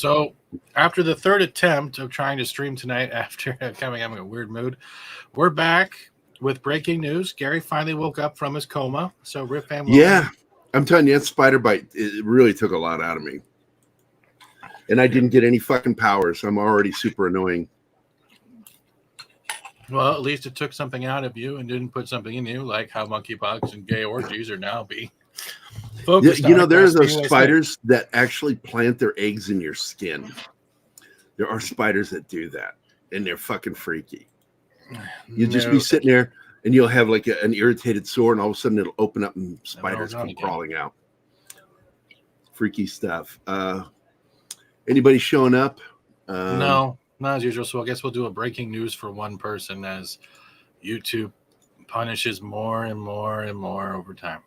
So, after the third attempt of trying to stream tonight, after having a weird mood, we're back with breaking news. Gary finally woke up from his coma. So, Rip Van Winkle. Yeah, I'm telling you, that spider bite, it really took a lot out of me. And I didn't get any fucking powers. I'm already super annoying. Well, at least it took something out of you and didn't put something in you, like how monkeypox and gay orgies are now being focused on. You know, there are those spiders that actually plant their eggs in your skin. There are spiders that do that, and they're fucking freaky. You'll just be sitting there, and you'll have like an irritated sore, and all of a sudden it'll open up, and spiders come crawling out. Freaky stuff. Anybody showing up? No. Not as usual, so I guess we'll do a breaking news for one person as YouTube punishes more and more and more over time.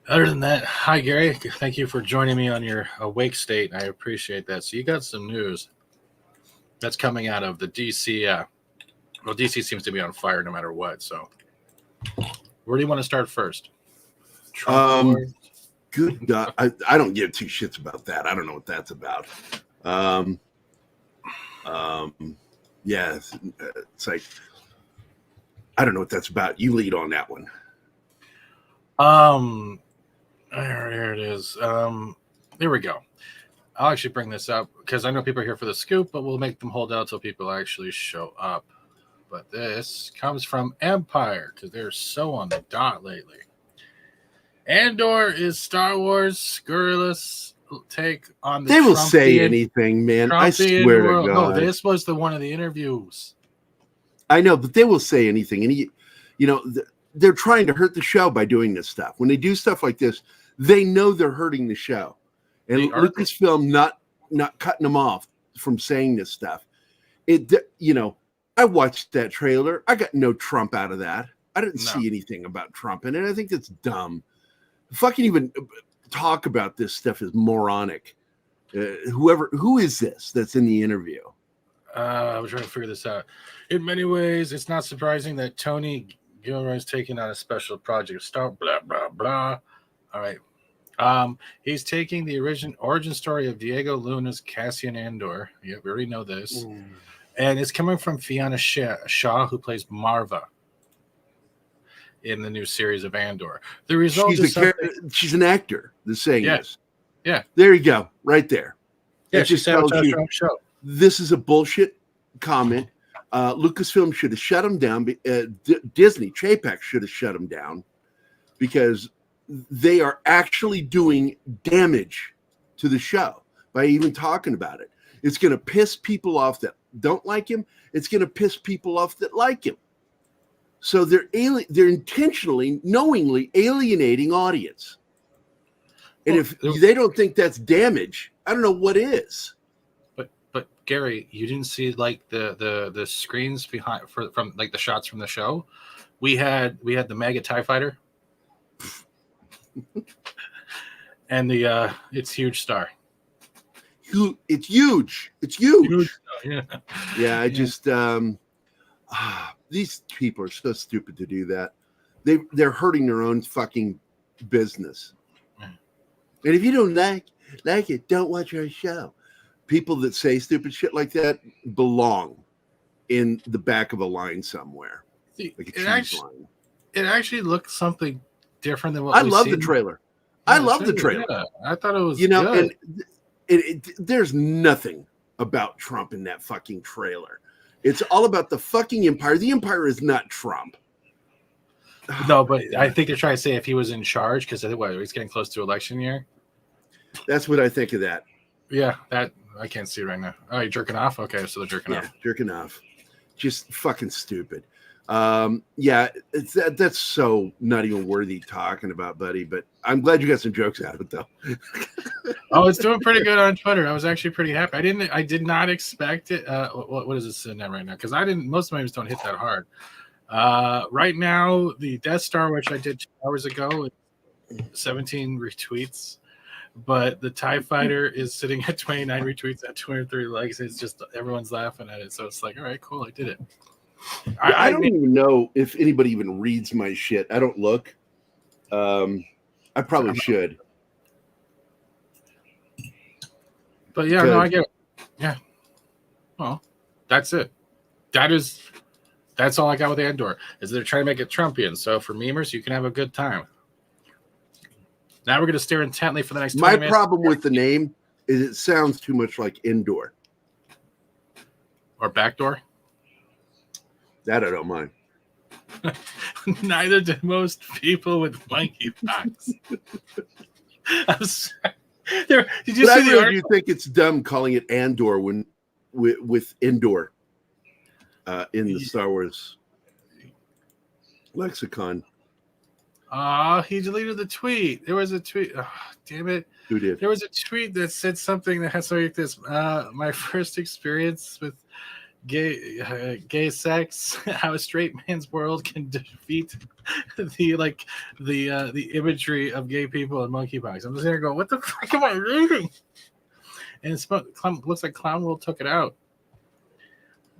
Other than that, hi Gary, thank you for joining me on your awake state. I appreciate that. So you got some news that's coming out of the DC. Well, DC seems to be on fire no matter what. So where do you want to start first? Good God, I don't give two shits about that. I don't know what that's about. Yeah, it's like, I don't know what that's about. You lead on that one. Here it is. There we go. I'll actually bring this up because I know people are here for the scoop, but we'll make them hold out till people actually show up. But this comes from Empire because they're so on the dot lately. Andor is Star Wars scurrilous take on the They will say anything, man. I swear to God. No, this was one of the interviews. I know, but they will say anything. And they're trying to hurt the show by doing this stuff. When they do stuff like this, they know they're hurting the show. And Lucasfilm not cutting them off from saying this stuff. I watched that trailer. I got no Trump out of that. I didn't see anything about Trump in it. I think that's dumb. Fucking even talk about this stuff is moronic. Who is this that's in the interview? I was trying to figure this out. In many ways, it's not surprising that Tony Gilroy is taking on a special project. Blah blah blah. All right. He's taking the origin story of Diego Luna's Cassian Andor. Yeah, we already know this. And it's coming from Fiona Shaw, who plays Marva in the new series of Andor. The result she's an actor that's saying this. Yeah. There you go. Right there. Yeah, it just tells you show. This is a bullshit comment. Lucasfilm should have shut him down. Disney, Chapek should have shut him down because they are actually doing damage to the show by even talking about it. It's going to piss people off that don't like him. It's going to piss people off that like him. So they're intentionally, knowingly alienating audience. And if they don't think that's damage, I don't know what is. But Gary, you didn't see like the screens behind from like the shots from the show. We had the Mega TIE Fighter, and the it's huge star. It's huge. It's huge. Yeah. I just these people are so stupid to do that. They're hurting their own fucking business. And if you don't like it, don't watch our show. People that say stupid shit like that belong in the back of a line somewhere. See, like a cheese line. It actually looks something different than what I love the trailer. I love the trailer. Yeah, I thought it was good. And there's nothing about Trump in that fucking trailer. It's all about the fucking Empire. The Empire is not Trump. No, but I think they're trying to say if he was in charge, because he's getting close to election year. That's what I think of that. Yeah, that I can't see right now. Oh, you're jerking off? Okay, so they're jerking off. Jerking off. Just fucking stupid. That's so not even worthy talking about, buddy. But I'm glad you got some jokes out of it, though. Oh, it's doing pretty good on Twitter. I was actually pretty happy. I did not expect it. What is it sitting at right now? Because most of my names don't hit that hard. Right now, the Death Star, which I did 2 hours ago, 17 retweets. But the TIE Fighter is sitting at 29 retweets at 203 likes. It's just everyone's laughing at it. So it's like, all right, cool, I did it. I don't even know if anybody even reads my shit. I don't look. I probably should. But yeah, no, I get it. Yeah. Well, that's it. That's all I got with Andor. Is they're trying to make it Trumpian. So for memers, you can have a good time. Now we're going to stare intently for the next 20 My minutes. problem with the name is it sounds too much like indoor. Or backdoor. That I don't mind. Neither do most people with monkeypox. I'm sorry. Did you see the article? You think it's dumb calling it Andor when with indoor in the Star Wars lexicon? He deleted the tweet. There was a tweet. Oh, damn it. Who did? There was a tweet that said something that had something like this. My first experience with gay sex, how a straight man's world can defeat the imagery of gay people and monkeypox. I'm just there going, what the fuck am I reading? And it looks like Clown World took it out.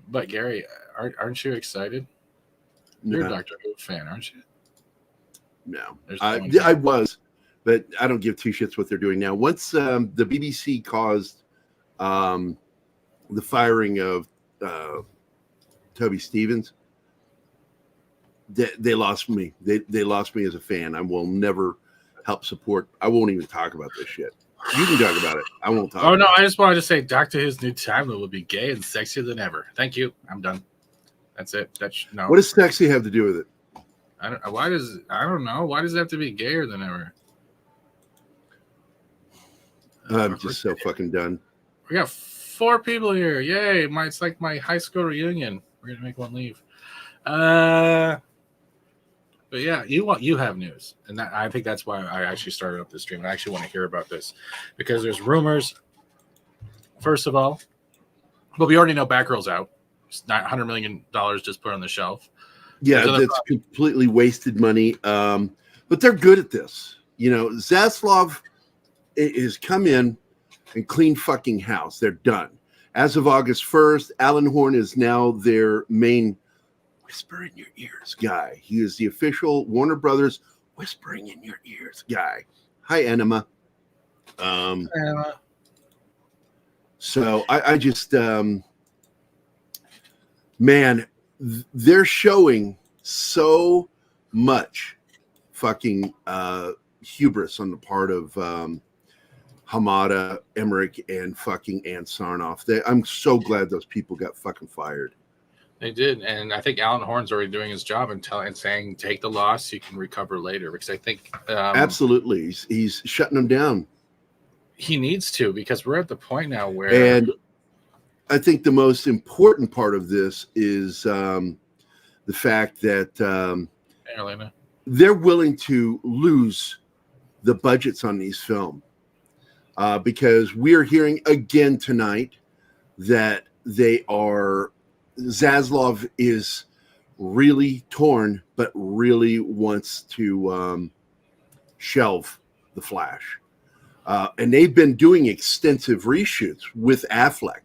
But Gary, aren't you excited? You're a Doctor Who fan, aren't you? No, I was, but I don't give two shits what they're doing now. Once the BBC caused the firing of Toby Stevens, they lost me. They lost me as a fan. I will never help support. I won't even talk about this shit. You can talk about it. I won't talk. Oh no, I just wanted to say Doctor Who's new timeline will be gay and sexier than ever. Thank you. I'm done. That's it. No. What does sexy have to do with it? I don't know. Why does it have to be gayer than ever? I'm just so fucking done. We got 4 people here. Yay. It's like my high school reunion. We're going to make one leave. But yeah, you have news. And I think that's why I actually started up this stream. I actually want to hear about this because there's rumors. First of all, well, we already know Batgirl's out. It's $100 million just put on the shelf. Yeah, that's completely wasted money. But they're good at this. You know, Zaslav is come in and clean fucking house. They're done. As of August 1st, Alan Horn is now their main whisper in your ears guy. He is the official Warner Brothers whispering in your ears guy. Hi, Enema. Enema. So I just, man, they're showing so much fucking hubris on the part of Hamada, Emmerich, and fucking Ann Sarnoff. I'm so glad those people got fucking fired. They did, and I think Alan Horn's already doing his job and saying, take the loss, you can recover later. Because I think absolutely, he's shutting them down. He needs to, because we're at the point now where, and I think the most important part of this is the fact that they're willing to lose the budgets on these films because we're hearing again tonight that Zaslav is really torn, but really wants to shelve The Flash. And they've been doing extensive reshoots with Affleck.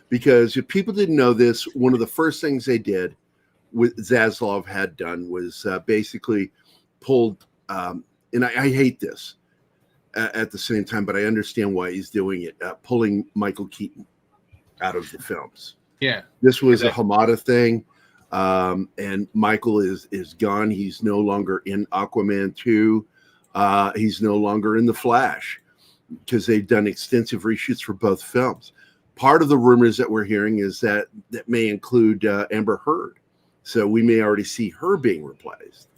Because if people didn't know this, one of the first things they did with Zaslav had done was basically pulled, and I hate this at the same time, but I understand why he's doing it, pulling Michael Keaton out of the films. Yeah. This was a Hamada thing, and Michael is gone. He's no longer in Aquaman 2. He's no longer in The Flash because they've done extensive reshoots for both films. Part of the rumors that we're hearing is that may include Amber Heard. So we may already see her being replaced.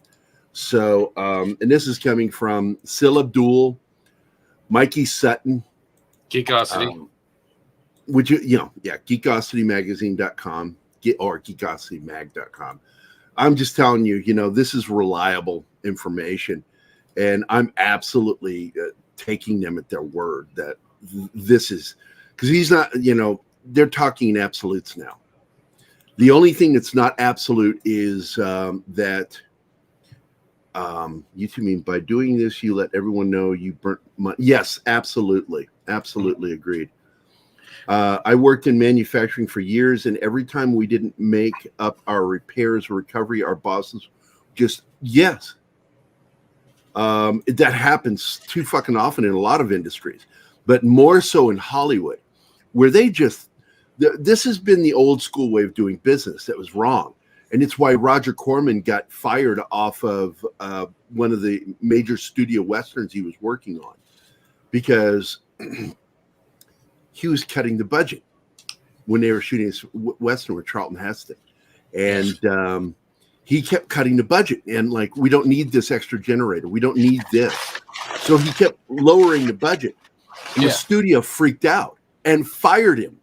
So, and this is coming from Sil Abdul, Mikey Sutton. Geekosity. Geekositymagazine.com or geekositymag.com. I'm just telling you, this is reliable information. And I'm absolutely taking them at their word that this is, because he's not, they're talking in absolutes now. The only thing that's not absolute is that you two mean by doing this, you let everyone know you burnt money. Yes, absolutely. Absolutely agreed. I worked in manufacturing for years, and every time we didn't make up our repairs or recovery, our bosses just, yes. That happens too fucking often in a lot of industries, but more so in Hollywood. where they just this has been the old school way of doing business that was wrong. And it's why Roger Corman got fired off of one of the major studio westerns he was working on, because he was cutting the budget when they were shooting this western with Charlton Heston. And he kept cutting the budget, and like, we don't need this extra generator. We don't need this. So he kept lowering the budget. And the studio freaked out and fired him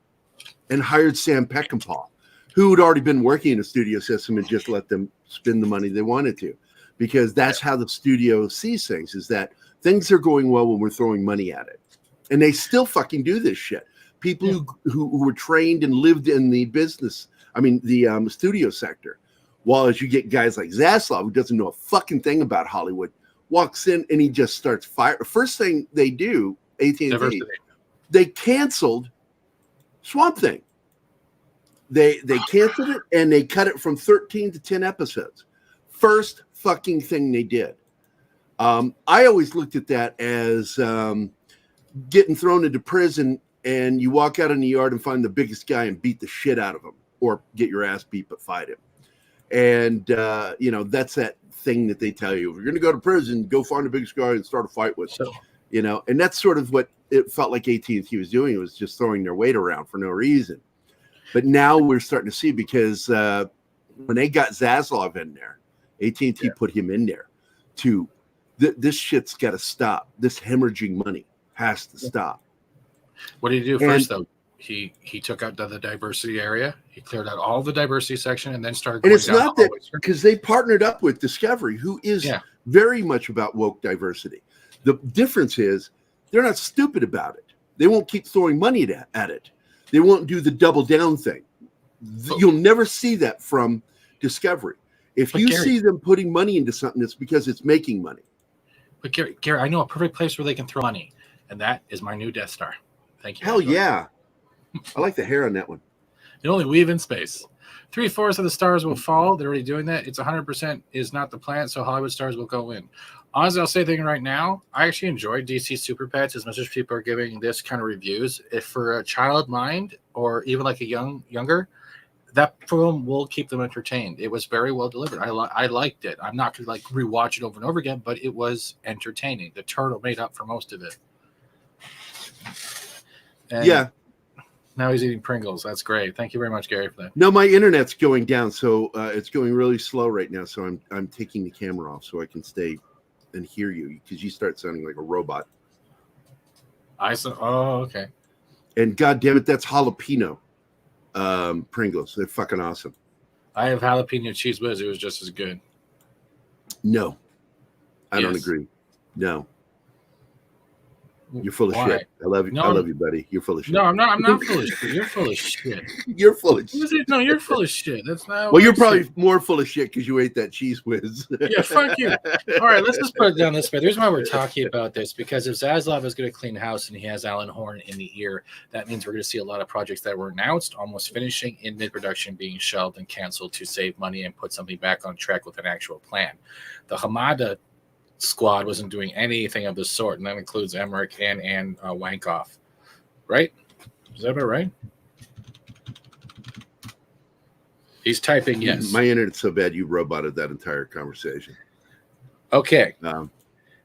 and hired Sam Peckinpah, who had already been working in the studio system, and just let them spend the money they wanted to, because that's how the studio sees things, is that things are going well when we're throwing money at it. And they still fucking do this shit. People who were trained and lived in the business, the studio sector. While as you get guys like Zaslav, who doesn't know a fucking thing about Hollywood, walks in and he just starts fire. First thing they do, AT&T, they canceled Swamp Thing. They canceled it, and they cut it from 13 to 10 episodes. First fucking thing they did. I always looked at that as getting thrown into prison, and you walk out in the yard and find the biggest guy and beat the shit out of him, or get your ass beat but fight him. And that's that thing that they tell you: if you're going to go to prison, go find the biggest guy and start a fight with. And that's sort of what it felt like AT&T was doing. It was just throwing their weight around for no reason. But now we're starting to see, because when they got Zaslav in there, AT&T put him in there to this shit's got to stop. This hemorrhaging money has to stop. What did he do first, though? He took out the diversity area. He cleared out all the diversity section, and then started going. And it's not that, because they partnered up with Discovery, who is very much about woke diversity. The difference is they're not stupid about it. They won't keep throwing money at it. They won't do the double down thing. You'll never see that from Discovery. If you see them putting money into something, it's because it's making money. But Gary, I know a perfect place where they can throw money, and that is my new Death Star. Thank you. Hell yeah. I like the hair on that one. They only weave in space. 3/4 of the stars will fall. They're already doing that. It's 100% is not the plan, so Hollywood stars will go in. Honestly, I'll say the thing right now, I actually enjoyed DC Super Pets as much as people are giving this kind of reviews. If for a child mind, or even like a younger, that film will keep them entertained. It was very well delivered. I liked it. I'm not going to like rewatch it over and over again, but it was entertaining. The turtle made up for most of it. And now he's eating Pringles. That's great. Thank you very much, Gary, for that. No, my internet's going down, so it's going really slow right now. So I'm taking the camera off so I can stay and hear you, because you start sounding like a robot. Oh, okay. And God damn it, that's jalapeno Pringles. They're fucking awesome. I have jalapeno cheese whiz. It was just as good. No, I don't agree. No. You're full of shit. I love you. No, I love you, buddy. You're full of shit. No, I'm not. I'm not full of shit. You're full of shit. You're full of shit. No, you're full of shit. That's not. Well, you're probably more full of shit because you ate that cheese whiz. Yeah, fuck you. All right, let's just put it down this way. The reason why we're talking about this, because if Zaslav is going to clean house and he has Alan Horn in the ear, that means we're going to see a lot of projects that were announced, almost finishing, in mid-production, being shelved and canceled to save money and put something back on track with an actual plan. The Hamada squad wasn't doing anything of the sort, and that includes Emmerich and Wankoff, right? Is that about right? He's typing yes. My internet's so bad you roboted that entire conversation. Okay.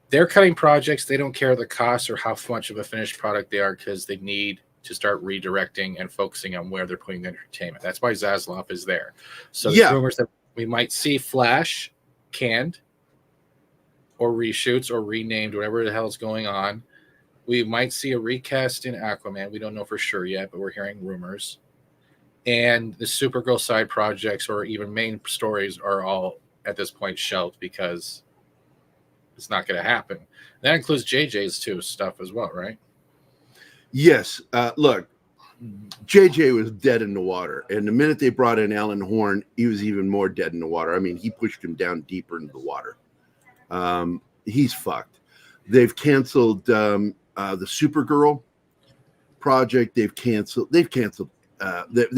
They're cutting projects. They don't care the cost or how much of a finished product they are, because they need to start redirecting and focusing on where they're putting the entertainment. That's why Zaslav is there. So there's rumors that we might see Flash canned, or reshoots, or renamed, whatever the hell's going on. We might see a recast in Aquaman. We don't know for sure yet, but we're hearing rumors. And the Supergirl side projects, or even main stories, are all at this point shelved because it's not going to happen. That includes JJ's stuff as well, right? Yes. Look, JJ was dead in the water. And the minute they brought in Alan Horn, he was even more dead in the water. I mean, he pushed him down deeper into the water. He's fucked. They've canceled the Supergirl project. They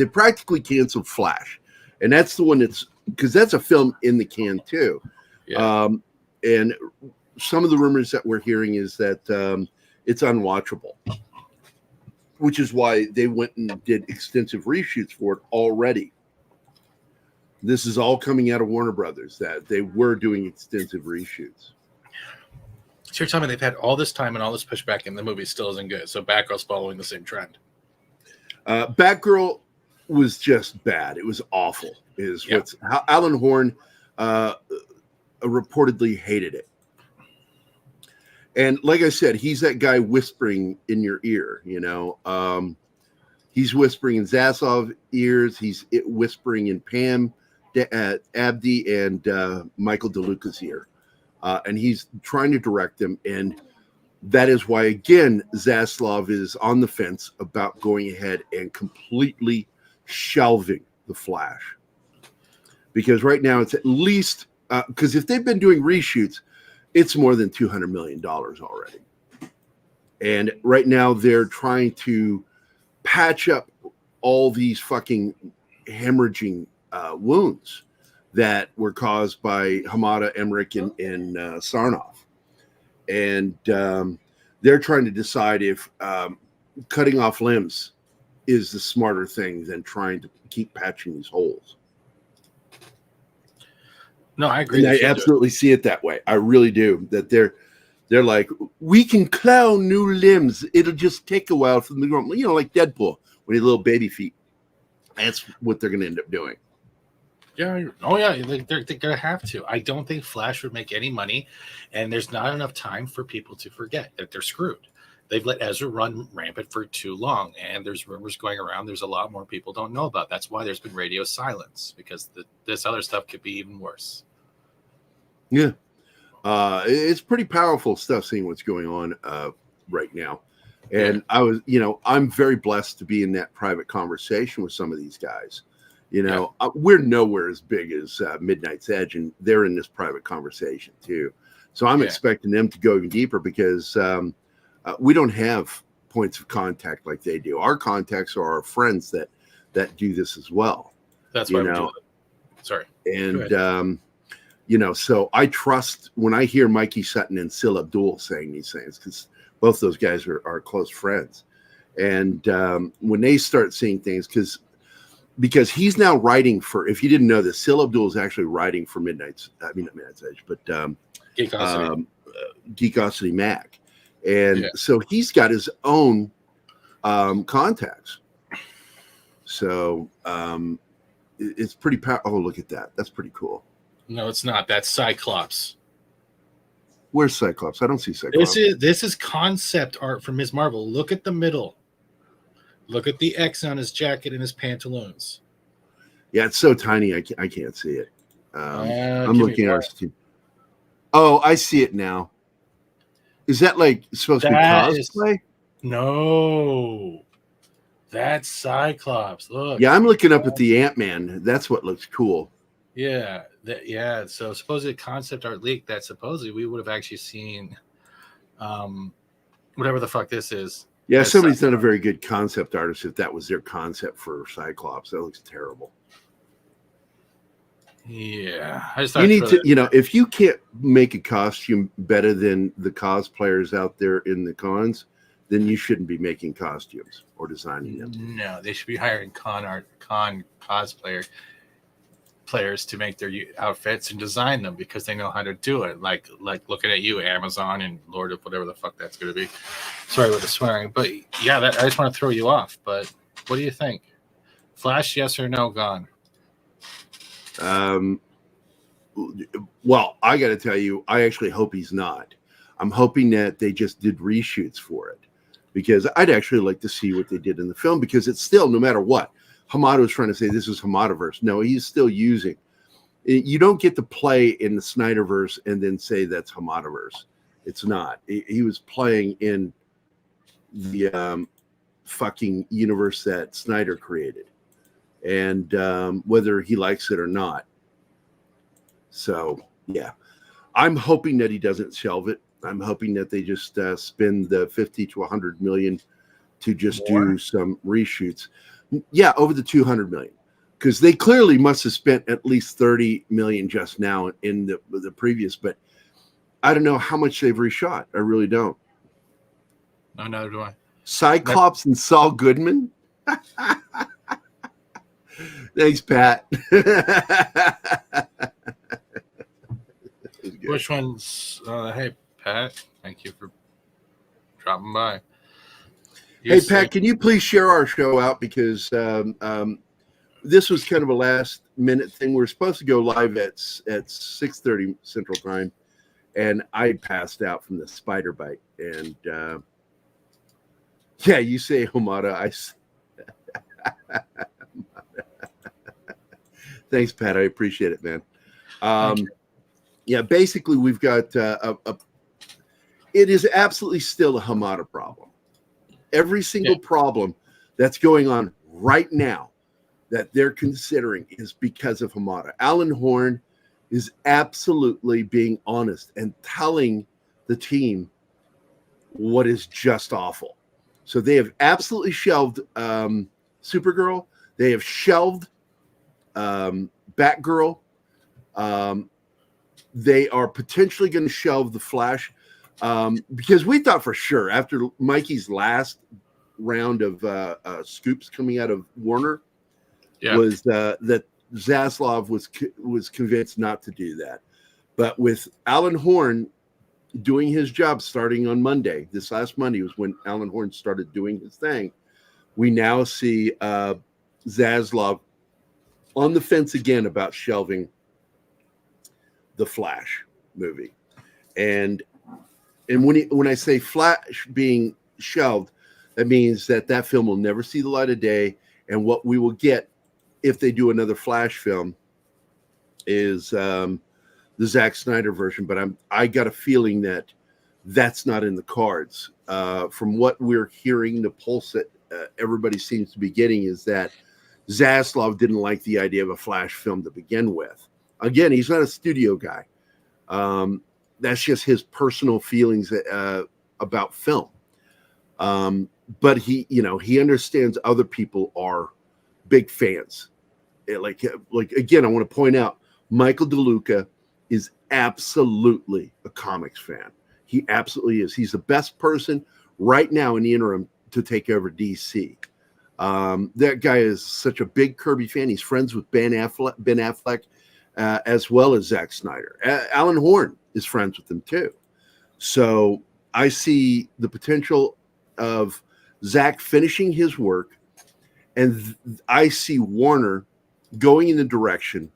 practically canceled Flash, and that's the one that's, because that's a film in the can too. And some of the rumors that we're hearing is that it's unwatchable. which is why they went and did extensive reshoots for it already. This is all coming out of Warner Brothers, that they were doing extensive reshoots. So you're telling me they've had all this time and all this pushback, and the movie still isn't good. So Batgirl's following the same trend. Batgirl was just bad. It was awful. What's how Alan Horn reportedly hated it. And like I said, he's that guy whispering in your ear. He's whispering in Zaslav's ears. He's whispering in Pam Abdi and Michael DeLuca's ear. And he's trying to direct them. And that is why, again, Zaslav is on the fence about going ahead and completely shelving The Flash. Because right now it's at least, because if they've been doing reshoots, it's more than $200 million already. And right now they're trying to patch up all these fucking hemorrhaging wounds that were caused by Hamada, Emmerich, and Sarnoff. And they're trying to decide if cutting off limbs is the smarter thing than trying to keep patching these holes. No, I agree. And I absolutely see it that way. I really do. That they're like, we can clone new limbs. It'll just take a while for them to grow. Like Deadpool when he had little baby feet. That's what they're going to end up doing. Yeah. Oh, yeah. They're going to have to. I don't think Flash would make any money, and there's not enough time for people to forget that they're screwed. They've let Ezra run rampant for too long, and there's rumors going around. There's a lot more people don't know about. That's why there's been radio silence, because this other stuff could be even worse. Yeah. It's pretty powerful stuff seeing what's going on right now. And I was, I'm very blessed to be in that private conversation with some of these guys. We're nowhere as big as Midnight's Edge, and they're in this private conversation too. So I'm expecting them to go even deeper because we don't have points of contact like they do. Our contacts are our friends that do this as well. That's why we do it. Sorry. And so I trust when I hear Mikey Sutton and Sil Abdul saying these things, because both those guys are close friends. And when they start seeing things, because he's now writing for, if you didn't know this, Sil Abdul is actually writing for not Midnight's Edge, but Geekosity Mac. And so he's got his own contacts. So it's pretty powerful. Oh, look at that. That's pretty cool. No, it's not. That's Cyclops. Where's Cyclops? I don't see Cyclops. This is concept art from Ms. Marvel. Look at the middle. Look at the X on his jacket and his pantaloons. Yeah, it's so tiny. I can't see it. I'm looking at our team. Oh, I see it now. Is that like supposed to be cosplay? No. That's Cyclops. Look. Yeah, I'm looking up at the Ant-Man. That's what looks cool. Yeah. So supposedly concept art leak that supposedly we would have actually seen whatever the fuck this is. Yeah, somebody's not a very good concept artist if that was their concept for Cyclops. That looks terrible. Yeah. I just you need to, if you can't make a costume better than the cosplayers out there in the cons, then you shouldn't be making costumes or designing them. No, they should be hiring con cosplayer players to make their outfits and design them because they know how to do it. Like looking at you, Amazon and Lord of whatever the fuck that's going to be. Sorry with the swearing, but yeah, I just want to throw you off. But what do you think? Flash, yes or no? Gone. Well, I got to tell you, I actually hope he's not. I'm hoping that they just did reshoots for it because I'd actually like to see what they did in the film because it's still, no matter what, Hamada was trying to say this is Hamadaverse. No, he's still using. You don't get to play in the Snyderverse and then say that's Hamadaverse. It's not. He was playing in the fucking universe that Snyder created, and whether he likes it or not. So yeah, I'm hoping that he doesn't shelve it. I'm hoping that they just spend the 50 to 100 million to just do some reshoots. Yeah, over the 200 million, because they clearly must have spent at least 30 million just now in the previous. But I don't know how much they've reshot. I really don't. No, neither do I. Cyclops and Saul Goodman. Thanks, Pat. Which one's? Hey, Pat. Thank you for dropping by. Hey, Pat, can you please share our show out, because this was kind of a last-minute thing. We were supposed to go live at 6:30 Central Time, and I passed out from the spider bite. And yeah, you say Homada. Thanks, Pat. I appreciate it, man. Yeah, basically, we've got it is absolutely still a Hamada problem. Every single problem that's going on right now that they're considering is because of Hamada. Alan Horn is absolutely being honest and telling the team what is just awful. So they have absolutely shelved Supergirl. They have shelved Batgirl. They are potentially going to shelve the Flash, because we thought for sure after Mikey's last round of scoops coming out of Warner was that Zaslav was convinced not to do that. But with Alan Horn doing his job starting on Monday, this last Monday was when Alan Horn started doing his thing, we now see Zaslav on the fence again about shelving the Flash movie. And when I say Flash being shelved, that means that film will never see the light of day. And what we will get if they do another Flash film is the Zack Snyder version. But I got a feeling that that's not in the cards. From what we're hearing, the pulse that everybody seems to be getting is that Zaslav didn't like the idea of a Flash film to begin with. Again, he's not a studio guy. That's just his personal feelings about film. But he understands other people are big fans. Like again, I want to point out Michael DeLuca is absolutely a comics fan. He absolutely is. He's the best person right now in the interim to take over DC. That guy is such a big Kirby fan. He's friends with Ben Affleck, as well as Zack Snyder. Alan Horn is friends with him too. So I see the potential of Zack finishing his work, and I see Warner going in the direction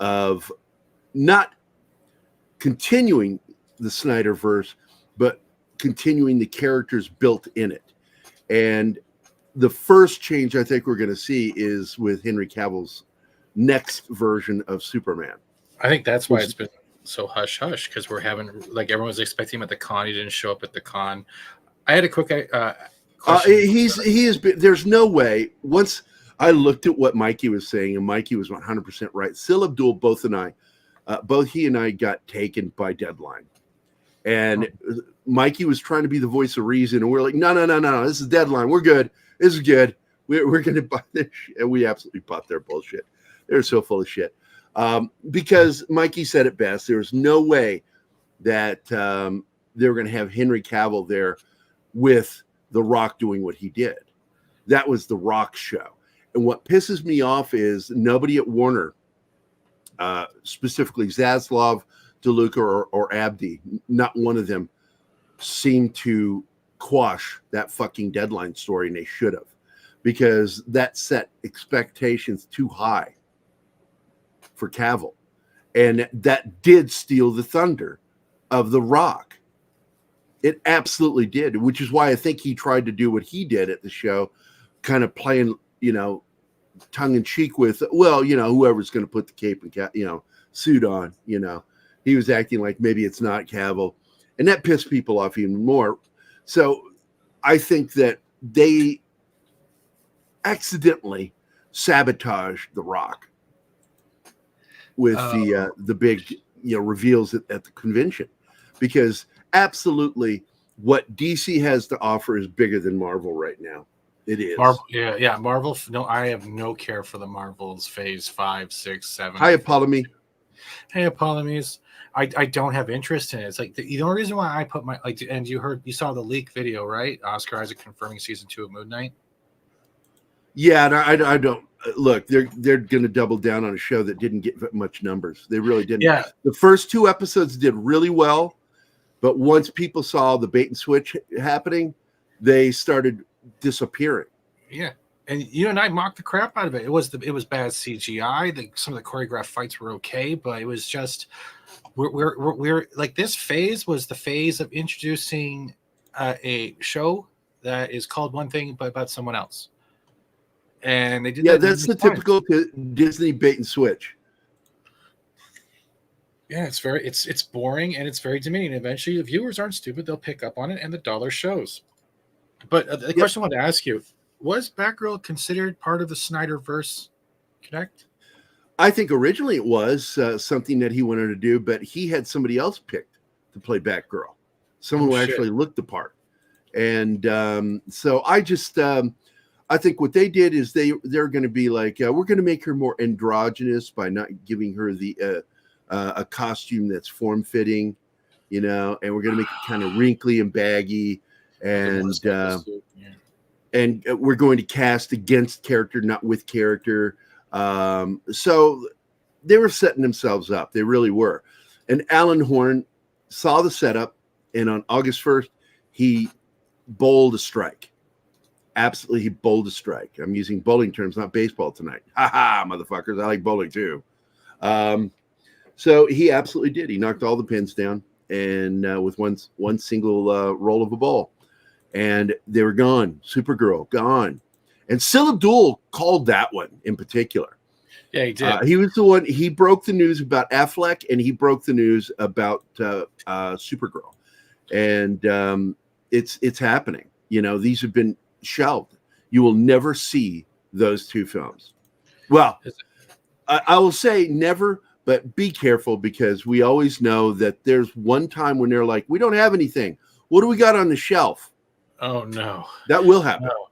of not continuing the Snyderverse, but continuing the characters built in it. And the first change I think we're going to see is with Henry Cavill's next version of Superman. I think that's why it's been so hush hush, because we're having, like, everyone's expecting him at the con. He didn't show up at the con. I had a quick question. There's no way. Once I looked at what Mikey was saying, and Mikey was 100% right. Sil Abdul, both he and I got taken by Deadline, and Mikey was trying to be the voice of reason, and we're like, no, this is Deadline. We're good. This is good. We're going to buy this shit. And we absolutely bought their bullshit. They're so full of shit. Because Mikey said it best. There was no way that they were going to have Henry Cavill there with The Rock doing what he did. That was The Rock's show. And what pisses me off is nobody at Warner, specifically Zaslav, DeLuca, or Abdi, not one of them seemed to quash that fucking Deadline story, and they should have, because that set expectations too high for Cavill, and that did steal the thunder of The Rock. It absolutely did, which is why I think he tried to do what he did at the show, kind of playing, tongue in cheek with, whoever's going to put the cape and suit on. He was acting like maybe it's not Cavill, and that pissed people off even more. So I think that they accidentally sabotaged The Rock with the big reveals at the convention, because absolutely what DC has to offer is bigger than Marvel right now. It is. Marvel. No, I have no care for the Marvels phase 5, 6, 7. Hi, Apollomy. Hey, Apollomies. I don't have interest in it. It's like the only reason why I put my like, and you saw the leak video, right? Oscar Isaac confirming season 2 of Moon Knight. Yeah, and I don't look. They're going to double down on a show that didn't get much numbers. They really didn't. Yeah, The first 2 episodes did really well, but once people saw the bait and switch happening, they started disappearing. yeah. And you and I mocked the crap out of it. It was bad CGI. Some of the choreographed fights were okay, but it was just we're like, this phase was the phase of introducing a show that is called one thing but about someone else. And they did Yeah, that that's the numerous times. typical Disney bait and switch. Yeah, it's boring and it's very demeaning. Eventually, the viewers aren't stupid; they'll pick up on it, and the dollar shows. But the question I wanted to ask you: was Batgirl considered part of the Snyderverse Connect? I think originally it was something that he wanted to do, but he had somebody else picked to play Batgirl, someone who actually looked the part. And so I just, I think what they did is they're going to be like, we're going to make her more androgynous by not giving her the a costume that's form fitting, and we're going to make it kind of wrinkly and baggy, and and we're going to cast against character, not with character. So they were setting themselves up. They really were. And Alan Horn saw the setup, and on August 1st, he bowled a strike. Absolutely, he bowled a strike. I'm using bowling terms, not baseball tonight. Ha ha, motherfuckers. I like bowling too. So he absolutely did. He knocked all the pins down, and with one single roll of a ball. And they were gone. Supergirl, gone. And Syl Abdul called that one in particular. Yeah, he did. He was the one. He broke the news about Affleck, and he broke the news about Supergirl. And it's happening. These have been shelved. You will never see those 2 films. Well, I will say never, but be careful, because we always know that there's one time when they're like, we don't have anything. What do we got on the shelf? Oh, no. That will happen. No.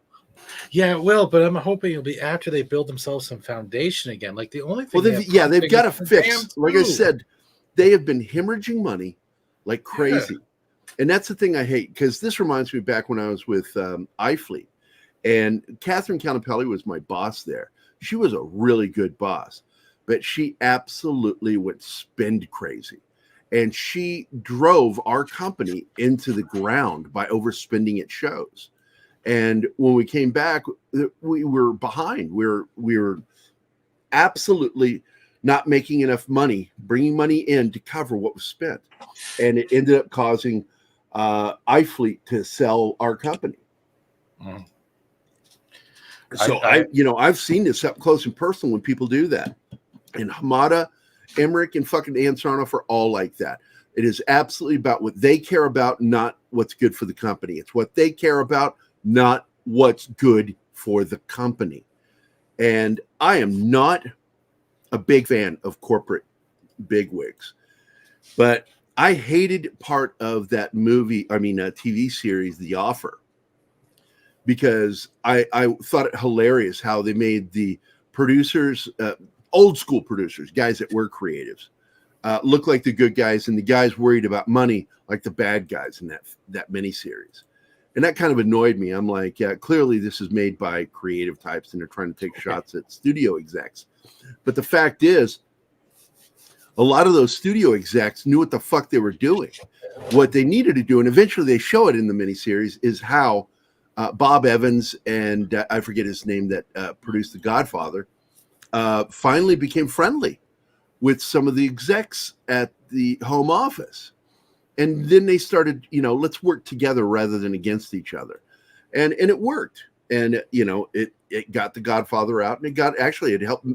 Yeah, it will, but I'm hoping it'll be after they build themselves some foundation again. Like, the only thing, they've got to fix. Like I said, they have been hemorrhaging money like crazy, and that's the thing I hate, because this reminds me back when I was with iFleet, and Catherine Canapelli was my boss there. She was a really good boss, but she absolutely went spend crazy, and she drove our company into the ground by overspending at shows. And when we came back, we were behind. We were absolutely not making enough money, bringing money in to cover what was spent. And it ended up causing iFleet to sell our company. Mm. So I've seen this up close and personal when people do that. And Hamada, Emmerich, and fucking Dan Sarnoff are all like that. It is absolutely about what they care about, not what's good for the company. It's what they care about, not what's good for the company. And I am not a big fan of corporate bigwigs, but I hated part of that TV series, The Offer, because I thought it hilarious how they made the producers, old school producers, guys that were creatives, look like the good guys, and the guys worried about money like the bad guys in that miniseries. And that kind of annoyed me. I'm like, yeah, clearly this is made by creative types, and they're trying to take shots at studio execs. But the fact is, a lot of those studio execs knew what the fuck they were doing. What they needed to do, and eventually they show it in the miniseries, is how Bob Evans and I forget his name that produced The Godfather finally became friendly with some of the execs at the home office. And then they started, let's work together rather than against each other. And it worked. And, it got The Godfather out, and it helped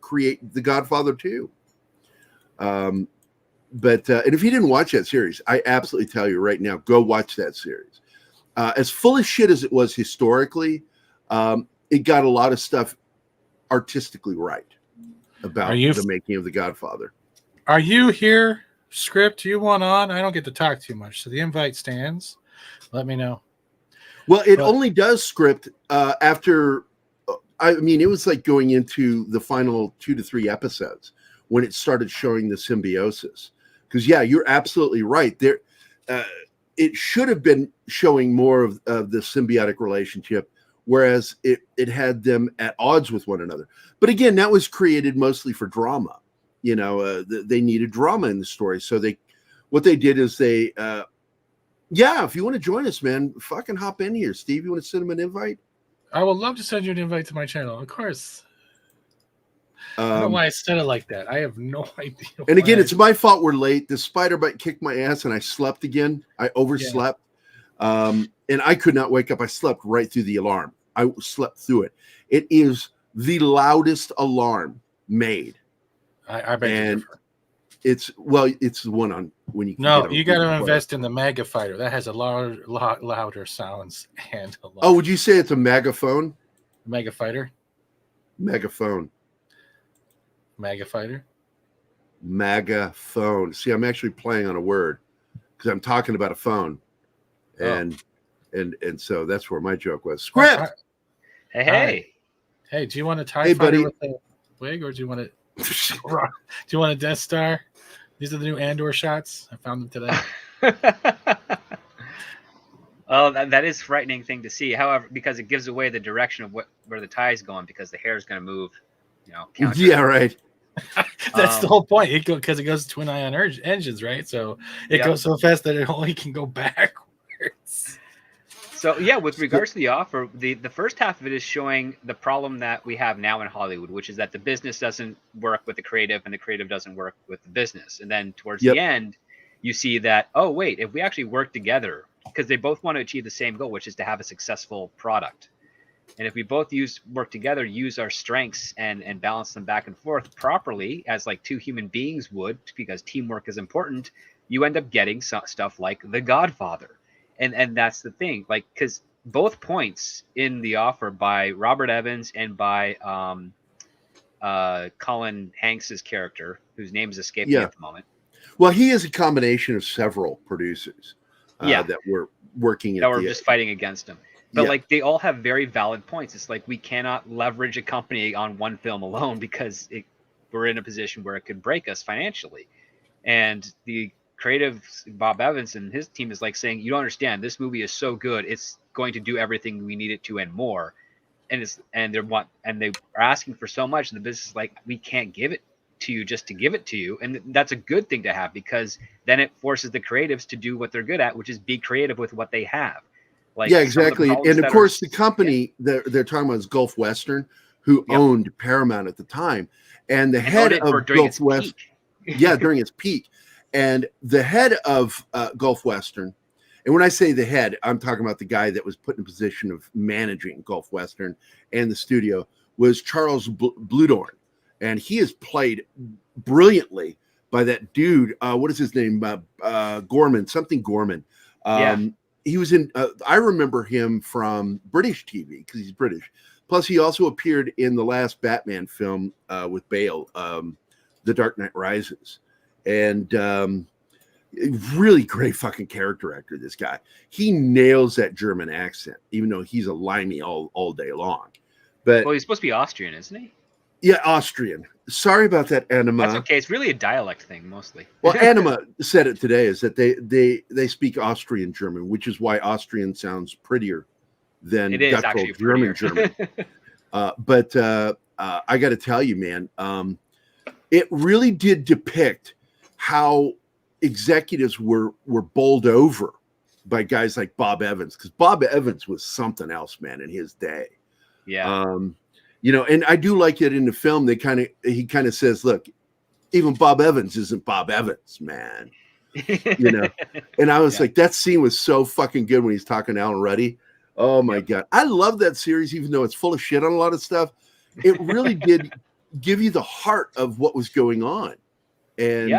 create The Godfather 2. And if you didn't watch that series, I absolutely tell you right now, go watch that series. As full of shit as it was historically, it got a lot of stuff artistically right about the making of The Godfather. Are you here? Script, you want on? I don't get to talk too much, so the invite stands. Let me know. Well, it only does script after. It was like going into the final 2 to 3 episodes when it started showing the symbiosis. Because yeah, you're absolutely right. There, it should have been showing more of the symbiotic relationship, whereas it had them at odds with one another. But again, that was created mostly for drama. You know, they needed drama in the story, so what they did is they. Yeah, if you want to join us, man, fucking hop in here. Steve, you want to send him an invite? I would love to send you an invite to my channel, of course. I don't know why I said it like that. I have no idea. And again, it's my fault we're late. The spider bite kicked my ass and I slept again. I overslept. And I could not wake up. I slept right through the alarm. I slept through it. It is the loudest alarm made. I bet you differ. It's the one on when you can you got to invest in the Mega Fighter. That has a lot louder sounds and a lot. Oh, would you say it's a megaphone? Mega Fighter. Megaphone. Mega Fighter. Megaphone. See, I'm actually playing on a word because I'm talking about a phone, and so that's where my joke was. Script. Hey. Do you want a TIE fighter with a wig, or do you want to? Do you want a Death Star? These are the new Andor shots. I found them today. Well, that is a frightening thing to see. However, because it gives away the direction of where the tie is going, because the hair is going to move. You know. Counter. Yeah, right. That's the whole point. Because it goes twin ion engines, right? So it goes so fast that it only can go backwards. So yeah, with regards to the offer, the first half of it is showing the problem that we have now in Hollywood, which is that the business doesn't work with the creative and the creative doesn't work with the business. And then towards the end, you see that, oh, wait, if we actually work together, because they both want to achieve the same goal, which is to have a successful product. And if we both work together, use our strengths and balance them back and forth properly as like two human beings would, because teamwork is important, you end up getting stuff like The Godfather. And that's the thing, like, because both points in the offer by Robert Evans and by Colin Hanks's character, whose name is escaping me at the moment. Well, he is a combination of several producers that were working that were just fighting against him. But like they all have very valid points. It's like we cannot leverage a company on one film alone because we're in a position where it could break us financially. And the creative Bob Evans and his team is like saying, you don't understand, this movie is so good, it's going to do everything we need it to and more. And they are asking for so much, and the business is like, we can't give it to you just to give it to you. And that's a good thing to have, because then it forces the creatives to do what they're good at, which is be creative with what they have. Like, yeah, exactly. And of course the company they're talking about is Gulf Western, who owned Paramount at the time, and the head of Gulf Western during its peak. And the head of Gulf Western, and when I say the head, I'm talking about the guy that was put in a position of managing Gulf Western and the studio, was Charles Bludorn. And he is played brilliantly by that dude. What is his name? Gorman, something Gorman. He was in, I remember him from British TV because he's British. Plus, he also appeared in the last Batman film with Bale, The Dark Knight Rises. And really great fucking character actor, this guy. He nails that German accent, even though he's a limey all day long. But well, he's supposed to be Austrian, isn't he? Yeah, Austrian. Sorry about that, Anima. That's okay. It's really a dialect thing, mostly. Well, Anima said it today, is that they speak Austrian German, which is why Austrian sounds prettier than guttural German. But I got to tell you, man, it really did depict how executives were bowled over by guys like Bob Evans, because Bob Evans was something else, man, in his day. Yeah. You know, and I do like it in the film. He kind of says, look, even Bob Evans isn't Bob Evans, man. You know, and I was like, that scene was so fucking good when he's talking to Alan Ruddy. Oh my God. I love that series, even though it's full of shit on a lot of stuff. It really did give you the heart of what was going on. And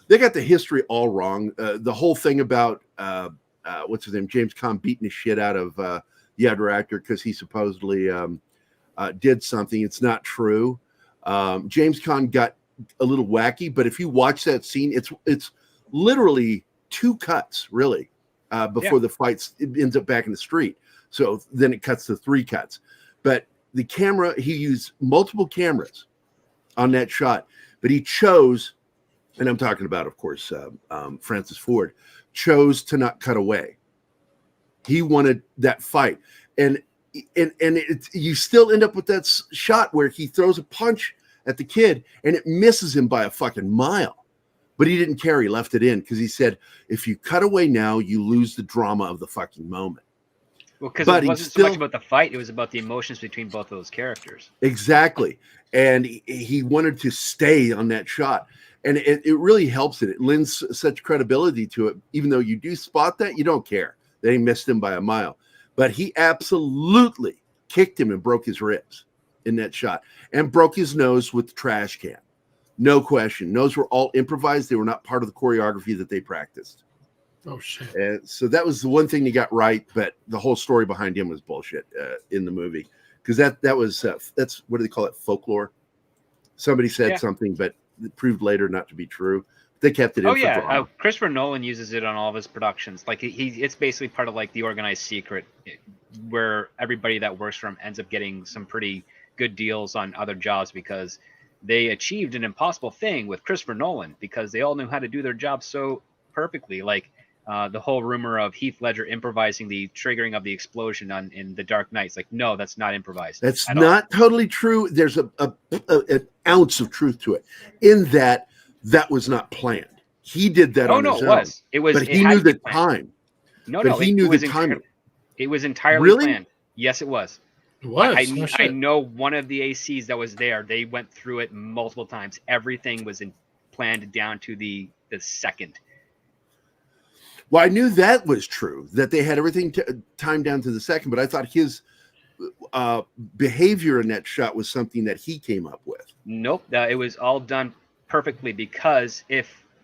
they got the history all wrong. The whole thing about what's his name, James Caan beating the shit out of the other actor because he supposedly did something. It's not true. James Caan got a little wacky, but if you watch that scene, it's literally 2 cuts, really, before the fight ends up back in the street. So then it cuts to 3 cuts. But the camera, he used multiple cameras on that shot but he chose, and I'm talking about, of course, Francis Ford, chose to not cut away. He wanted that fight, and you still end up with that shot where he throws a punch at the kid and it misses him by a fucking mile. But he didn't care. He left it in because he said, if you cut away now, you lose the drama of the fucking moment. Well, because it wasn't so much about the fight. It was about the emotions between both of those characters. Exactly. And he wanted to stay on that shot. And it really helps it. It lends such credibility to it. Even though you do spot that, you don't care that he missed him by a mile. But he absolutely kicked him and broke his ribs in that shot. And broke his nose with the trash can. No question. Those were all improvised. They were not part of the choreography that they practiced. Oh, shit. And so that was the one thing he got right, but the whole story behind him was bullshit in the movie. Because that's what do they call it? Folklore. Somebody said something, but it proved later not to be true. They kept it in for drama. Christopher Nolan uses it on all of his productions. Like it's basically part of like the organized secret where everybody that works for him ends up getting some pretty good deals on other jobs because they achieved an impossible thing with Christopher Nolan because they all knew how to do their job so perfectly. Like the whole rumor of Heath Ledger improvising the triggering of the explosion in The Dark Knight. It's like, no, that's not improvised. That's not totally true. There's an ounce of truth to it in that was not planned. He did that on his own. It was. But he knew the time. He knew the timing. It was entirely planned. Yes, it was. What? I know one of the ACs that was there. They went through it multiple times. Everything was planned down to the second. Well, I knew that was true, that they had everything timed down to the second, but I thought his behavior in that shot was something that he came up with. Nope. It was all done perfectly because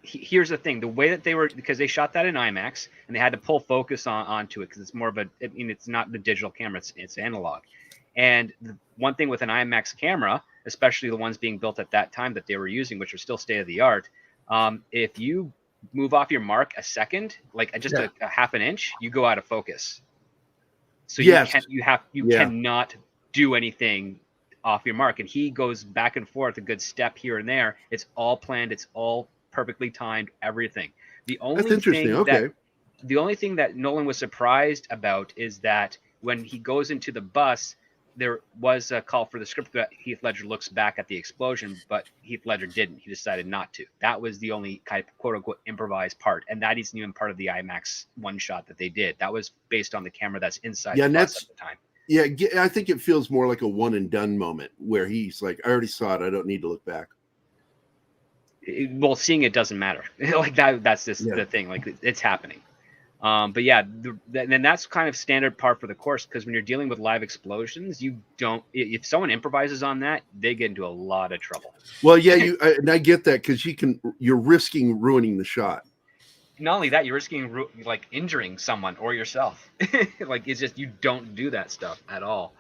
here's the thing, the way that because they shot that in IMAX and they had to pull focus onto it because it's more of it's not the digital camera, it's analog. And the one thing with an IMAX camera, especially the ones being built at that time that they were using, which are still state of the art, if you move off your mark a second, like just a half an inch, you go out of focus. So you cannot do anything off your mark. And he goes back and forth a good step here and there. It's all planned. It's all perfectly timed. Everything. That's interesting. The only thing that Nolan was surprised about is that when he goes into the bus, there was a call for the script that Heath Ledger looks back at the explosion, but Heath Ledger didn't. He decided not to. That was the only kind of quote unquote improvised part. And that isn't even part of the IMAX one shot that they did. That was based on the camera that's inside the bus at the time. Yeah, I think it feels more like a one and done moment where he's like, I already saw it. I don't need to look back. Well, seeing it doesn't matter. Like that's just the thing. Like it's happening. But yeah, then that's kind of standard par for the course because when you're dealing with live explosions, if someone improvises on that, they get into a lot of trouble. Well, yeah, and I get that because you're risking ruining the shot. Not only that, you're risking like injuring someone or yourself. Like it's just, you don't do that stuff at all.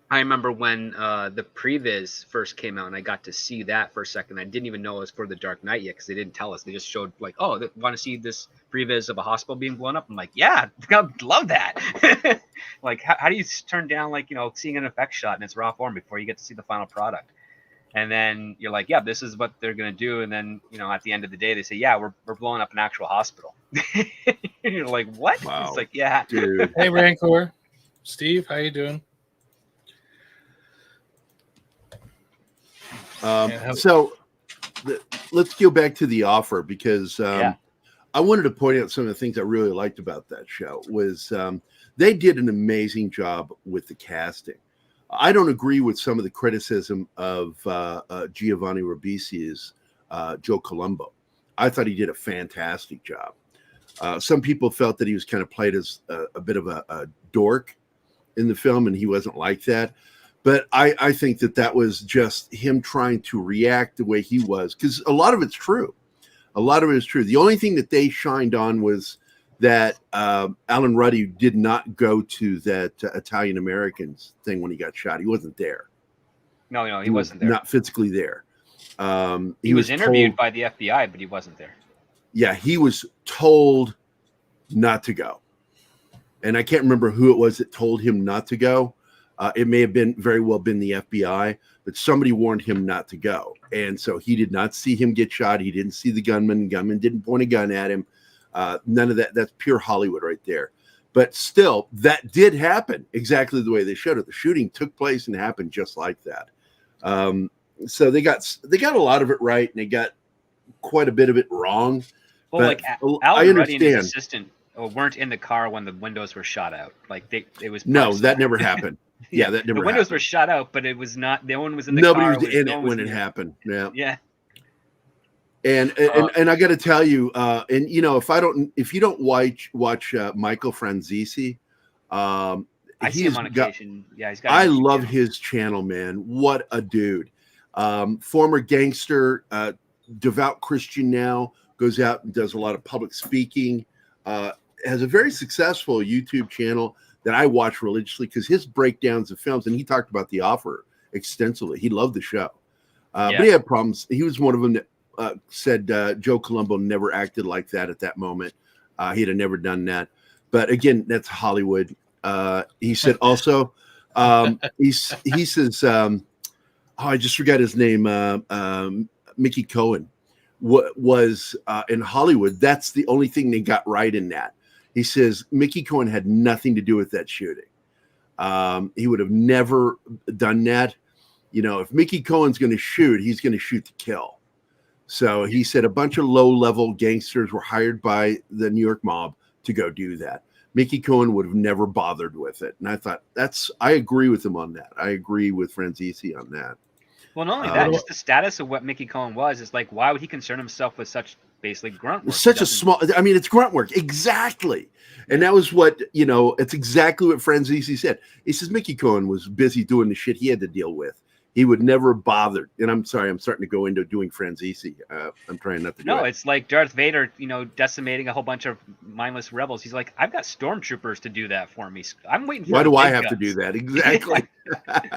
I remember when the previs first came out and I got to see that for a second. I didn't even know it was for The Dark Knight yet because they didn't tell us. They just showed like, oh, they want to see this previs of a hospital being blown up. I'm like, yeah, I love that. Like, how do you turn down like, seeing an effect shot in its raw form before you get to see the final product? And then you're like, yeah, this is what they're going to do. And then, at the end of the day, they say, yeah, we're blowing up an actual hospital. You're like, what? Wow. It's like, yeah. Dude. Hey, Rancor. Steve, how you doing? So let's go back to The Offer because I wanted to point out some of the things I really liked about that show was they did an amazing job with the casting. I don't agree with some of the criticism of Giovanni Ribisi's Joe Colombo. I thought he did a fantastic job. Some people felt that he was kind of played as a bit of a dork in the film, and he wasn't like that. But I think that was just him trying to react the way he was, because a lot of it's true. A lot of it is true. The only thing that they shined on was that Alan Ruddy did not go to that Italian Americans thing when he got shot. He wasn't there. No, he wasn't there. Not physically there. He was interviewed by the FBI, but he wasn't there. Yeah, he was told not to go. And I can't remember who it was that told him not to go. It may have very well been the FBI, but somebody warned him not to go. And so he did not see him get shot. He didn't see the gunman. Gunman didn't point a gun at him. None of that. That's pure Hollywood right there. But still, that did happen exactly the way they showed it. The shooting took place and happened just like that. So they got a lot of it right, and they got quite a bit of it wrong. Well, but like I Alan Ruddy and his understand. assistant weren't in the car when the windows were shot out. Like it was No, parts- that never happened. Yeah, that never the windows happened. were shot out, but it was not. No one was in the Nobody car. was in no it one was when in it there. happened. Yeah. Yeah. And I got to tell you, and you know, if you don't watch Michael Franzese, I see him on occasion. Yeah, he's got. I love his channel, man. What a dude! Former gangster, devout Christian now, goes out and does a lot of public speaking. Has a very successful YouTube channel that I watch religiously because his breakdowns of films, and he talked about The Offer extensively. He loved the show, but he had problems. He was one of them that said Joe Colombo never acted like that at that moment. He'd have never done that. But again, that's Hollywood. He said also, he says, I just forgot his name, Mickey Cohen was in Hollywood. That's the only thing they got right in that. He says Mickey Cohen had nothing to do with that shooting. He would have never done that. You know, if Mickey Cohen's going to shoot, he's going to shoot to kill. So he said a bunch of low-level gangsters were hired by the New York mob to go do that. Mickey Cohen would have never bothered with it. And I thought I agree with him on that. I agree with Franzese on that. Well, not only that, just the status of what Mickey Cohen was is like, why would he concern himself with such basically grunt work? Such a small, I mean, it's grunt work. Exactly. And that was what, you know, it's exactly what Franzese said. He says Mickey Cohen was busy doing the shit he had to deal with. He would never bother. And I'm sorry, I'm starting to go into doing Franzese. I'm trying not to do it. No, it's like Darth Vader, you know, decimating a whole bunch of mindless rebels. He's like, I've got stormtroopers to do that for me. I'm waiting for Why do I big have guns. to do that? Exactly.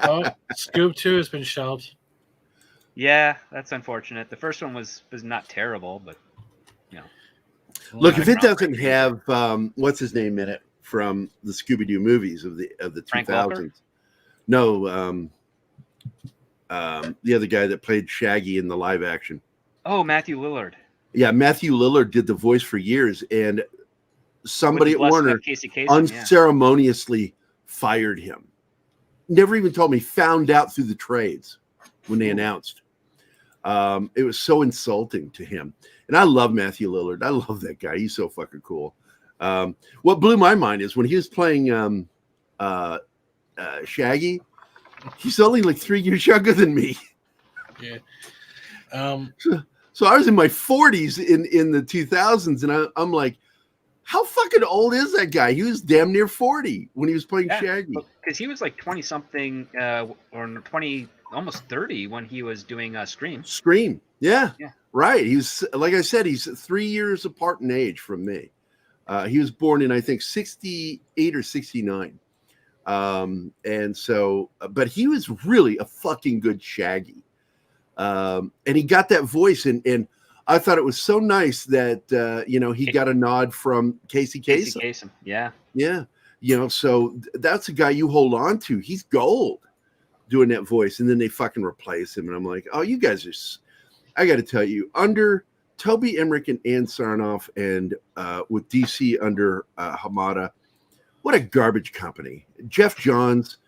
Oh, Scoop 2 has been shelved. Yeah, that's unfortunate. The first one was not terrible, but you know. Look, if it doesn't have what's his name in it from the Scooby-Doo movies of the Frank 2000s. Welker? No, the other guy that played Shaggy in the live action. Oh, Matthew Lillard. Yeah, Matthew Lillard did the voice for years, and somebody at Warner Casey Kasem, unceremoniously fired him. Never even told me. Found out through the trades when they announced. It was so insulting to him. And I love Matthew Lillard. I love that guy. He's so fucking cool. What blew my mind is when he was playing Shaggy, he's only like 3 years younger than me. Yeah. So I was in my 40s in the 2000s, and I'm like, how fucking old is that guy? He was damn near 40 when he was playing Shaggy. Because he was like 20 something or 20, almost 30 when he was doing Scream. Scream, yeah, Yeah. Right. He was, like I said, he's 3 years apart in age from me. He was born in, I think, 68 or 69. And so, but he was really a fucking good Shaggy. And he got that voice, and I thought it was so nice that, you know, he got a nod from Casey Kasem. Yeah. Yeah. You know, so that's a guy you hold on to. He's gold doing that voice. And then they fucking replace him. And I'm like, oh, you guys are, I got to tell you, under Toby Emmerich and Ann Sarnoff, and with DC under Hamada, what a garbage company. Jeff Johns.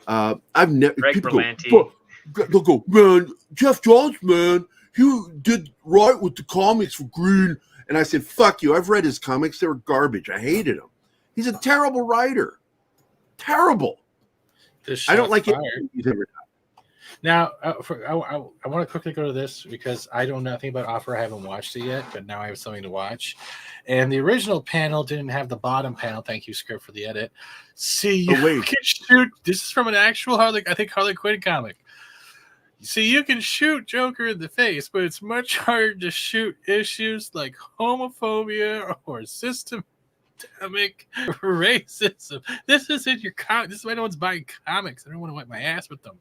I've never, people go, they'll go, man, Jeff Johns, man, he did right with the comics for Green. And I said, fuck you. I've read his comics. They were garbage. I hated him. He's a terrible writer. Terrible. I don't like anything he's ever done. Now, I want to quickly go to this because I don't know anything about Offer. I haven't watched it yet, but now I have something to watch. And the original panel didn't have the bottom panel. Thank you, Script, for the edit. See, you can shoot. This is from an actual Harley Quinn comic. See, you can shoot Joker in the face, but it's much harder to shoot issues like homophobia or systematic racism. This isn't your comic. This is why no one's buying comics. I don't want to wipe my ass with them.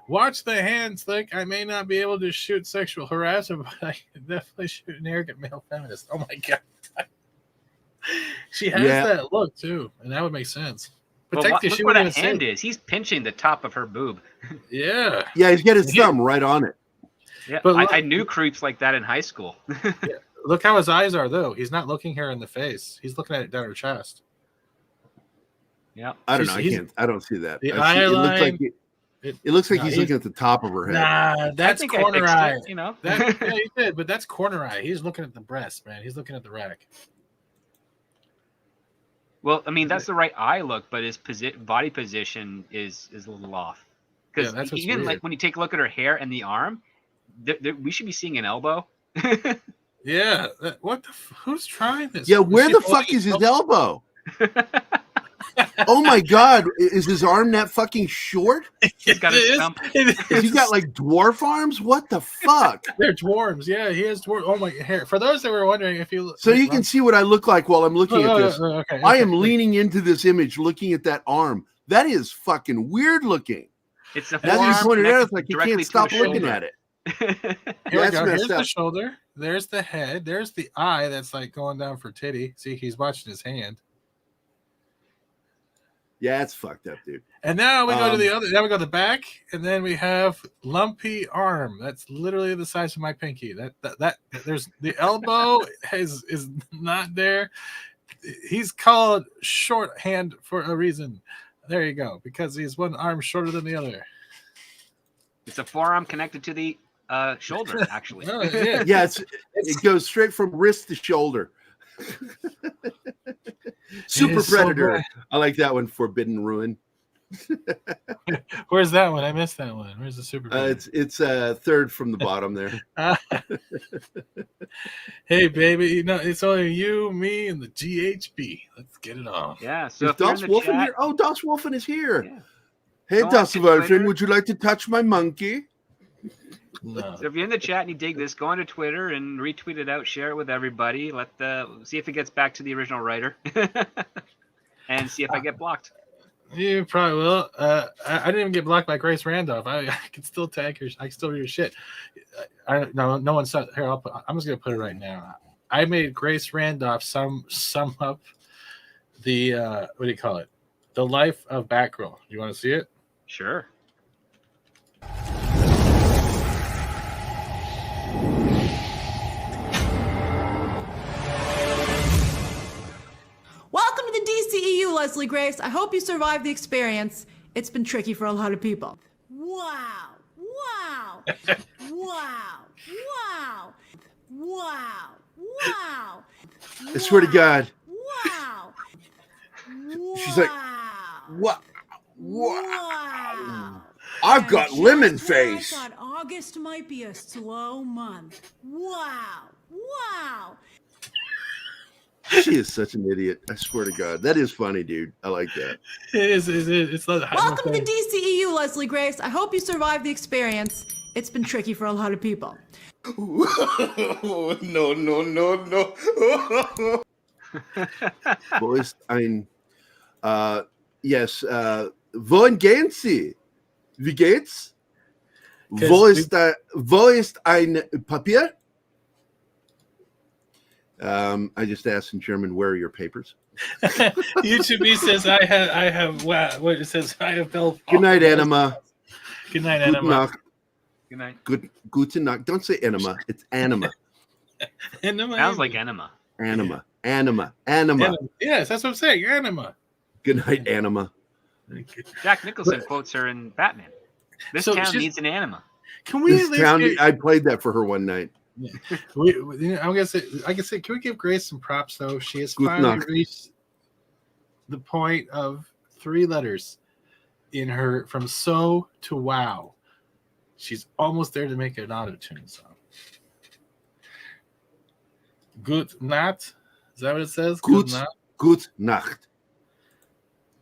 Watch the hands. Think I may not be able to shoot sexual harassment, but I can definitely shoot an arrogant male feminist. Oh my god, she has that look too, and that would make sense. But Well, technically, look she where wouldn't that even hand say. is. He's pinching the top of her boob. Yeah. Yeah, he's got his thumb right on it. Yeah, But I knew creeps like that in high school. Yeah. Look how his eyes are, though. He's not looking her in the face. He's looking at it down her chest. Yeah. I don't know. I don't see that. The I see, eye it looks like line. it looks like he's looking at the top of her head. Nah, that's I think I corner fixed eye. it, you know. Yeah, he did, but that's corner eye. He's looking at the breast, man. He's looking at the rack. Well, I mean, that's the right eye look, but his body position is a little off. Because that's what's even weird. like when you take a look at her hair and the arm, we should be seeing an elbow. Yeah. Who's trying this? Yeah, where the fuck is his elbow? Oh my God, is his arm that fucking short? He's got a stump. Has he got like dwarf arms? What the fuck? They're dwarves. Yeah, he has dwarf. Oh my hair. For those that were wondering, if you So you can see what I look like while I'm looking at this. Okay, I am leaning into this image, looking at that arm. That is fucking weird looking. It's a As you forearm pointed out, it's connected like you directly can't to stop a looking shoulder. at it. Here we That's go. Here's messed the up. shoulder. There's the head. There's the eye that's like going down for titty. See, he's watching his hand. Yeah, it's fucked up, dude. And now we go to the other. Now we go to the back, and then we have lumpy arm. That's literally the size of my pinky. That there's the elbow is not there. He's called shorthand for a reason. There you go, because he's one arm shorter than the other. It's a forearm connected to the shoulder, actually. Oh, yeah. Yeah, it goes straight from wrist to shoulder. Super Predator. So I like that one. Forbidden Ruin. Where's that one? I missed that one. Where's the Super Predator? It's third from the bottom there. Hey, baby, it's only you, me, and the GHB. Let's get it on. Yeah. So Is if you're in Das the Wolfen chat, here? Oh, Das Wolfen is here. Yeah. Hey, Go on Das to Wolfen, Twitter. would you like to touch my monkey? No. So if you're in the chat and you dig this, go onto Twitter and retweet it out, share it with everybody. See if it gets back to the original writer, and see if I get blocked. You probably will. I didn't even get blocked by Grace Randolph. I can still tag her. I can still read your shit. No one saw. Here, I'm just gonna put it right now. I made Grace Randolph sum up the what do you call it? The life of Batgirl. You want to see it? Sure. Welcome to the DCEU, Leslie Grace. I hope you survived the experience. It's been tricky for a lot of people. Wow. Wow. Wow. Wow. Wow. Wow. I swear to God. Wow. She's like, what? Wow. I've got lemon Just when face. I thought August might be a slow month. Wow. Wow. She is such an idiot. I swear to God. That is funny, dude. I like that. It is. It's not. Welcome to the DCEU, Leslie Grace. I hope you survived the experience. It's been tricky for a lot of people. No. Wo ist ein, yes, wohin gehen Sie? Wie geht's? Wo ist ein Papier? I just asked in German, where are your papers? YouTube says I have what it says I have Bell. Good night, Anima. Good night, Guten Anima. Nacht. Good night. Guten Nacht. Don't say enema. It's anima. Anima. Sounds like enema. Anima. Yes, that's what I'm saying. Anima. Good night, anima. Jack Nicholson quotes her in Batman. This So town she's- needs an anima. Can we This at least town, get- I played that for her one night. I'm gonna say, I can say, can we give Grace some props though? She has Good finally Nacht. reached the point of 3 letters in her from so to wow. She's almost there to make an auto-tune song. Good Nacht. Is that what it says? Good Nacht. Good Nacht.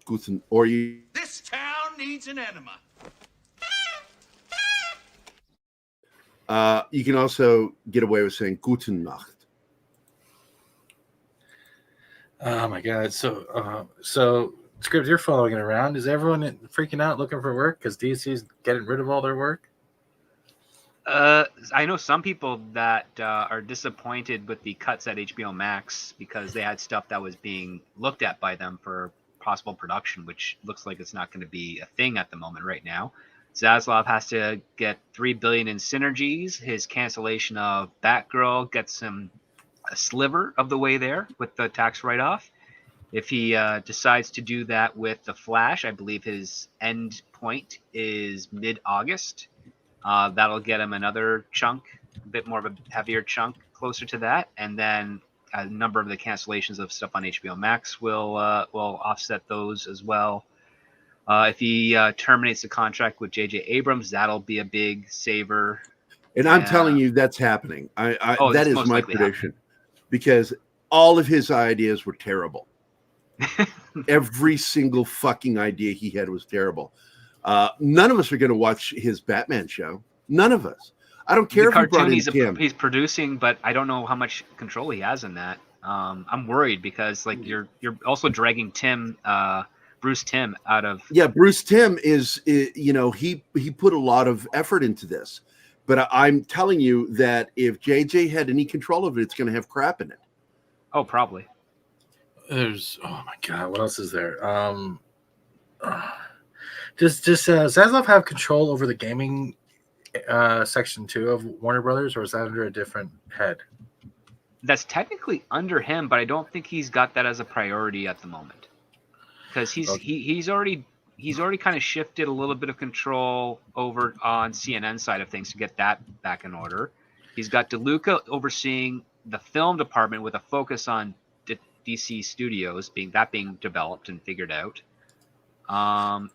Guten, or you. This town needs an enema. You can also get away with saying Guten Nacht. Oh my God! So Scribs, you're following it around. Is everyone freaking out looking for work because DC's getting rid of all their work? I know some people that are disappointed with the cuts at HBO Max because they had stuff that was being looked at by them for possible production, which looks like it's not going to be a thing at the moment right now. Zaslav has to get $3 billion in synergies. His cancellation of Batgirl gets him a sliver of the way there with the tax write-off. If he decides to do that with the Flash, I believe his end point is mid-August. That'll get him another chunk, a bit more of a heavier chunk closer to that, and then a number of the cancellations of stuff on HBO Max will offset those as well. If he terminates the contract with J.J. Abrams, that'll be a big saver. And I'm telling you, that's happening. That is my prediction, because all of his ideas were terrible. Every single fucking idea he had was terrible. None of us are going to watch his Batman show. None of us. I don't care if he brought in Kim. He's producing, but I don't know how much control he has in that. I'm worried because like you're also dragging Bruce Timm out of. Yeah, Bruce Timm is he put a lot of effort into this, but I'm telling you that if JJ had any control of it, it's going to have crap in it. Oh, probably. There's oh my god, what else is there? Does Zaslav have control over the gaming section too of Warner Brothers, or is that under a different head? That's technically under him, but I don't think he's got that as a priority at the moment, because he's already kind of shifted a little bit of control over on CNN side of things to get that back in order. He's got DeLuca overseeing the film department with a focus on DC Studios being developed and figured out.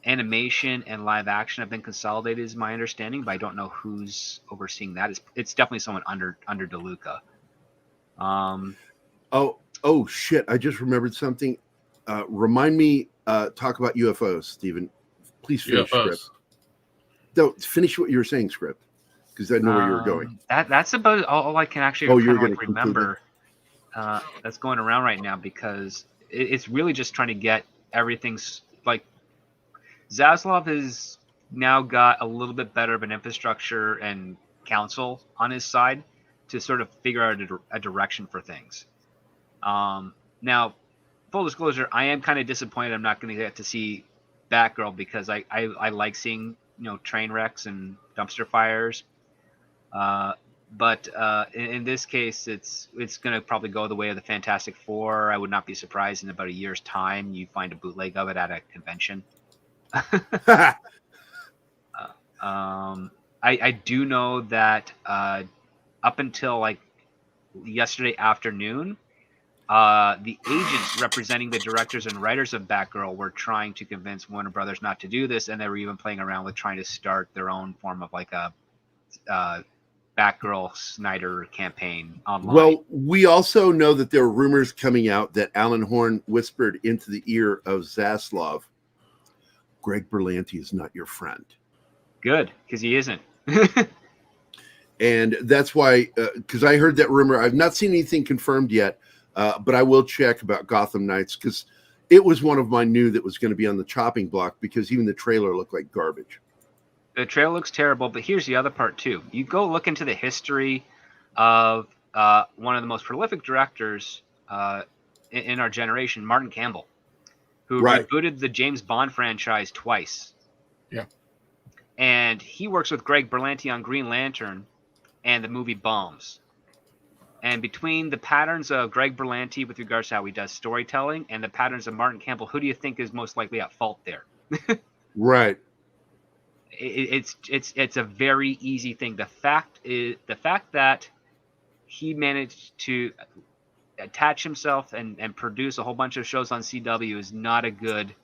Animation and live action have been consolidated, is my understanding, but I don't know who's overseeing that. It's definitely someone under DeLuca. Oh shit! I just remembered something. Remind me. Talk about UFOs, Stephen. Please finish script. Don't finish what you were saying, script, because I know where you were going. That's about all I can actually remember. That's going around right now, because it's really just trying to get everything's like Zaslav has now got a little bit better of an infrastructure and counsel on his side to sort of figure out a direction for things. Now, full disclosure, I am kind of disappointed I'm not going to get to see Batgirl, because I like seeing train wrecks and dumpster fires. But in this case, it's going to probably go the way of the Fantastic Four. I would not be surprised in about a year's time you find a bootleg of it at a convention. I do know that up until like yesterday afternoon, the agents representing the directors and writers of Batgirl were trying to convince Warner Brothers not to do this, and they were even playing around with trying to start their own form of like a Batgirl Snyder campaign online. Well, we also know that there are rumors coming out that Alan Horn whispered into the ear of Zaslav, Greg Berlanti is not your friend. Good, because he isn't. And that's why, because I heard that rumor. I've not seen anything confirmed yet, but I will check about Gotham Knights, because it was one of my new that was going to be on the chopping block, because even the trailer looked like garbage. The trailer looks terrible, but here's the other part too. You go look into the history of one of the most prolific directors in our generation, Martin Campbell, who rebooted the James Bond franchise twice. Yeah. And he works with Greg Berlanti on Green Lantern and the movie Bombs. And between the patterns of Greg Berlanti with regards to how he does storytelling and the patterns of Martin Campbell, who do you think is most likely at fault there? Right. It's a very easy thing. The fact that he managed to attach himself and produce a whole bunch of shows on CW is not a good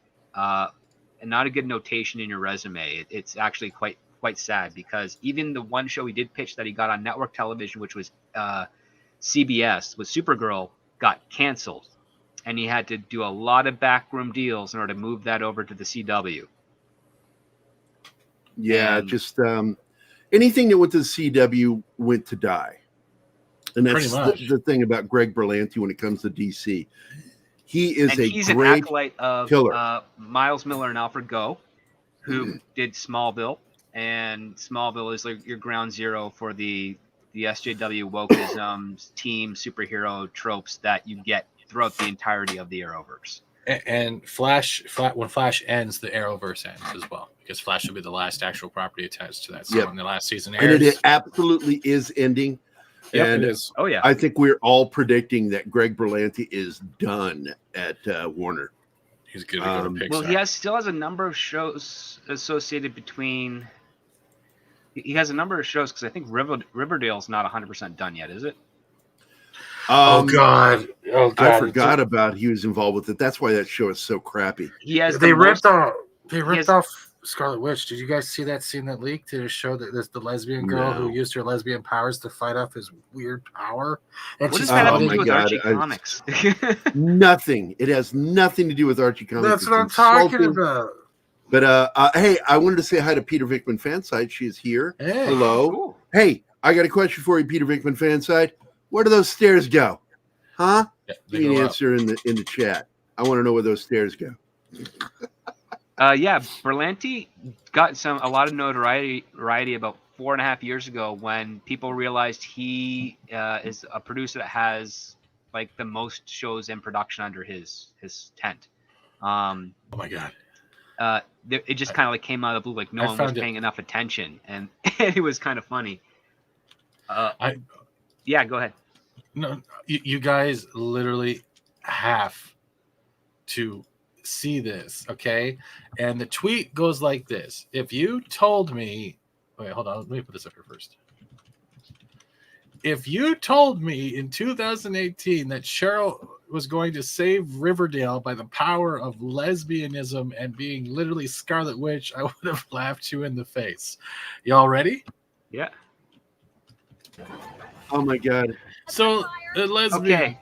notation in your resume. It's actually quite sad, because even the one show he did pitch that he got on network television, which was CBS, with Supergirl, got canceled, and he had to do a lot of backroom deals in order to move that over to the CW. Yeah, just anything that went to the CW went to die. And that's the thing about Greg Berlanti when it comes to DC. He's an acolyte of Miles Miller and Alfred Goh, who did Smallville. And Smallville is like your ground zero for the SJW wokeism team superhero tropes that you get throughout the entirety of the Arrowverse. And when Flash ends, the Arrowverse ends as well, because Flash will be the last actual property attached to that. So when the last season airs, and it absolutely is ending. Yep, and it is. Oh yeah. I think we're all predicting that Greg Berlanti is done at Warner. He's going to go to Pixar. Well, he still has a number of shows associated between. He has a number of shows because I think Riverdale's not 100% done yet, is it? Oh God! I forgot about he was involved with it. That's why that show is so crappy. He has. They ripped off Scarlet Witch. Did you guys see that scene that leaked to show that there's the lesbian girl who used her lesbian powers to fight off his weird power? And What does that have to do with Archie Comics? Nothing. It has nothing to do with Archie Comics. That's what I'm talking about. But hey, I wanted to say hi to Peter Vickman Fanside. She's here. Hey. Hello. Cool. Hey, I got a question for you, Peter Vickman Fanside. Where do those stairs go? Huh? Yeah, Give me an answer in the chat. I want to know where those stairs go. Yeah, Berlanti got a lot of notoriety about 4.5 years ago when people realized he is a producer that has like the most shows in production under his tent. Oh my God. It just kind of like came out of the blue, like no one was paying enough attention, and it was kind of funny. Yeah, go ahead. No, you guys literally have to see this, okay? And the tweet goes like this: if you told me, wait, hold on, let me put this up here first. If you told me in 2018 that Cheryl was going to save Riverdale by the power of lesbianism and being literally Scarlet Witch, I would have laughed you in the face. Y'all ready? Yeah. Oh my God. So, lesbian. Okay.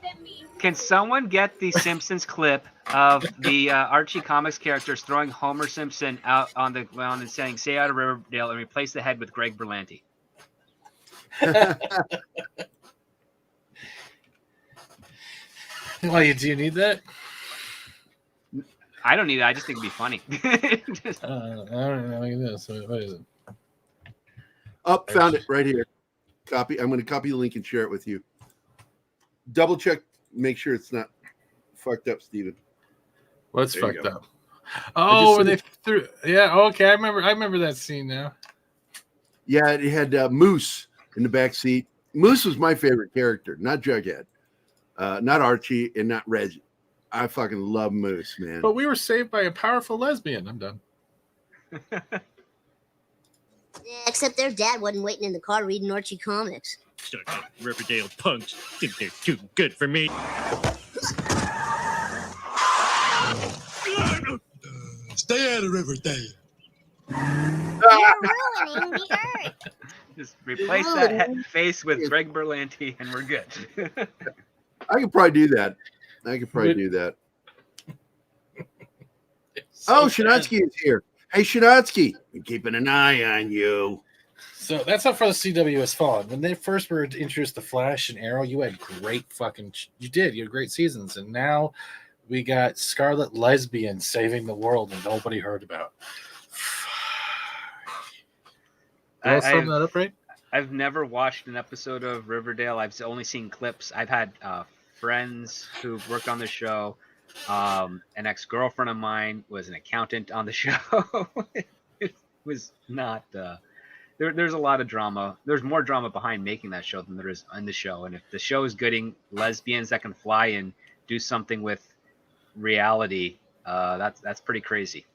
Can someone get the Simpsons clip of the Archie Comics characters throwing Homer Simpson out on the ground and saying, "Stay out of Riverdale," and replace the head with Greg Berlanti? Why do you need that? I don't need it. I just think it'd be funny. I don't know. Look at this. What is it? Oh, found it right here. Copy. I'm going to copy the link and share it with you. Double check. Make sure it's not fucked up, Steven. What's There you fucked go. up? Oh, where they threw. Yeah. Okay. I remember that scene now. Yeah, it had Moose in the back seat. Moose was my favorite character, not Jughead, not Archie, and not Reggie. I fucking love Moose, man. But we were saved by a powerful lesbian. I'm done. Except their dad wasn't waiting in the car reading Archie comics. Such a Riverdale punks think they're too good for me. Stay out of Riverdale. You're ruining the earth. Just replace that face with Greg Berlanti, and we're good. I could probably do that. Do that. So Shinatsky is here. Hey, Shinatsky, I'm keeping an eye on you. So that's how far the CW has fallen. When they first were introduced to Flash and Arrow, you had great you had great seasons, and now we got Scarlet Lesbian saving the world and nobody heard about. Did I sum that up right? I've never watched an episode of Riverdale. I've only seen clips. I've had friends who've worked on the show. An ex-girlfriend of mine was an accountant on the show. It was not. There's a lot of drama. There's more drama behind making that show than there is in the show. And if the show is getting lesbians that can fly and do something with reality, that's pretty crazy.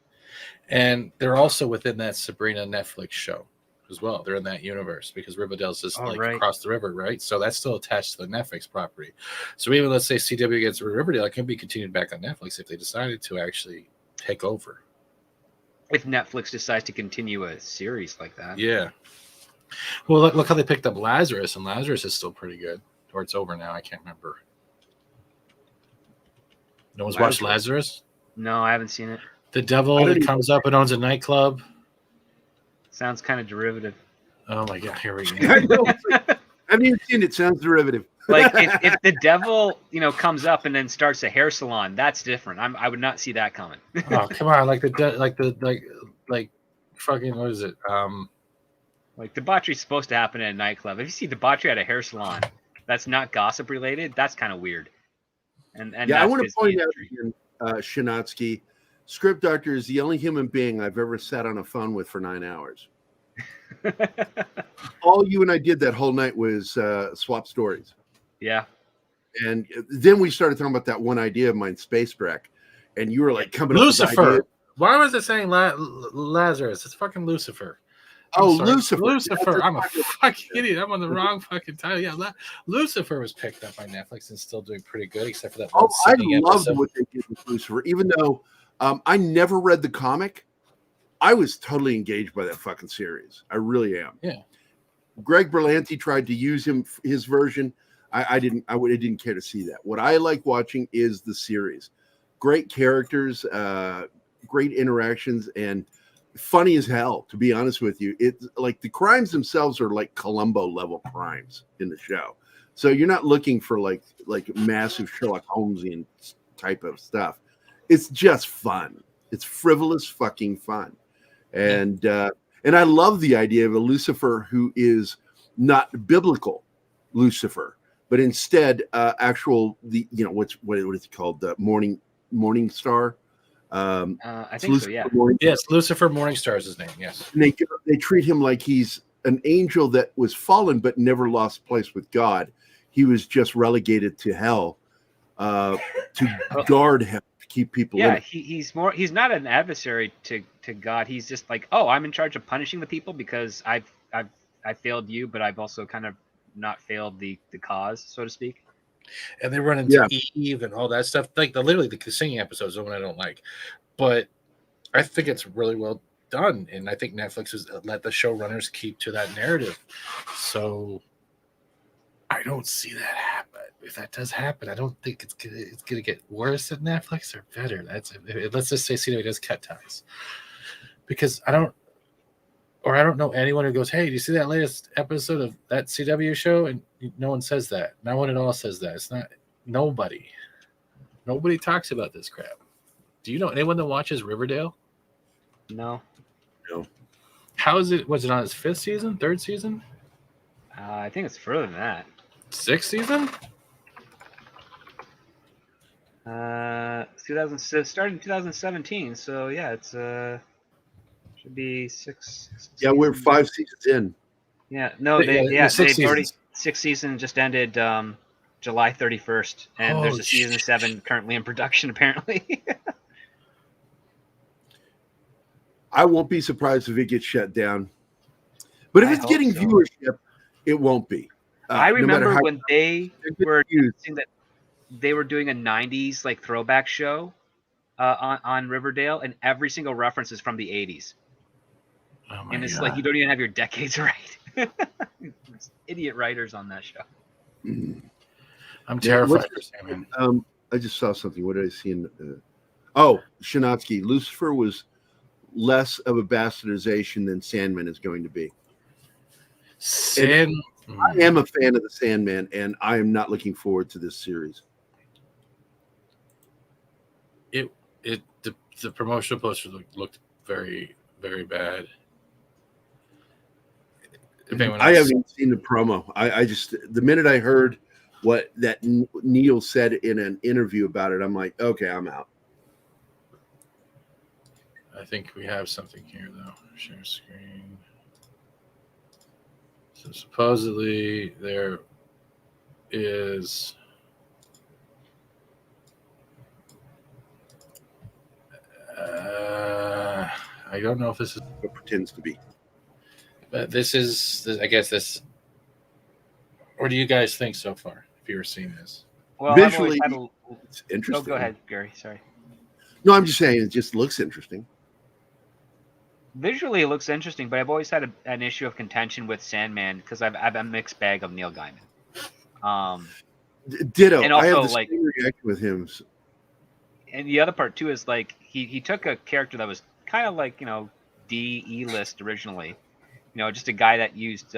And they're also within that Sabrina Netflix show as well. They're in that universe because Riverdale's just across the river, right? So that's still attached to the Netflix property. So even let's say CW gets Riverdale, it can be continued back on Netflix if they decided to actually take over. If Netflix decides to continue a series like that. Yeah. Well, look how they picked up Lazarus, and Lazarus is still pretty good. Or it's over now. I can't remember. No one's watched Lazarus? No, I haven't seen it. The devil that comes up and owns a nightclub. Sounds kind of derivative. Oh my God, here we go. I haven't even seen it. Sounds derivative. Like if the devil, comes up and then starts a hair salon, that's different. I would not see that coming. Oh come on, like fucking what is it? Like debauchery is supposed to happen in a nightclub. If you see debauchery at a hair salon, that's not gossip related. That's kind of weird. And yeah, I want to point out again, Shinatsky, Script Doctor is the only human being I've ever sat on a phone with for 9 hours. All you and I did that whole night was swap stories. Yeah. And then we started talking about that one idea of mine, Space Wreck. And you were like coming Lucifer. up with ideas. Why was it saying Lazarus? It's fucking Lucifer. Oh, sorry. Lucifer. Lucifer. I'm a fucking idiot. I'm on the wrong fucking title. Yeah, Lucifer was picked up by Netflix and still doing pretty good, except for that one I singing loved episode. what they did with Lucifer. Even though I never read the comic, I was totally engaged by that fucking series. I really am. Yeah. Greg Berlanti tried to use his version. I didn't care to see that. What I like watching is the series. Great characters, great interactions, and funny as hell, to be honest with you. It's like the crimes themselves are like Columbo level crimes in the show. So you're not looking for like massive Sherlock Holmesian type of stuff. It's just fun. It's frivolous fucking fun. And I love the idea of a Lucifer who is not biblical Lucifer, but instead actual what is it called? The morning star. I think so. Yeah. Yes, Lucifer Morningstar is his name. Yes. And they treat him like he's an angel that was fallen but never lost place with God. He was just relegated to hell to guard hell, to keep people in. Yeah, he's not an adversary to God. He's just like, oh, I'm in charge of punishing the people because I failed you, but I've also kind of not failed the cause, so to speak. And they run into Eve and all that stuff. Like literally the singing episodes, the one I don't like, but I think it's really well done, and I think Netflix has let the showrunners keep to that narrative. So I don't see that happen. If that does happen, I don't think it's gonna get worse than Netflix or better. Let's just say CW does cut ties, because I don't know anyone who goes, "Hey, do you see that latest episode of that CW show?" And no one says that. No one at all says that. It's not nobody. Nobody talks about this crap. Do you know anyone that watches Riverdale? No. How is it? Was it on its 5th season, 3rd season? I think it's further than that. 6th season? started in 2017, so yeah, it's should be 6. Yeah, we're 5 seasons in. Yeah, no, they've already 6th season just ended July 31st, and there's a season 7 currently in production apparently. I won't be surprised if it gets shut down. But if it's getting viewership, it won't be. I remember when they were saying that they were doing a 90s like throwback show on Riverdale, and every single reference is from the 80s. Oh and it's like you don't even have your decades right. There's idiot writers on that show. I'm terrified for Sam. I just saw something. What did I see in Shinatsky? Lucifer was less of a bastardization than Sandman is going to be. I am a fan of the Sandman, and I am not looking forward to this series. The promotional poster looked very, very bad. I haven't even seen the promo. I just, the minute I heard what that Neil said in an interview about it, I'm like, okay, I'm out. I think we have something here, though. Share screen. So supposedly there is I don't know if this is what pretends to be. But this is, I guess this. What do you guys think so far? If you were seeing this, well, visually, it's interesting. Oh, go ahead, Gary. Sorry. No, I'm just saying it just looks interesting. Visually, it looks interesting, but I've always had an issue of contention with Sandman because I've a mixed bag of Neil Gaiman. Ditto. And also, I have the same reaction with him. And the other part too is like he took a character that was kind of like D-E list originally, just a guy that used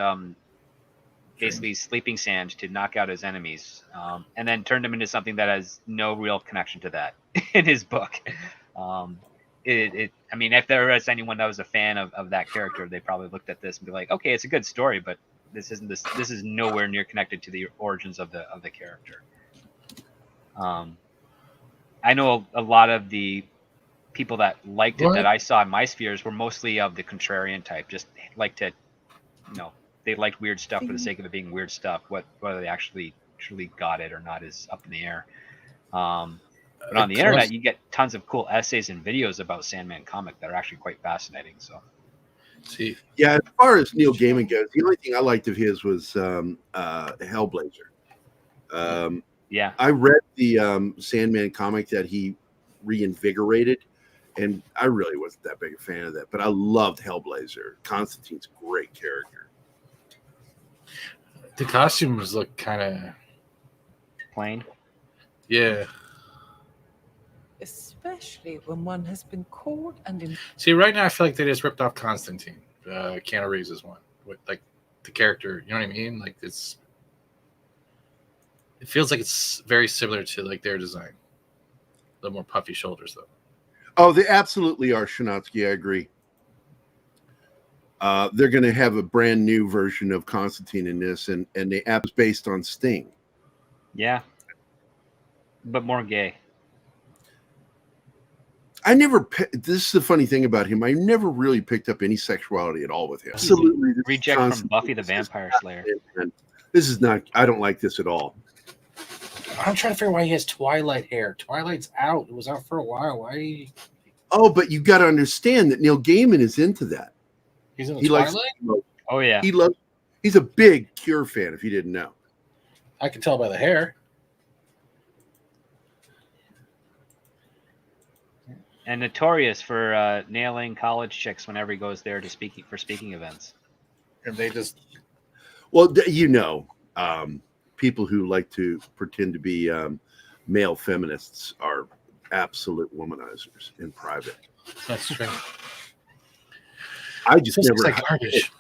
basically sleeping sand to knock out his enemies, and then turned him into something that has no real connection to that in his book. I mean, if there was anyone that was a fan of that character, they probably looked at this and be like, okay, it's a good story, but this is nowhere near connected to the origins of the character. I know a lot of the people that liked it What? that I saw in my spheres were mostly of the contrarian type. Just like to, they liked weird stuff for the sake of it being weird stuff. Whether they actually truly got it or not is up in the air. But on the internet, you get tons of cool essays and videos about Sandman comic that are actually quite fascinating. So, See, Yeah, as far as Neil Gaiman goes, the only thing I liked of his was Hellblazer. yeah, I read the Sandman comic that he reinvigorated, and I really wasn't that big a fan of that. But I loved Hellblazer. Constantine's a great character. the costumes look kind of, plain. yeah. Especially when one has been caught and in. See, right now I feel like they just ripped off Constantine. Keanu Reeves is one with like the character. You know what I mean? Like it feels like it's very similar to like their design. A little more puffy shoulders though. Oh, they absolutely are, Shinatsky. I agree. They're going to have a brand new version of Constantine in this, and the app is based on Sting. Yeah, but more gay. I never. This is the funny thing about him. I never really picked up any sexuality at all with him. Absolutely, this is Reject from Constantine. Buffy the Vampire Slayer. This is not. I don't like this at all. I'm trying to figure out why he has Twilight hair. Twilight's out. It was out for a while. Why? Oh, but you got to understand that Neil Gaiman is into that. He's in the He likes. Twilight? Oh yeah, He loves. He's a big Cure fan. If you didn't know. I can tell by the hair. and notorious for nailing college chicks whenever he goes there to speaking events. And they just Well, people who like to pretend to be male feminists are absolute womanizers in private. that's true. I just This never. looks like garbage.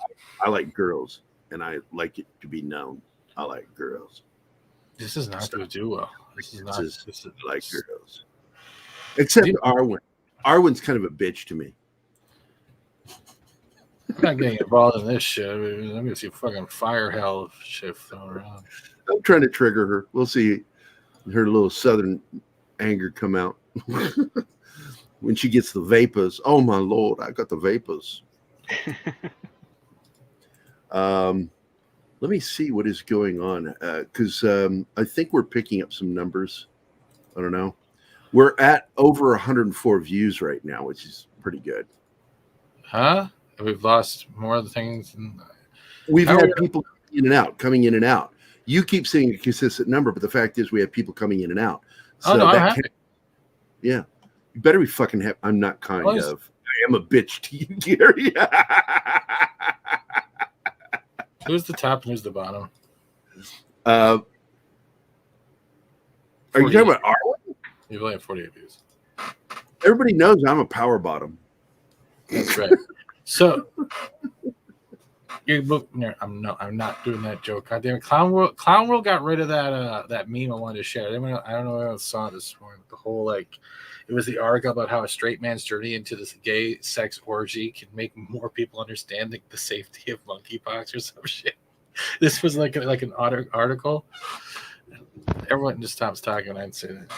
I like girls, and I like it to be known. I like girls. This is not going to do well. This is not. This This is I like girls. Except Arwen. Arwen's kind of a bitch to me. I'm not getting involved in this shit. I mean, let me see fucking fire hell shit thrown around. I'm trying to trigger her. We'll see her little southern anger come out when she gets the vapors. Oh my lord, I got the vapors. Let me see what is going on because I think we're picking up some numbers. I don't know. We're at over 104 views right now, which is pretty good. Huh? We've lost more of the things. Than... We've How had are we- people coming in and out. You keep saying a consistent number, but the fact is we have people coming in and out. So Oh, no, I'm that happy. yeah. You better be fucking happy. I'm not kind Well, of. I am a bitch to you, Gary. Who's the top and who's the bottom? Are you talking about Arwen? You've only have 48 views. Everybody knows I'm a power bottom. That's right. So, I'm not doing that joke. God damn it. Clown World got rid of that meme I wanted to share. I don't know if anyone saw this morning. The whole it was the article about how a straight man's journey into this gay sex orgy can make more people understand the safety of monkeypox or some shit. This was like an article. Everyone just stops talking when I say that.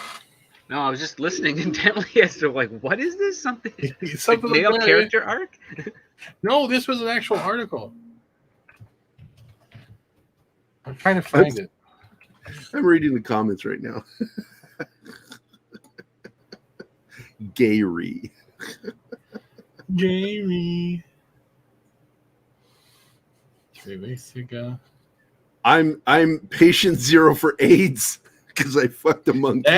No, I was just listening intently as to what is this? Something Something male like that. character arc? No, this was an actual article. I'm trying to find it. I'm reading the comments right now. GERRY. GERRY. 3 weeks ago. I'm patient 0 for AIDS because I fucked a monkey.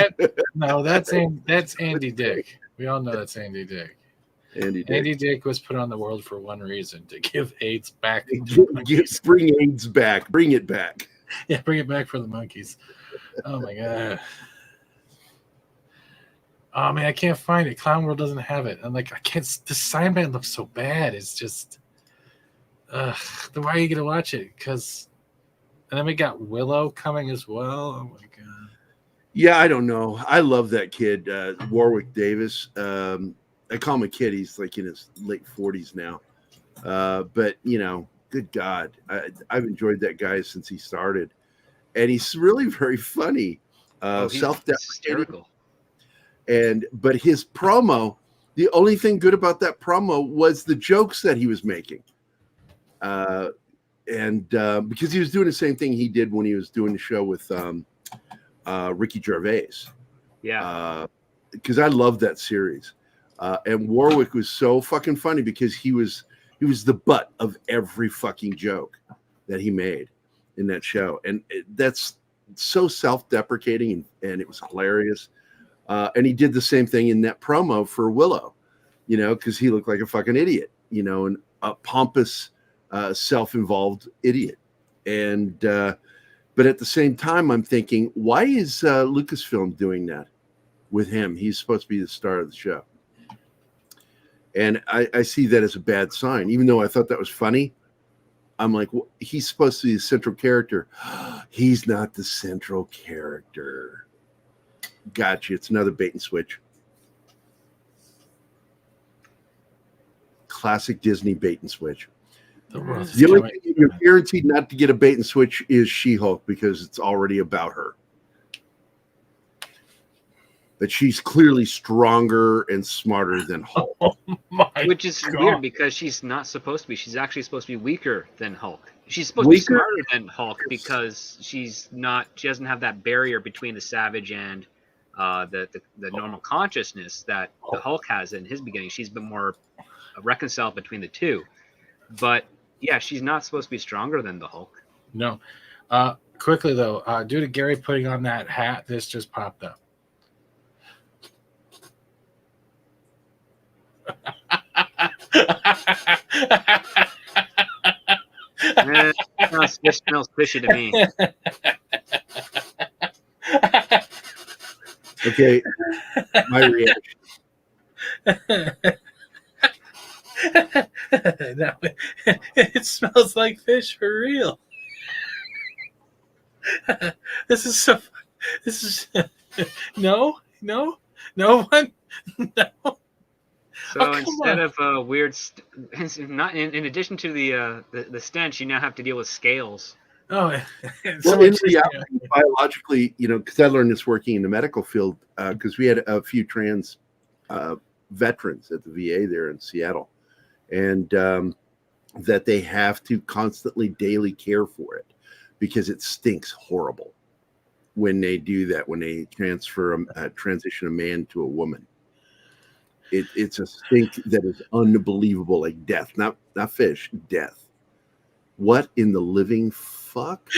That's Andy Dick. We all know that's Andy Dick. Andy Dick was put on the world for one reason: to give AIDS back. Bring AIDS back. Bring it back. Yeah, bring it back for the monkeys. Oh my god. Oh man, I can't find it. Clown World doesn't have it. I'm like, I can't. The Sandman looks so bad. It's just, why are you gonna watch it? Because, and then we got Willow coming as well. Oh my god. Yeah, I don't know. I love that kid, Warwick Davis. I call him a kid. He's like in his late 40s now. But good God, I've enjoyed that guy since he started, and he's really very funny. He's Self-deprecating. hysterical. But his promo, the only thing good about that promo was the jokes that he was making. Because he was doing the same thing he did when he was doing the show with Ricky Gervais. Yeah. Because I loved that series. And Warwick was so fucking funny because he was the butt of every fucking joke that he made in that show. And that's so self-deprecating, and it was hilarious. And he did the same thing in that promo for Willow, because he looked like a fucking idiot, and a pompous, self-involved idiot. And but at the same time, I'm thinking, why is Lucasfilm doing that with him? He's supposed to be the star of the show. And I see that as a bad sign, even though I thought that was funny. I'm like, well, he's supposed to be the central character. He's not the central character. Gotcha. It's another bait and switch. Classic Disney bait and switch. The world is The only coming. thing you're guaranteed not to get a bait and switch is She-Hulk, because it's already about her. But she's clearly stronger and smarter than Hulk. Oh my Which is God. weird because she's not supposed to be. She's actually supposed to be weaker than Hulk. She's supposed to be Weaker? smarter than Hulk because she doesn't have that barrier between the savage and the normal consciousness that the Hulk has in his beginning. She's been more reconciled between the two. But yeah, she's not supposed to be stronger than the Hulk. No. Quickly though, due to Gary putting on that hat, this just popped up. Smells fishy to me. Okay, my reaction. No, it smells like fish for real. This is so. This is no one. No. So Oh, come instead on. of a weird, not in addition to the stench, you now have to deal with scales. Oh, Well, in reality, biologically, because I learned this working in the medical field, because we had a few trans veterans at the VA there in Seattle, and that they have to constantly daily care for it because it stinks horrible when they do that, when they transition a man to a woman. It's a stink that is unbelievable, like death, not fish, death. What in the living fuck?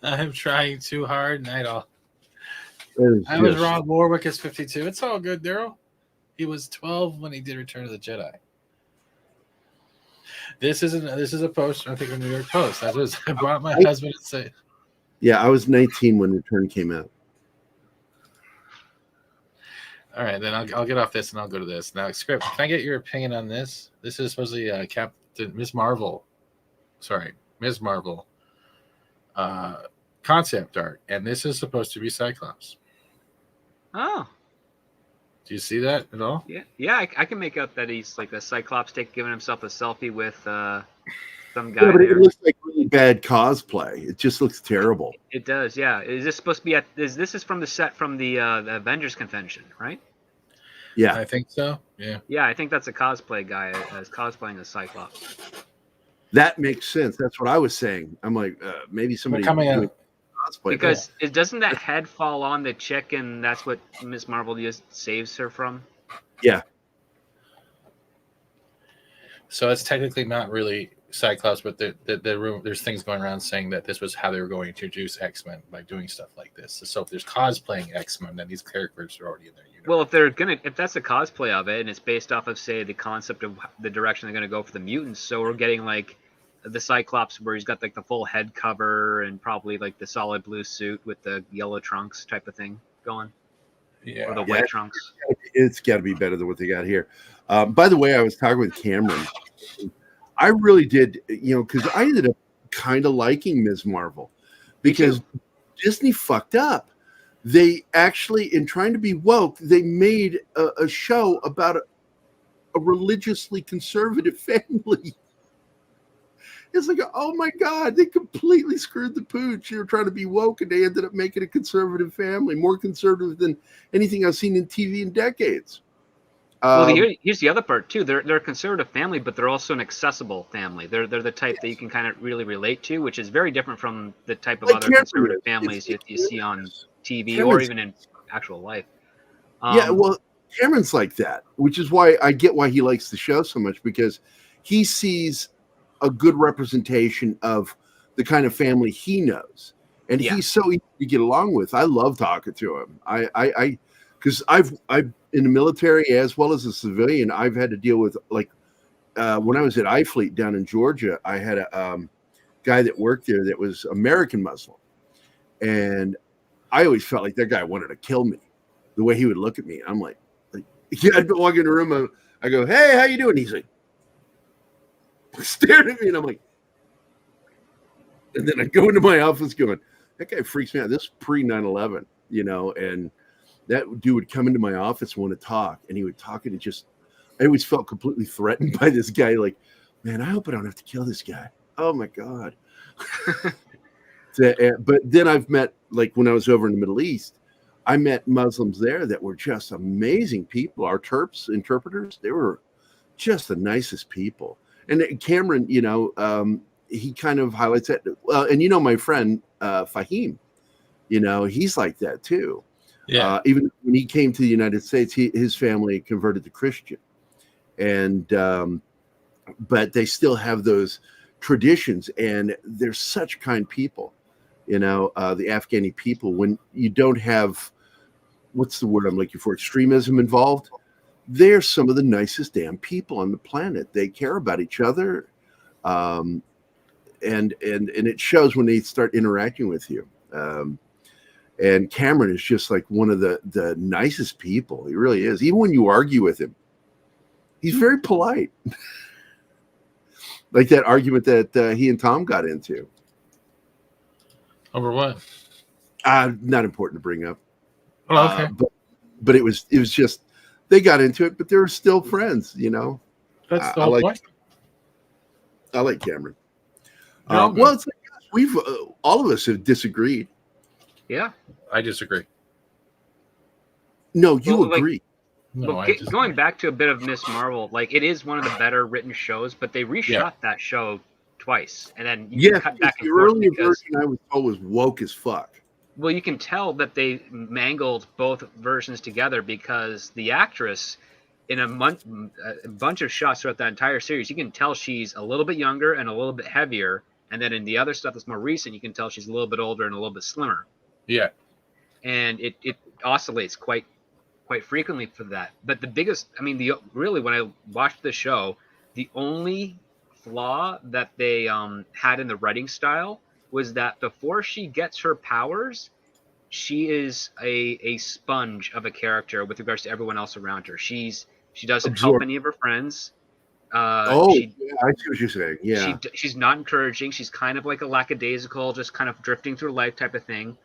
I'm trying too hard, and I was Just- wrong. Warwick is 52. It's all good, Daryl. He was 12 when he did Return of the Jedi. This is a post. I think a New York Post. That was I brought my husband to say. Yeah, I was 19 when Return came out. All right, then I'll get off this and I'll go to this now. Script. Can I get your opinion on this? This is supposedly Ms. Marvel. Sorry, Ms. Marvel. Concept art, and this is supposed to be Cyclops. Oh, Do you see that at all? yeah. I can make out that he's like a Cyclops giving himself a selfie with some guy Yeah, but there. it looks like really bad cosplay. It just looks terrible. It does, yeah. Is this supposed to be this is from the set from the Avengers convention, right? Yeah, I think so. Yeah. Yeah, I think that's a cosplay guy as cosplaying as Cyclops. that makes sense. That's what I was saying. I'm like, maybe somebody coming doing out. cosplay. Because doesn't that head fall on the chick, and that's what Miss Marvel just saves her from? Yeah, So it's technically not really Cyclops, but there's things going around saying that this was how they were going to introduce X-Men by doing stuff like this. So if there's cosplaying X-Men, then these characters are already in their universe. Well, if that's a cosplay of it, and it's based off of, say, the concept of the direction they're going to go for the mutants, so we're getting like the Cyclops where he's got like the full head cover and probably like the solid blue suit with the yellow trunks type of thing going, or the white trunks. it's got to be better than what they got here. By the way, I was talking with Cameron. I really did, because I ended up kind of liking Ms. Marvel because Disney fucked up. They actually, in trying to be woke, they made a show about a religiously conservative family. It's like, oh my God, they completely screwed the pooch. They were trying to be woke, and they ended up making a conservative family, more conservative than anything I've seen in TV in decades. Well, here's the other part too. They're a conservative family, but they're also an accessible family. They're the type that you can kind of really relate to, which is very different from the type of Like other Cameron conservative is. families you see on TV or Cameron's- even in actual life. Yeah, well, Cameron's like that, which is why I get why he likes the show so much, because he sees a good representation of the kind of family he knows, and Yeah. he's so easy to get along with. I love talking to him. I because I've in the military as well as a civilian, I've had to deal with, like, when I was at iFleet down in Georgia, I had a guy that worked there that was American Muslim, and I always felt like that guy wanted to kill me. The way he would look at me, I'm like yeah, I'd walk in the room, I go, "Hey, how you doing?" He's like staring at me, and I'm like, and then I go into my office going, "That guy freaks me out." This is pre 9/11, and that dude would come into my office and want to talk, and he would talk, and I always felt completely threatened by this guy. Like, man, I hope I don't have to kill this guy. Oh my God. But then I've met, like, when I was over in the Middle East, I met Muslims there that were just amazing people. Our Terps interpreters, they were just the nicest people. And Cameron, he kind of highlights that. Well, and my friend Fahim, he's like that too. Yeah. Even when he came to the United States, his family converted to Christian, and but they still have those traditions, and they're such kind people. The Afghani people, when you don't have, what's the word I'm looking for, extremism involved, they're some of the nicest damn people on the planet. They care about each other, and it shows when they start interacting with you. And Cameron is just like one of the nicest people. He really is. Even when you argue with him, he's very polite. Like that argument that he and Tom got into. Over what? Not important to bring up. Oh, okay. But it was just, they got into it, but they were still friends. That's the whole point. I like Cameron. No, well, it's like we've all of us have disagreed. Yeah. I disagree. No, you Well, agree. No, Going back to a bit of Miss Marvel, like, it is one of the better written shows, but they reshot that show twice, and then you can cut back and the forth earlier because, version I was told was woke as fuck. well, you can tell that they mangled both versions together because the actress, in a bunch of shots throughout that entire series, you can tell she's a little bit younger and a little bit heavier, and then in the other stuff that's more recent, you can tell she's a little bit older and a little bit slimmer. Yeah. And it oscillates quite frequently for that. But the biggest, really, when I watched the show, the only flaw that they had in the writing style was that before she gets her powers, she is a sponge of a character with regards to everyone else around her. She doesn't help any of her friends. I see what you're saying. Yeah. She's not encouraging. She's kind of like a lackadaisical, just kind of drifting through life type of thing.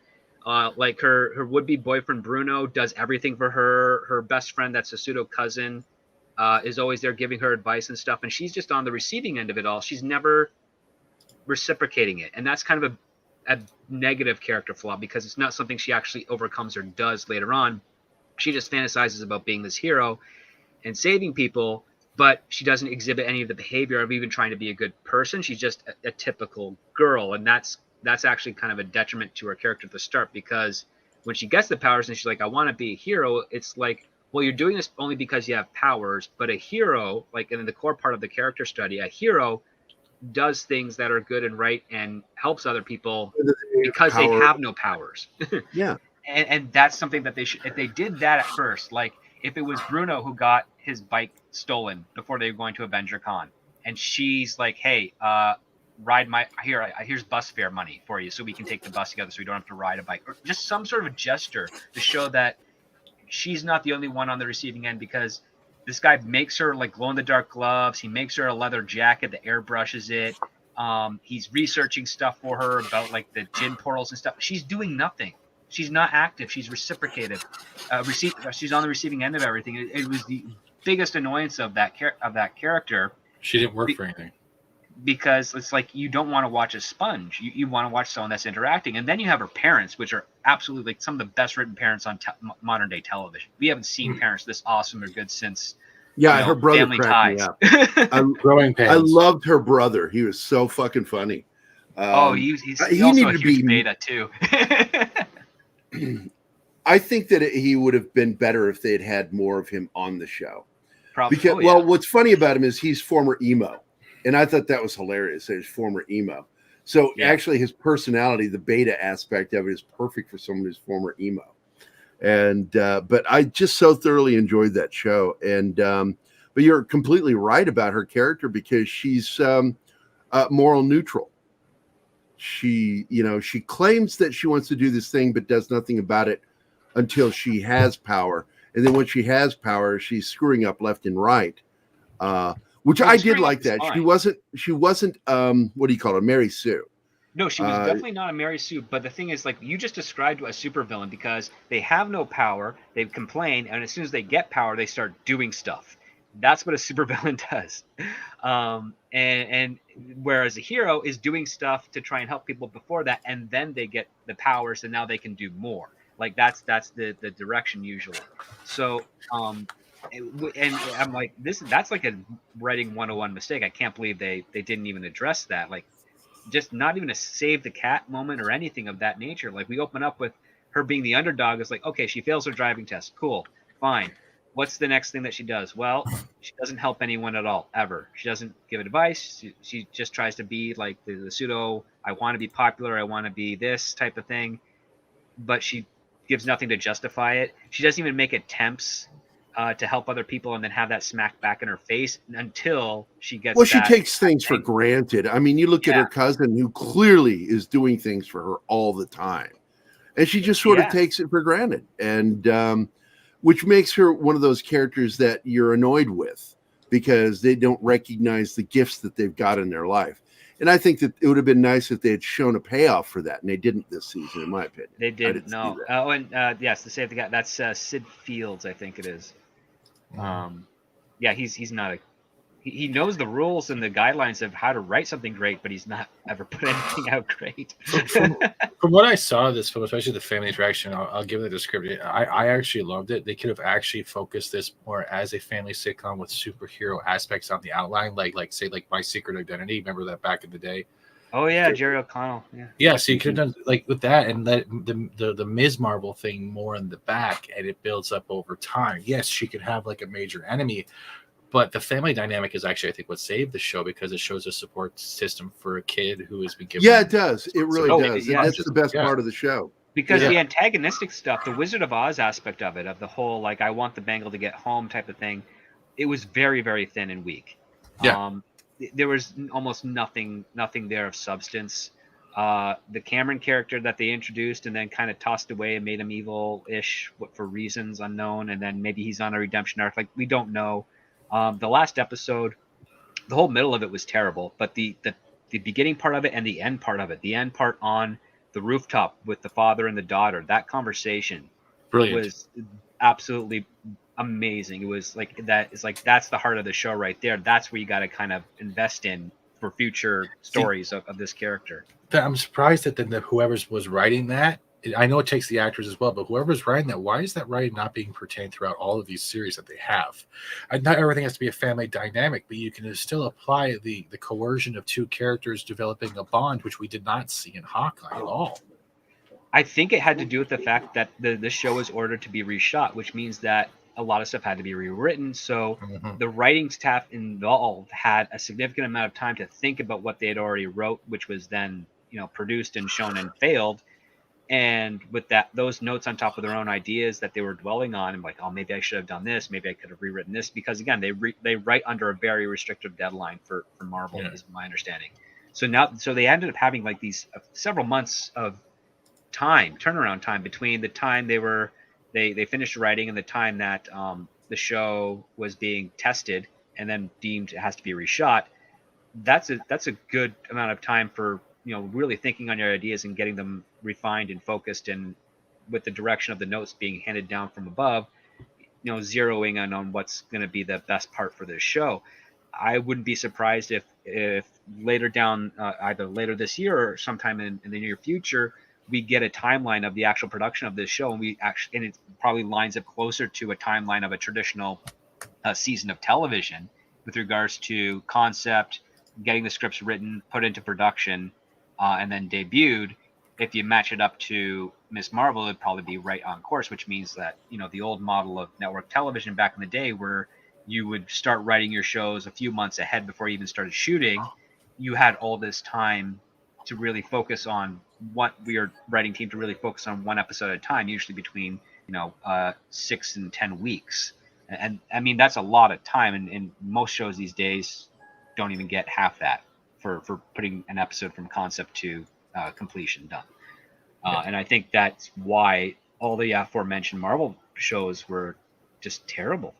Like her would-be boyfriend Bruno does everything for her. Her best friend, that's a pseudo cousin, is always there giving her advice and stuff, and she's just on the receiving end of it all. She's never reciprocating it, and that's kind of a negative character flaw because it's not something she actually overcomes or does later on. She just fantasizes about being this hero and saving people, but she doesn't exhibit any of the behavior of even trying to be a good person. She's just a typical girl, and that's actually kind of a detriment to her character at the start, because when she gets the powers and she's like, I want to be a hero, it's like, well, you're doing this only because you have powers, but a hero, like in the core part of the character study, a hero does things that are good and right and helps other people because they have no powers. Yeah. And that's something that they should, if they did that at first, like if it was Bruno who got his bike stolen before they were going to Avenger Con, and she's like, hey, ride here's bus fare money for you so we can take the bus together so we don't have to ride a bike, or just some sort of a gesture to show that she's not the only one on the receiving end, because this guy makes her like glow in the dark gloves, he makes her a leather jacket that airbrushes it, he's researching stuff for her about like the gin portals and stuff. She's doing nothing. She's not active. She's reciprocative. She's on the receiving end of everything. It was the biggest annoyance of that character. She didn't work for anything. because it's like you don't want to watch a sponge. You want to watch someone that's interacting. And then you have her parents, which are absolutely like some of the best written parents on modern day television. We haven't seen parents this awesome or good since Her brother Family cracked me Ties. up. Growing pains. I loved her brother. He was so fucking funny. He's he also needed a to huge be beta too. I think that he would have been better if they'd had more of him on the show. Probably. Because what's funny about him is he's former emo, and I thought that was hilarious. That he's former emo. So actually, his personality, the beta aspect of it, is perfect for someone who's former emo. And but I just so thoroughly enjoyed that show. And but you're completely right about her character because she's moral neutral. She claims that she wants to do this thing, but does nothing about it until she has power. And then when she has power, she's screwing up left and right. Which I did like that. She wasn't what do you call her? Mary Sue. No, she was definitely not a Mary Sue. But the thing is, like, you just described a supervillain because they have no power, they complain, and as soon as they get power, they start doing stuff. That's what a supervillain does. And whereas a hero is doing stuff to try and help people before that, and then they get the powers, and now they can do more. Like that's the direction usually. So and I'm like, that's like a writing 101 mistake. I can't believe they didn't even address that. Like, just not even a save the cat moment or anything of that nature. Like, we open up with her being the underdog. It's like, okay, she fails her driving test. Cool, fine. What's the next thing that she does? Well, she doesn't help anyone at all, ever. She doesn't give advice. She just tries to be like the pseudo, I want to be popular, I want to be this type of thing. But she gives nothing to justify it. She doesn't even make attempts to help other people and then have that smack back in her face until she gets she takes things for granted. I mean, you look at her cousin who clearly is doing things for her all the time. And she just sort of takes it for granted. And which makes her one of those characters that you're annoyed with because they don't recognize the gifts that they've got in their life. And I think that it would have been nice if they had shown a payoff for that, and they didn't this season, in my opinion. They didn't, no. Yes, to save the guy, that's Sid Fields, I think it is. He's not he knows the rules and the guidelines of how to write something great, but he's not ever put anything out great. From what I saw of this film, especially the family interaction, I'll give it a description. I actually loved it. They could have actually focused this more as a family sitcom with superhero aspects on the outline, like say like My Secret Identity. Remember that back in the day? Oh yeah, Jerry O'Connell. Yeah, so you could have done like with that and let the Ms. Marvel thing more in the back, and it builds up over time. Yes, she could have like a major enemy, but the family dynamic is actually, I think, what saved the show because it shows a support system for a kid who has been given. Yeah, it does. It really does. Yeah. That's the best part of the show. Because the antagonistic stuff, the Wizard of Oz aspect of it, of the whole like I want the bangle to get home type of thing, it was very, very thin and weak. Yeah. There was almost nothing there of substance. The Cameron character that they introduced and then kind of tossed away and made him evil-ish for reasons unknown, and then maybe he's on a redemption arc. Like, we don't know. The last episode, the whole middle of it was terrible, but the beginning part of it and the end part of it, the end part on the rooftop with the father and the daughter, that conversation was absolutely amazing. It was like that's the heart of the show right there. That's where you got to kind of invest in for future stories of this character. I'm surprised that whoever was writing that, I know it takes the actors as well, but whoever's writing that, why is that writing not being pertained throughout all of these series that they have? And not everything has to be a family dynamic, but you can still apply the coercion of two characters developing a bond, which we did not see in Hawkeye at all. I think it had to do with the fact that the show was ordered to be reshot, which means that a lot of stuff had to be rewritten. So the writing staff involved had a significant amount of time to think about what they had already wrote, which was then produced and shown and failed. And with those notes on top of their own ideas that they were dwelling on, and like, oh, maybe I should have done this, maybe I could have rewritten this, because again, they write under a very restrictive deadline for Marvel, is my understanding. So they ended up having like these several months of turnaround time between the time they finished writing and the time that the show was being tested and then deemed it has to be reshot. That's a good amount of time for really thinking on your ideas and getting them refined and focused, and with the direction of the notes being handed down from above, zeroing in on what's going to be the best part for this show. I wouldn't be surprised if later down, either later this year or sometime in the near future, we get a timeline of the actual production of this show, and it probably lines up closer to a timeline of a traditional season of television with regards to concept, getting the scripts written, put into production, and then debuted. If you match it up to Miss Marvel, it'd probably be right on course, which means that, the old model of network television back in the day, where you would start writing your shows a few months ahead before you even started shooting, you had all this time to really focus on your writing team to really focus on one episode at a time, usually between 6 and 10 weeks. And I mean, that's a lot of time, and most shows these days don't even get half that for putting an episode from concept to completion done. And I think that's why all the aforementioned Marvel shows were just terrible.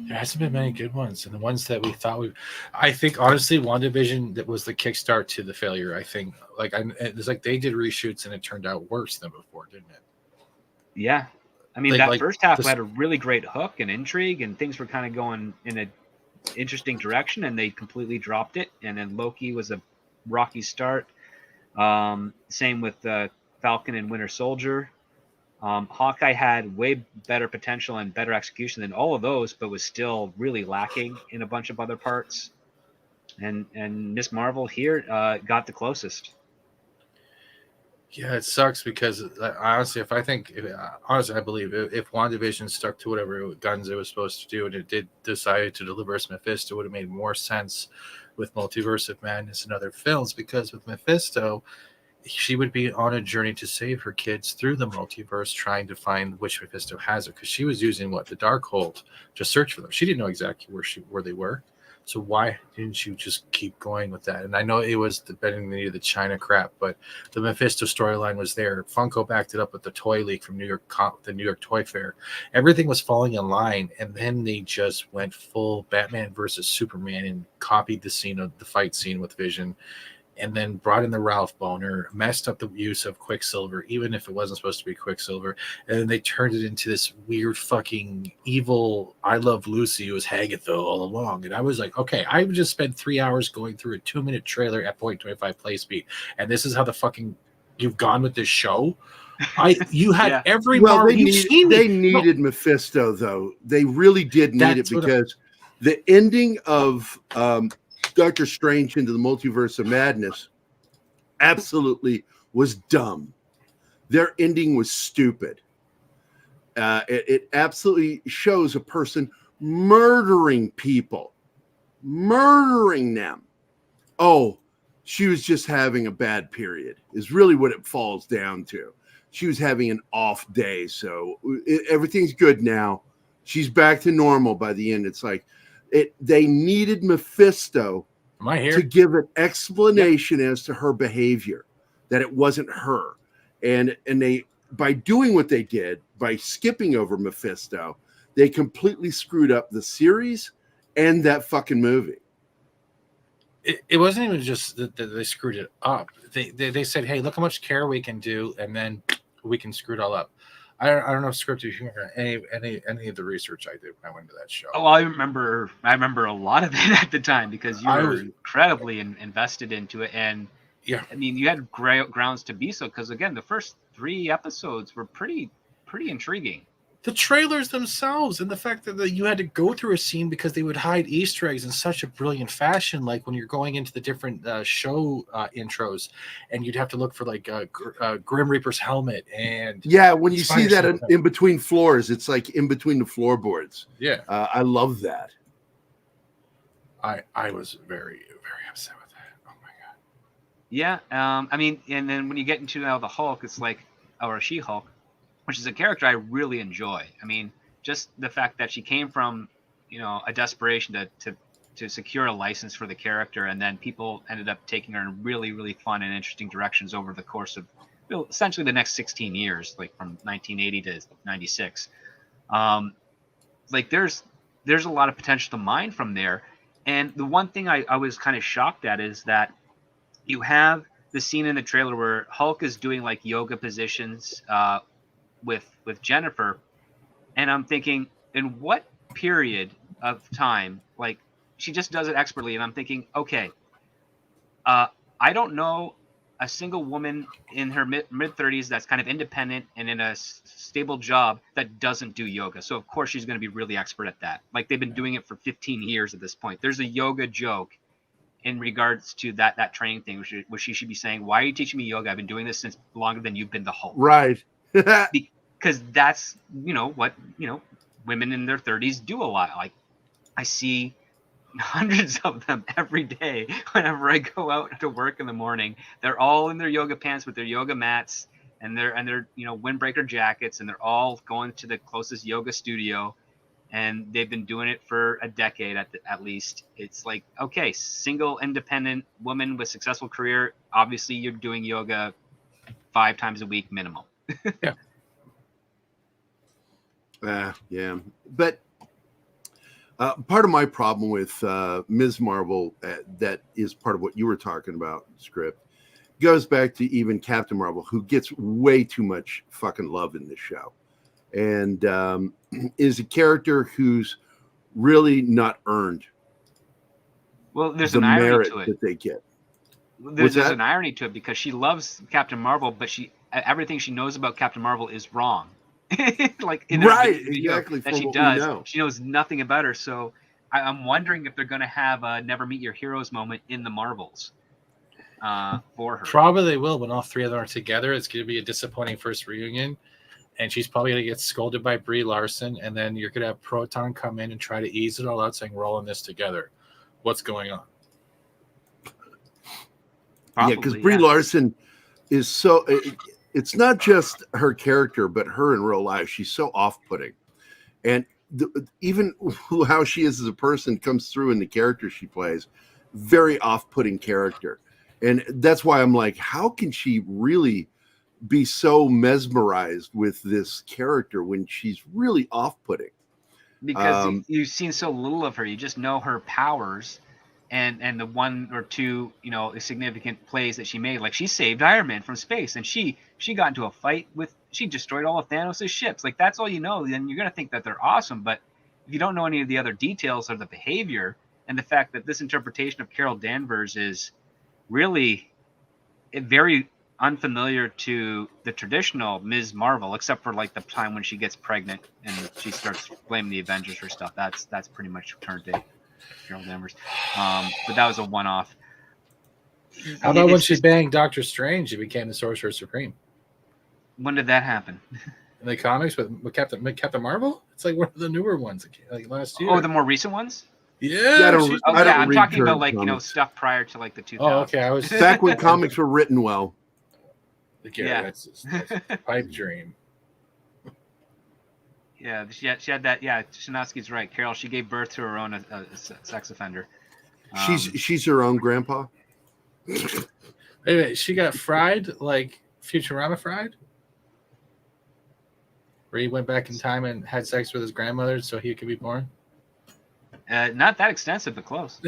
There hasn't been many good ones, and the ones that we thought I think honestly, WandaVision, that was the kickstart to the failure. I think it's like they did reshoots and it turned out worse than before, didn't it? Yeah, I mean, Like first half had a really great hook and intrigue, and things were kind of going in an interesting direction, and they completely dropped it. And then Loki was a rocky start. Same with Falcon and Winter Soldier. Hawkeye had way better potential and better execution than all of those, but was still really lacking in a bunch of other parts. And Miss Marvel here got the closest. Yeah, it sucks because honestly, I believe if WandaVision stuck to whatever guns it was supposed to do, and it did decide to deliver us Mephisto, it would have made more sense with Multiverse of Madness and other films, because with Mephisto, she would be on a journey to save her kids through the multiverse, trying to find which Mephisto has it, because she was using the Darkhold to search for them. She didn't know exactly where they were. So why didn't you just keep going with that? And I know it was bending the knee to the China crap, but the Mephisto storyline was there. Funko backed it up with the toy leak from the New York Toy Fair. Everything was falling in line, and then they just went full Batman versus Superman and copied the fight scene with Vision, and then brought in the Ralph Boner, messed up the use of Quicksilver, even if it wasn't supposed to be Quicksilver. And then they turned it into this weird fucking evil I Love Lucy who was Hagatha all along. And I was like, okay, I just spent 3 hours going through a 2-minute trailer at 0.25 play speed. And this is how you've gone with this show? You had every Marvel. They needed Mephisto, though. They really did need it, because the ending of Doctor Strange into the Multiverse of Madness absolutely was dumb. Their ending was stupid. It absolutely shows a person murdering people, murdering them. Oh, she was just having a bad period, is really what it falls down to. She was having an off day, so everything's good now. She's back to normal by the end. It's like, they needed Mephisto to give an explanation as to her behavior, that it wasn't her. And they, by doing what they did, by skipping over Mephisto, they completely screwed up the series and that fucking movie. It wasn't even just that they screwed it up. They said, hey, look how much care we can do, and then we can screw it all up. I don't know if scripted humor, any of the research I did when I went to that show. Oh, I remember a lot of it at the time, because you were incredibly invested into it, and yeah, I mean, you had grounds to be so, because again, the first 3 episodes were pretty intriguing. The trailers themselves, and the fact that you had to go through a scene because they would hide Easter eggs in such a brilliant fashion, like when you're going into the different show intros, and you'd have to look for Grim Reaper's helmet, and when you see that in between floors, it's like in between the floorboards. Yeah, I love that. I was very, very upset with that. Oh my god. Yeah, I mean, and then when you get into the Hulk, it's like, or She-Hulk, which is a character I really enjoy. I mean, just the fact that she came from, a desperation to secure a license for the character, and then people ended up taking her in really, really fun and interesting directions over the course of essentially the next 16 years, like from 1980 to 96. There's a lot of potential to mine from there. And the one thing I was kind of shocked at is that you have the scene in the trailer where Hulk is doing like yoga positions with Jennifer, and I'm thinking, in what period of time, like she just does it expertly, and I'm thinking, okay, I don't know a single woman in her mid 30s that's kind of independent and in a stable job that doesn't do yoga. So of course she's going to be really expert at that. Like they've been doing it for 15 years at this point. There's a yoga joke in regards to that training thing, which she should be saying, "Why are you teaching me yoga? I've been doing this since longer than you've been the Hulk." Right. Because that's what women in their 30s do a lot. Like I see hundreds of them every day whenever I go out to work in the morning. They're all in their yoga pants with their yoga mats and their windbreaker jackets, and they're all going to the closest yoga studio, and they've been doing it for a decade at least. It's like, okay, single independent woman with successful career, obviously you're doing yoga 5 times a week minimum. Yeah. Yeah, but part of my problem with Ms. Marvel, that is part of what you were talking about, script, goes back to even Captain Marvel, who gets way too much fucking love in this show, and is a character who's really not earned. Well, there's the an irony merit to it. that they get. There's an irony to it because she loves Captain Marvel, but everything she knows about Captain Marvel is wrong. Like in right, her video exactly. that she does, she knows nothing about her. So I'm wondering if they're going to have a never meet your heroes moment in the Marvels for her. Probably they will when all three of them are together. It's going to be a disappointing first reunion, and she's probably going to get scolded by Brie Larson, and then you're going to have Proton come in and try to ease it all out, saying we're all in this together. What's going on? Yeah, because Brie Larson is so. It's not just her character, but her in real life. She's so off-putting, and even how she is as a person comes through in the character she plays. Very off-putting character, and that's why I'm like, how can she really be so mesmerized with this character when she's really off-putting? Because you've seen so little of her. You just know her powers. And the one or two, significant plays that she made, like she saved Iron Man from space, and she got into a fight she destroyed all of Thanos' ships. Like that's all you know. Then you're gonna think that they're awesome, but if you don't know any of the other details of the behavior and the fact that this interpretation of Carol Danvers is really very unfamiliar to the traditional Ms. Marvel, except for like the time when she gets pregnant and she starts blaming the Avengers for stuff. That's pretty much turned to Carol Danvers. But that was a one-off. How about when she banged Doctor Strange, she became the Sorcerer Supreme? When did that happen? In the comics with Captain Marvel? It's like one of the newer ones, like last year. Oh, the more recent ones? Yeah. I'm talking about like stuff prior to like the 2000s. Oh, okay. I was back when comics were written well. Yeah, that's a pipe dream. Yeah, she had that. Yeah, Shinowski's right. Carol, she gave birth to her own sex offender. She's her own grandpa. Wait a minute, she got fried like Futurama fried? Where he went back in time and had sex with his grandmother so he could be born? Not that extensive, but close.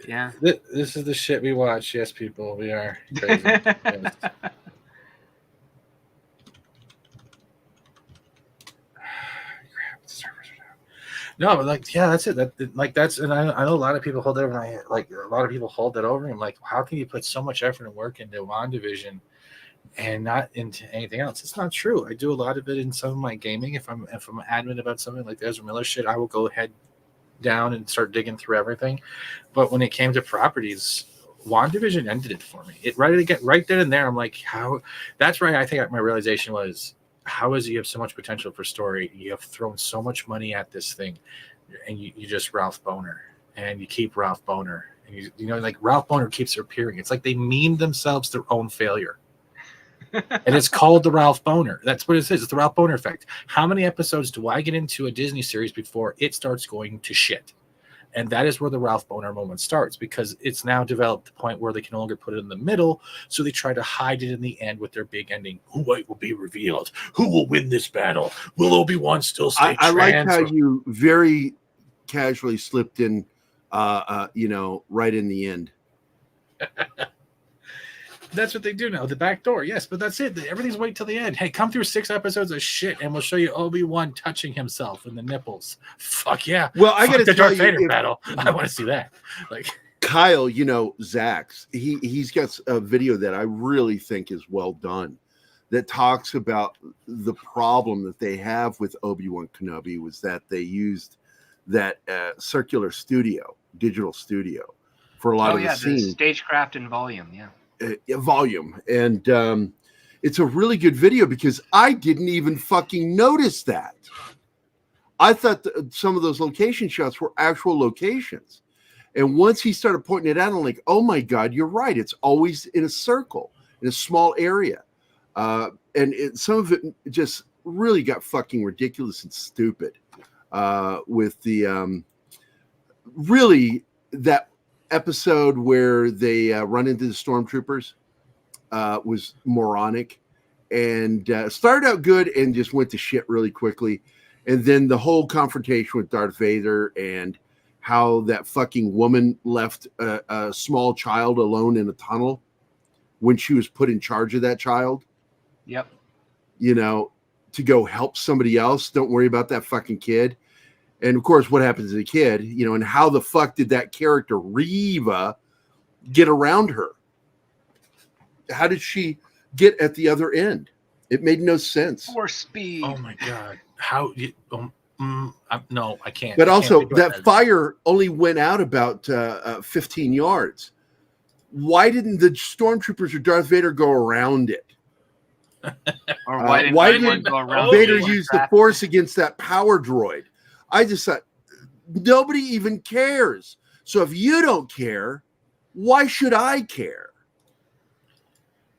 Yeah. This is the shit we watch. Yes, people, we are crazy. Yes. No, but like, yeah, that's it. And I know a lot of people hold that over. And a lot of people hold that over. And I'm like, how can you put so much effort and work into WandaVision and not into anything else? It's not true. I do a lot of it in some of my gaming. If I'm adamant about something like the Ezra Miller shit, I will go head down and start digging through everything. But when it came to properties, WandaVision ended it for me. It right then and there. I'm like, how? That's right. I think my realization was, how is you have so much potential for story? You have thrown so much money at this thing, and you just Ralph Boner, and you keep Ralph Boner, and like Ralph Boner keeps appearing. It's like they meme themselves their own failure. And it's called the Ralph Boner. That's what it is. It's the Ralph Boner effect. How many episodes do I get into a Disney series before it starts going to shit? And that is where the Ralph Boner moment starts, because it's now developed the point where they can no longer put it in the middle, so they try to hide it in the end with their big ending. Who will be revealed? Who will win this battle? Will Obi-Wan still stay I like trans? how you very casually slipped in, right in the end. That's what they do now. The back door, yes, but that's it. Everything's wait till the end. Hey, come through 6 episodes of shit, and we'll show you Obi-Wan touching himself in the nipples. Fuck yeah. Well, I got to the tell Darth you, Vader battle. I want to see that. Like Kyle, you know, Zach's, he's got a video that I really think is well done that talks about the problem that they have with Obi-Wan Kenobi was that they used that circular studio, digital studio for a lot of the the scenes. stagecraft and volume, Volume. And it's a really good video because I didn't even fucking notice that. I thought some of those location shots were actual locations. And once he started pointing it out, I'm like, oh my God, you're right. It's always in a circle, in a small area. Some of it just really got fucking ridiculous and stupid with the really that episode where they run into the stormtroopers was moronic and started out good and just went to shit really quickly. And then the whole confrontation with Darth Vader and how that fucking woman left a small child alone in a tunnel when she was put in charge of that child. Yep. You know, to go help somebody else. Don't worry about that fucking kid. And of course, what happens to the kid, you know, and how the fuck did that character, Reva, get around her? How did she get at the other end? It made no sense. Force speed. oh my God. How you no, I can't. But I also, can't think that fire only went out about 15 yards. Why didn't the stormtroopers or Darth Vader go around it? Or why anyone didn't go around Vader it? use the Force against that power droid? I just thought nobody even cares. So if you don't care, why should I care?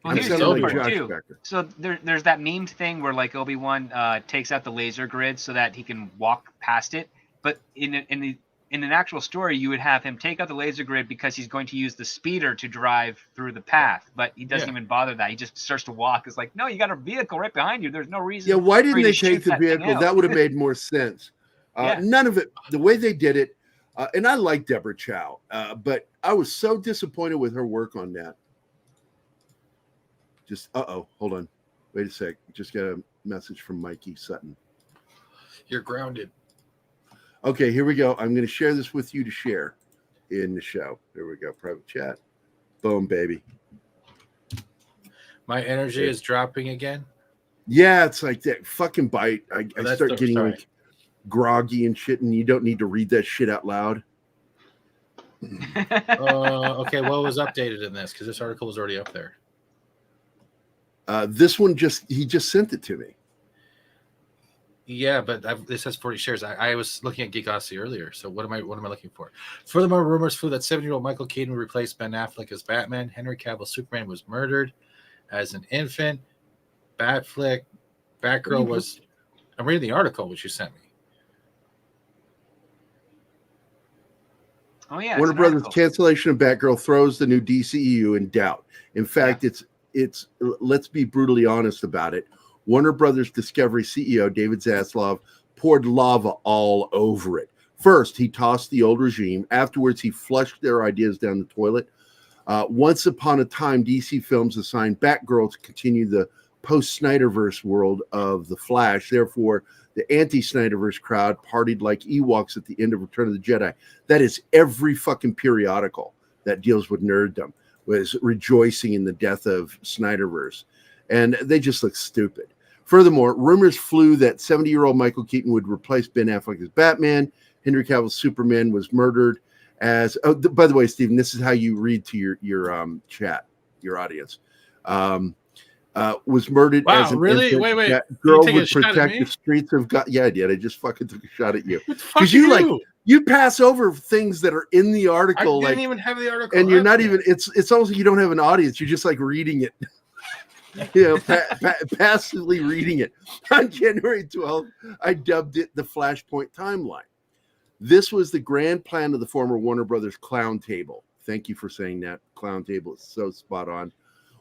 Well, I'm here's the sounding other like part Josh too. Becker. So there's that meme thing where like Obi-Wan takes out the laser grid so that he can walk past it. But in an actual story, you would have him take out the laser grid because he's going to use the speeder to drive through the path. But he doesn't even bother that. He just starts to walk. It's like, no, you got a vehicle right behind you. There's no reason. Yeah, why for didn't you they to take shoot the that thing vehicle? out. That would have made more sense. Yeah. None of it, the way they did it, and I like Deborah Chow, but I was so disappointed with her work on that. Just, hold on. Wait a sec. Just got a message from Mikey Sutton. You're grounded. Okay, here we go. I'm going to share this with you to share in the show. There we go. Private chat. Boom, baby. My energy is dropping again. Yeah, it's like that fucking bite. I that's start the- getting sorry. like groggy and shit, and you don't need to read that shit out loud. Okay, what was updated in this? Because this article was already up there. This one he just sent it to me. Yeah, but this has 40 shares. I was looking at Geekosity earlier. So what am I looking for? Furthermore, rumors flew that 7-year-old Michael Keaton would replace Ben Affleck as Batman. Henry Cavill Superman was murdered as an infant. Batgirl was. I'm reading the article which you sent me. Oh yeah. Warner Brothers cancellation of Batgirl throws the new DCEU in doubt. In fact, it's let's be brutally honest about it. Warner Brothers Discovery CEO David Zaslav poured lava all over it. First, he tossed the old regime. Afterwards, he flushed their ideas down the toilet. Once upon a time, DC Films assigned Batgirl to continue the post-Snyderverse world of The Flash. Therefore, the anti-Snyderverse crowd partied like Ewoks at the end of Return of the Jedi. That is every fucking periodical that deals with nerddom was rejoicing in the death of Snyderverse. And they just look stupid. Furthermore, rumors flew that 70-year-old Michael Keaton would replace Ben Affleck as Batman. Henry Cavill's Superman was murdered as... Oh, by the way, Stephen, this is how you read to your chat, your audience. Was murdered as an really? infant. Wait. That girl You would take a shot at protect me? the streets of God. Yeah, I did. I just fucking took a shot at you. What the fuck Because you pass over things that are in the I article, didn't like, even have the article. and you're up not yet. even. It's almost like you don't have an audience. You're just like reading it. Passively reading it. On January 12th, I dubbed it the Flashpoint Timeline. This was the grand plan of the former Warner Brothers clown table. Thank you for saying that. Clown table is so spot on.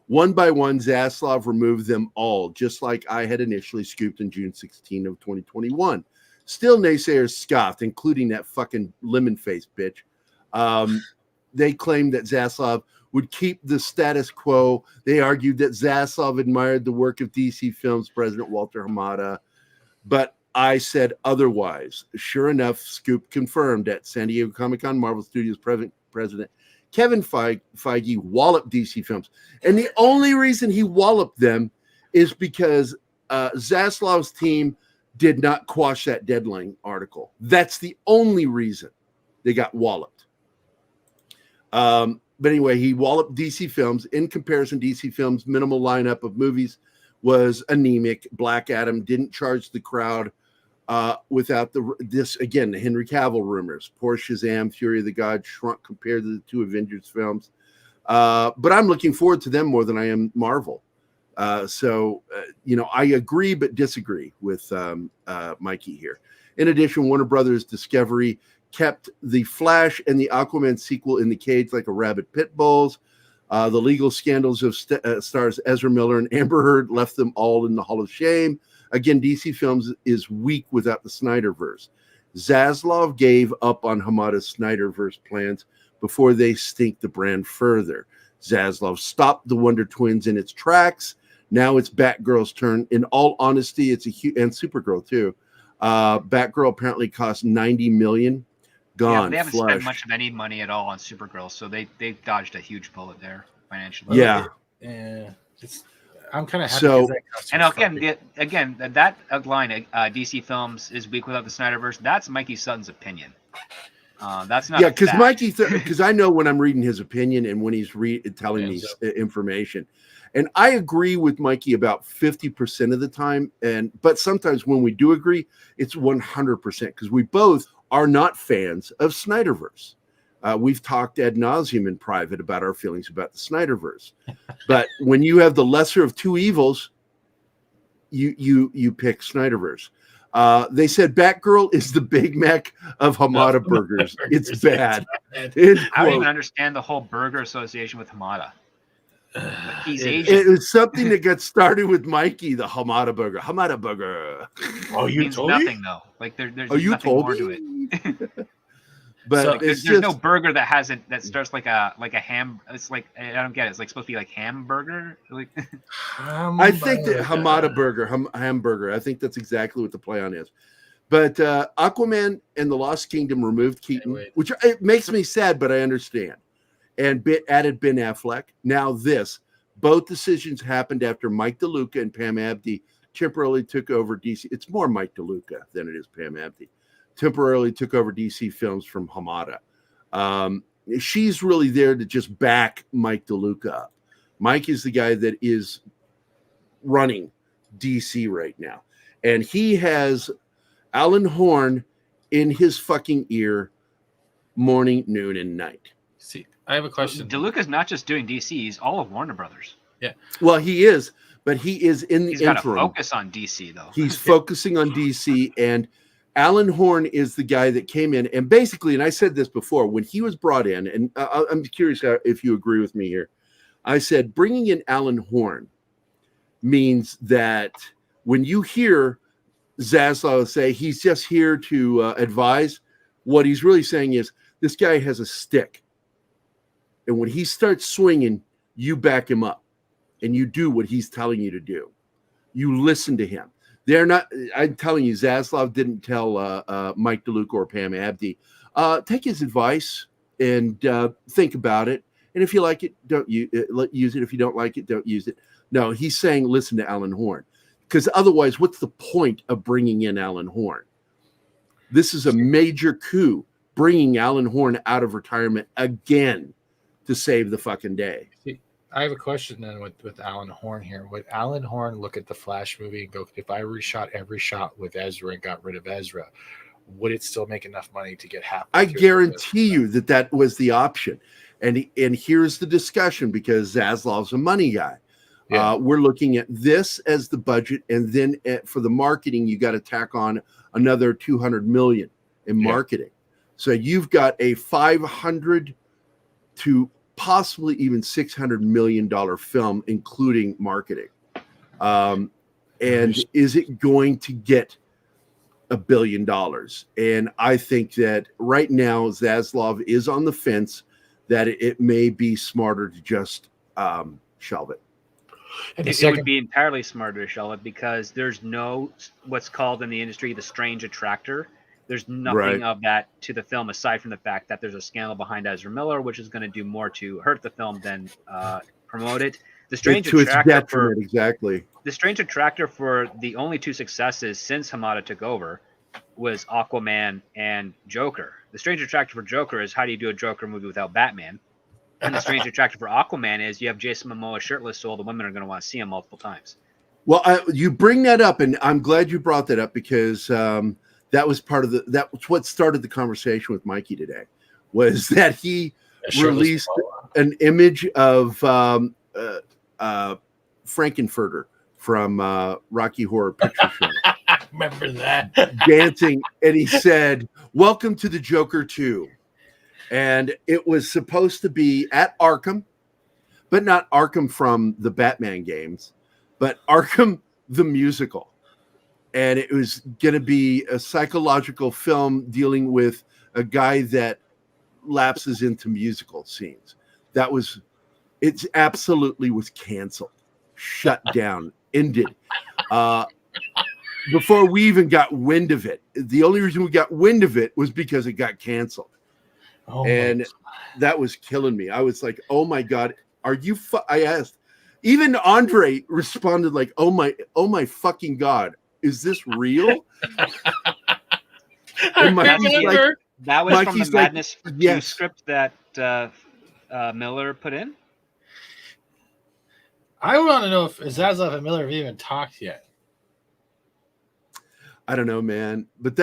One by one, Zaslav removed them all, just like I had initially scooped in June 16 of 2021. Still, naysayers scoffed, including that fucking lemon-faced bitch. They claimed that Zaslav would keep the status quo. They argued that Zaslav admired the work of DC Films president Walter Hamada, but I said otherwise. Sure enough, Scoop confirmed at San Diego Comic-Con, Marvel Studios president Kevin Feige walloped DC Films. And the only reason he walloped them is because Zaslav's team did not quash that deadline article. That's the only reason they got walloped. But anyway, he walloped DC Films. In comparison, DC Films' minimal lineup of movies was anemic. Black Adam didn't charge the crowd without the Henry Cavill rumors. Poor Shazam, Fury of the Gods shrunk compared to the two Avengers films. But I'm looking forward to them more than I am Marvel. So I agree but disagree with Mikey here. In addition, Warner Brothers Discovery kept the Flash and the Aquaman sequel in the cage like a rabid pit bulls. The legal scandals of stars Ezra Miller and Amber Heard left them all in the Hall of Shame. Again, DC Films is weak without the Snyderverse. Zaslav gave up on Hamada's Snyderverse plans before they stink the brand further. Zaslav stopped the Wonder Twins in its tracks. Now it's Batgirl's turn. In all honesty, and Supergirl too. Batgirl apparently cost $90 million. Gone. Yeah, they haven't flushed. spent much of any money at all on Supergirl, so they dodged a huge bullet there financially. Yeah. I'm kind of happy. So, and again, that line, DC Films is weak without the Snyderverse. That's Mikey Sutton's opinion. That's not. Yeah, because Mikey, because I know when I'm reading his opinion and when he's telling me information, and I agree with Mikey about 50% of the time, but sometimes when we do agree, it's 100% because we both are not fans of Snyderverse. We've talked ad nauseum in private about our feelings about the Snyderverse, but when you have the lesser of two evils, you pick Snyderverse. They said Batgirl is the Big Mac of Hamada burgers. It's bad. I don't even understand the whole burger association with Hamada. He's Asian. It was something that got started with Mikey, the Hamada burger. Hamada burger. Oh, you means told nothing me? though. Like there's you nothing told more me? to it. But like, it's there's just, no burger that starts like a ham. It's like I don't get it. It's like supposed to be like hamburger. Like I think that Hamada burger, hamburger. I think that's exactly what the play on is. But Aquaman and the Lost Kingdom removed Keaton, which it makes me sad, but I understand. And added Ben Affleck. Now both decisions happened after Mike DeLuca and Pam Abdi temporarily took over DC. It's more Mike DeLuca than it is Pam Abdi. Temporarily took over DC Films from Hamada. She's really there to just back Mike DeLuca up. Mike is the guy that is running DC right now. And he has Alan Horn in his fucking ear morning, noon, and night. See, I have a question. DeLuca's not just doing DC; he's all of Warner Brothers. Yeah. Well, he is, but he is in the interim. He's got to focus on DC though. He's focusing on DC, and Alan Horn is the guy that came in and basically, and I said this before, when he was brought in, and I'm curious if you agree with me here. I said bringing in Alan Horn means that when you hear Zaslav say he's just here to advise, what he's really saying is this guy has a stick. And when he starts swinging, you back him up and you do what he's telling you to do. You listen to him. They're not, I'm telling you, Zaslav didn't tell Mike DeLuca or Pam Abdi, take his advice and think about it. And if you like it, don't use it. If you don't like it, don't use it. No, he's saying, listen to Alan Horn. Because otherwise, what's the point of bringing in Alan Horn? This is a major coup, bringing Alan Horn out of retirement again to save the fucking day. See, I have a question then with Alan Horn here. Would Alan Horn look at the Flash movie and go, if I reshot every shot with Ezra and got rid of Ezra, would it still make enough money to get half? I guarantee you that was the option. And here's the discussion, because Zaslav's a money guy. Yeah. We're looking at this as the budget, and then for the marketing, you got to tack on another $200 million in marketing. So you've got a $500 to possibly even $600 million film, including marketing. And is it going to get $1 billion? And I think that right now Zaslav is on the fence that it may be smarter to just shelve it. It would be entirely smarter to shelve it because there's no what's called in the industry the strange attractor. There's nothing of that to the film aside from the fact that there's a scandal behind Ezra Miller, which is going to do more to hurt the film than promote it. The strange attractor for exactly. The strange attractor for the only two successes since Hamada took over was Aquaman and Joker. The strange attractor for Joker is how do you do a Joker movie without Batman? And the strange attractor for Aquaman is you have Jason Momoa shirtless, so all the women are going to want to see him multiple times. Well, you bring that up, and I'm glad you brought that up because that was part of that's what started the conversation with Mikey today, was that he released an image of Frankenfurter from Rocky Horror Picture Show. Remember that dancing, and he said, "Welcome to the Joker 2." And it was supposed to be at Arkham, but not Arkham from the Batman games, but Arkham the musical. And it was going to be a psychological film dealing with a guy that lapses into musical scenes. It absolutely was canceled, shut down, ended. Before we even got wind of it. The only reason we got wind of it was because it got canceled. And that was killing me. I was like, "Oh my God, are you?" I asked. Even Andre responded like, "Oh my fucking God, is this real?" And Mikey's like, that was from the Madness script that Miller put in. I want to know if Zaslav and Miller have even talked yet. I don't know, man, but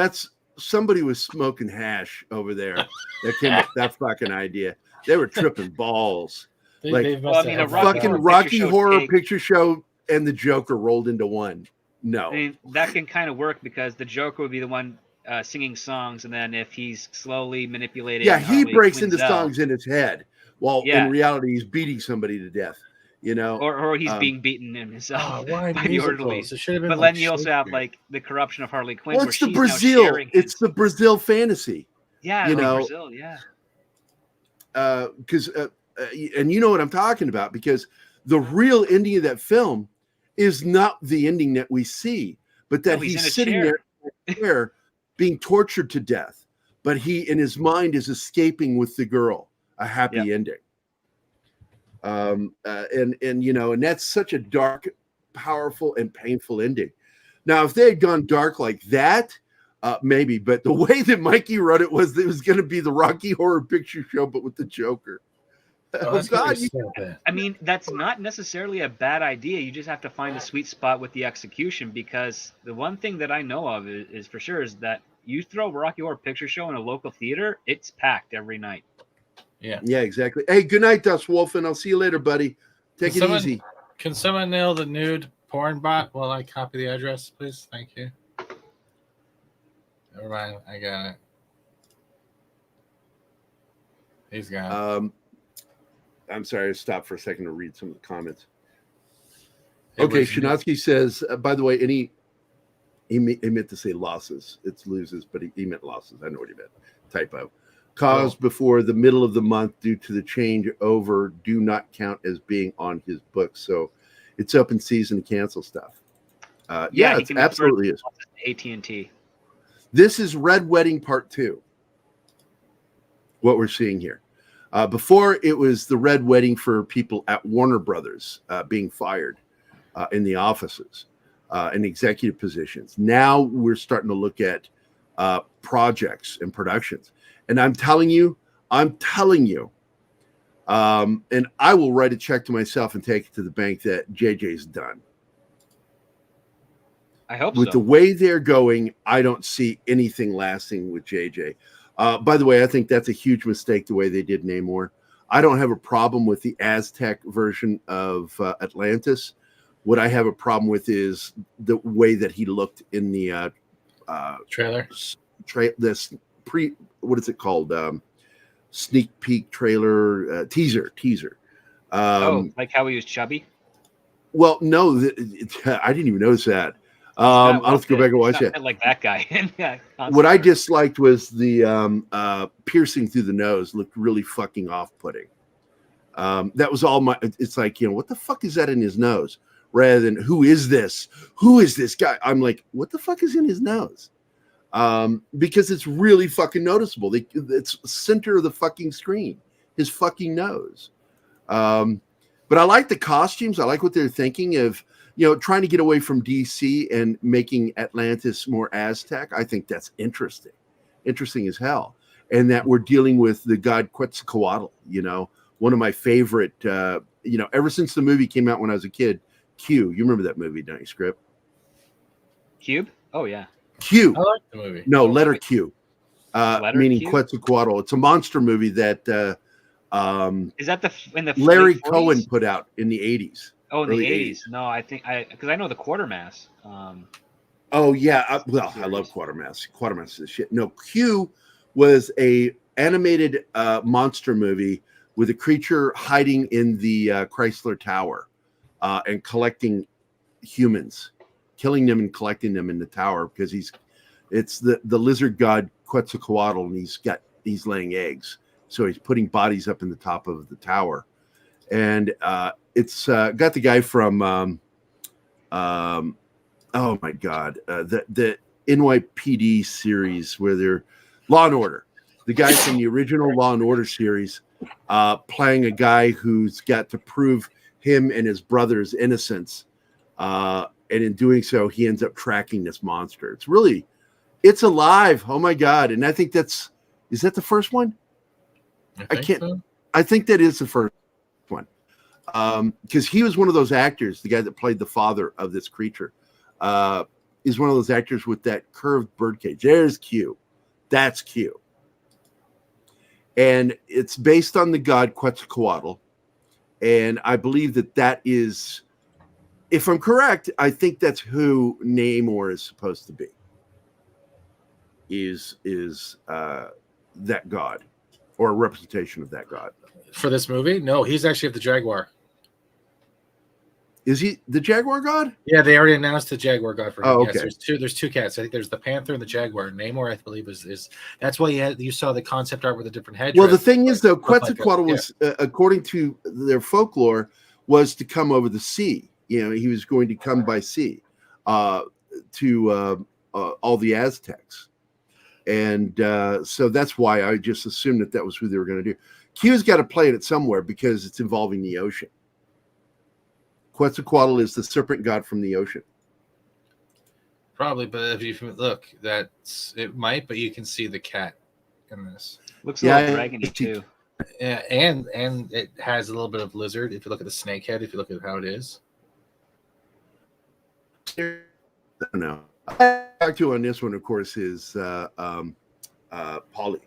somebody was smoking hash over there that came up with that fucking idea. They were tripping balls. A fucking Rocky Horror Picture Show and the Joker rolled into one. No. I mean, that can kind of work because the Joker would be the one singing songs, and then if he's slowly manipulating... Yeah, he breaks into songs in his head, while in reality he's beating somebody to death. You know, or he's being beaten himself by the orderlies. But then you also have like the corruption of Harley Quinn. Well, it's the Brazil. It's the Brazil fantasy. Yeah, Brazil. Yeah. Because and you know what I'm talking about, because the real ending of that film is not the ending that we see, but that he's sitting there being tortured to death, but he in his mind is escaping with the girl, a happy ending. And you know, and that's such a dark, powerful, and painful ending. Now, if they had gone dark like that, maybe, but the way that Mikey wrote it was going to be the Rocky Horror Picture Show, but with the Joker. God, I mean, that's not necessarily a bad idea. You just have to find a sweet spot with the execution, because the one thing that I know of is for sure is that you throw Rocky Horror Picture Show in a local theater, it's packed every night. Yeah, exactly. Hey, good night, Dust Wolf, and I'll see you later, buddy. Take it easy. Can someone nail the nude porn bot while I copy the address, please? Thank you. Never mind, I got it. He's gone. I'm sorry, I stopped for a second to read some of the comments. Okay, Shinatsky says, by the way, he meant to say losses. It's loses, but he meant losses. I know what he meant. Typo. Caused before the middle of the month due to the change over do not count as being on his book. So it's open season to cancel stuff. Yeah, it absolutely is. AT&T. This is Red Wedding Part 2. What we're seeing here. Before it was the Red Wedding for people at Warner Brothers being fired in the offices in executive positions. Now we're starting to look at projects and productions. And I'm telling you, and I will write a check to myself and take it to the bank that JJ's done. I hope with the way they're going, I don't see anything lasting with JJ. By the way, I think that's a huge mistake the way they did Namor. I don't have a problem with the Aztec version of Atlantis. What I have a problem with is the way that he looked in the trailer. What is it called? Sneak peek trailer, teaser. Like how he was chubby? Well, no, I didn't even notice that. Scott I'll have to go back and watch he's it. not like that guy. Yeah, What I disliked was the piercing through the nose looked really fucking off-putting. That was all my. It's like, what the fuck is that in his nose? Rather than who is this? Who is this guy? I'm like, what the fuck is in his nose? Because it's really fucking noticeable. It's center of the fucking screen. His fucking nose. But I like the costumes. I like what they're thinking of. Trying to get away from DC and making Atlantis more Aztec. I think that's interesting as hell. And that we're dealing with the god Quetzalcoatl, one of my favorite, ever since the movie came out when I was a kid, Q. You remember that movie, don't you, Script? Cube? Oh, yeah. Q. I like the movie. No, letter Q. Letter Meaning Q? Quetzalcoatl. It's a monster movie that Is that in the Larry late 40s? Cohen put out in the 80s. Oh, in the early 80s. No, I think because I know the Quartermass. Oh yeah, I love Quatermass. Quatermass is the shit. No, Q was a animated monster movie with a creature hiding in the Chrysler Tower and collecting humans, killing them and collecting them in the tower because it's the lizard god Quetzalcoatl and he's laying eggs, so he's putting bodies up in the top of the tower, and it's got the guy from oh my God, the NYPD series where they're Law and Order. The guy from the original Law and Order series playing a guy who's got to prove him and his brother's innocence. And in doing so, he ends up tracking this monster. It's alive. Oh my God. And I think is that the first one? I can't. So. I think that is the first one. Because he was one of those actors, the guy that played the father of this creature. Is one of those actors with that curved birdcage. There's Q. That's Q. And it's based on the god Quetzalcoatl. And I believe that is, if I'm correct, I think that's who Namor is supposed to be. Is that god or a representation of that god. For this movie? No, he's actually the Jaguar. Is he the Jaguar god? Yeah, they already announced the Jaguar god for him. Oh, okay. Yes, there's two cats. I think there's the Panther and the Jaguar. Namor, I believe, is that's why you saw the concept art with the different headdress. Well, the thing is, though, Quetzalcoatl was, according to their folklore, was to come over the sea. He was going to come by sea to all the Aztecs, and so that's why I just assumed that was who they were going to do. Q's got to play it somewhere because it's involving the ocean. Quetzalcoatl is the serpent god from the ocean. Probably, but if you look, it might, but you can see the cat in this. Looks a little dragony too. Yeah, and it has a little bit of lizard. If you look at the snake head, if you look at how it is. I don't know. I talked to on this one, of course, is Polly,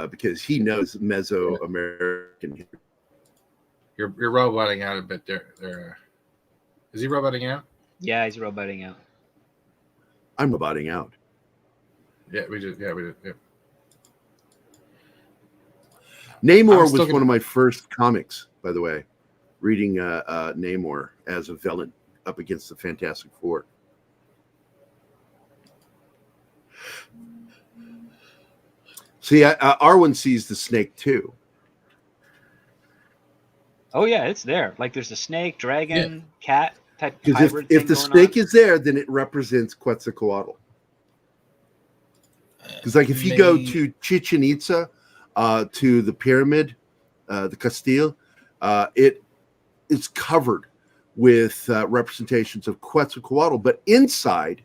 because he knows Mesoamerican. You're roboting out a bit there. Is he roboting out? Yeah, he's roboting out. I'm roboting out. Yeah, we did. Yeah. Namor was one of my first comics, by the way, reading Namor as a villain up against the Fantastic Four. See, Arwen sees the snake too. Oh yeah, it's there. Like there's a snake, dragon, cat type. Because if the snake is there, then it represents Quetzalcoatl. Because like if you go to Chichen Itza, to the pyramid, the Castile, it's covered with representations of Quetzalcoatl, but inside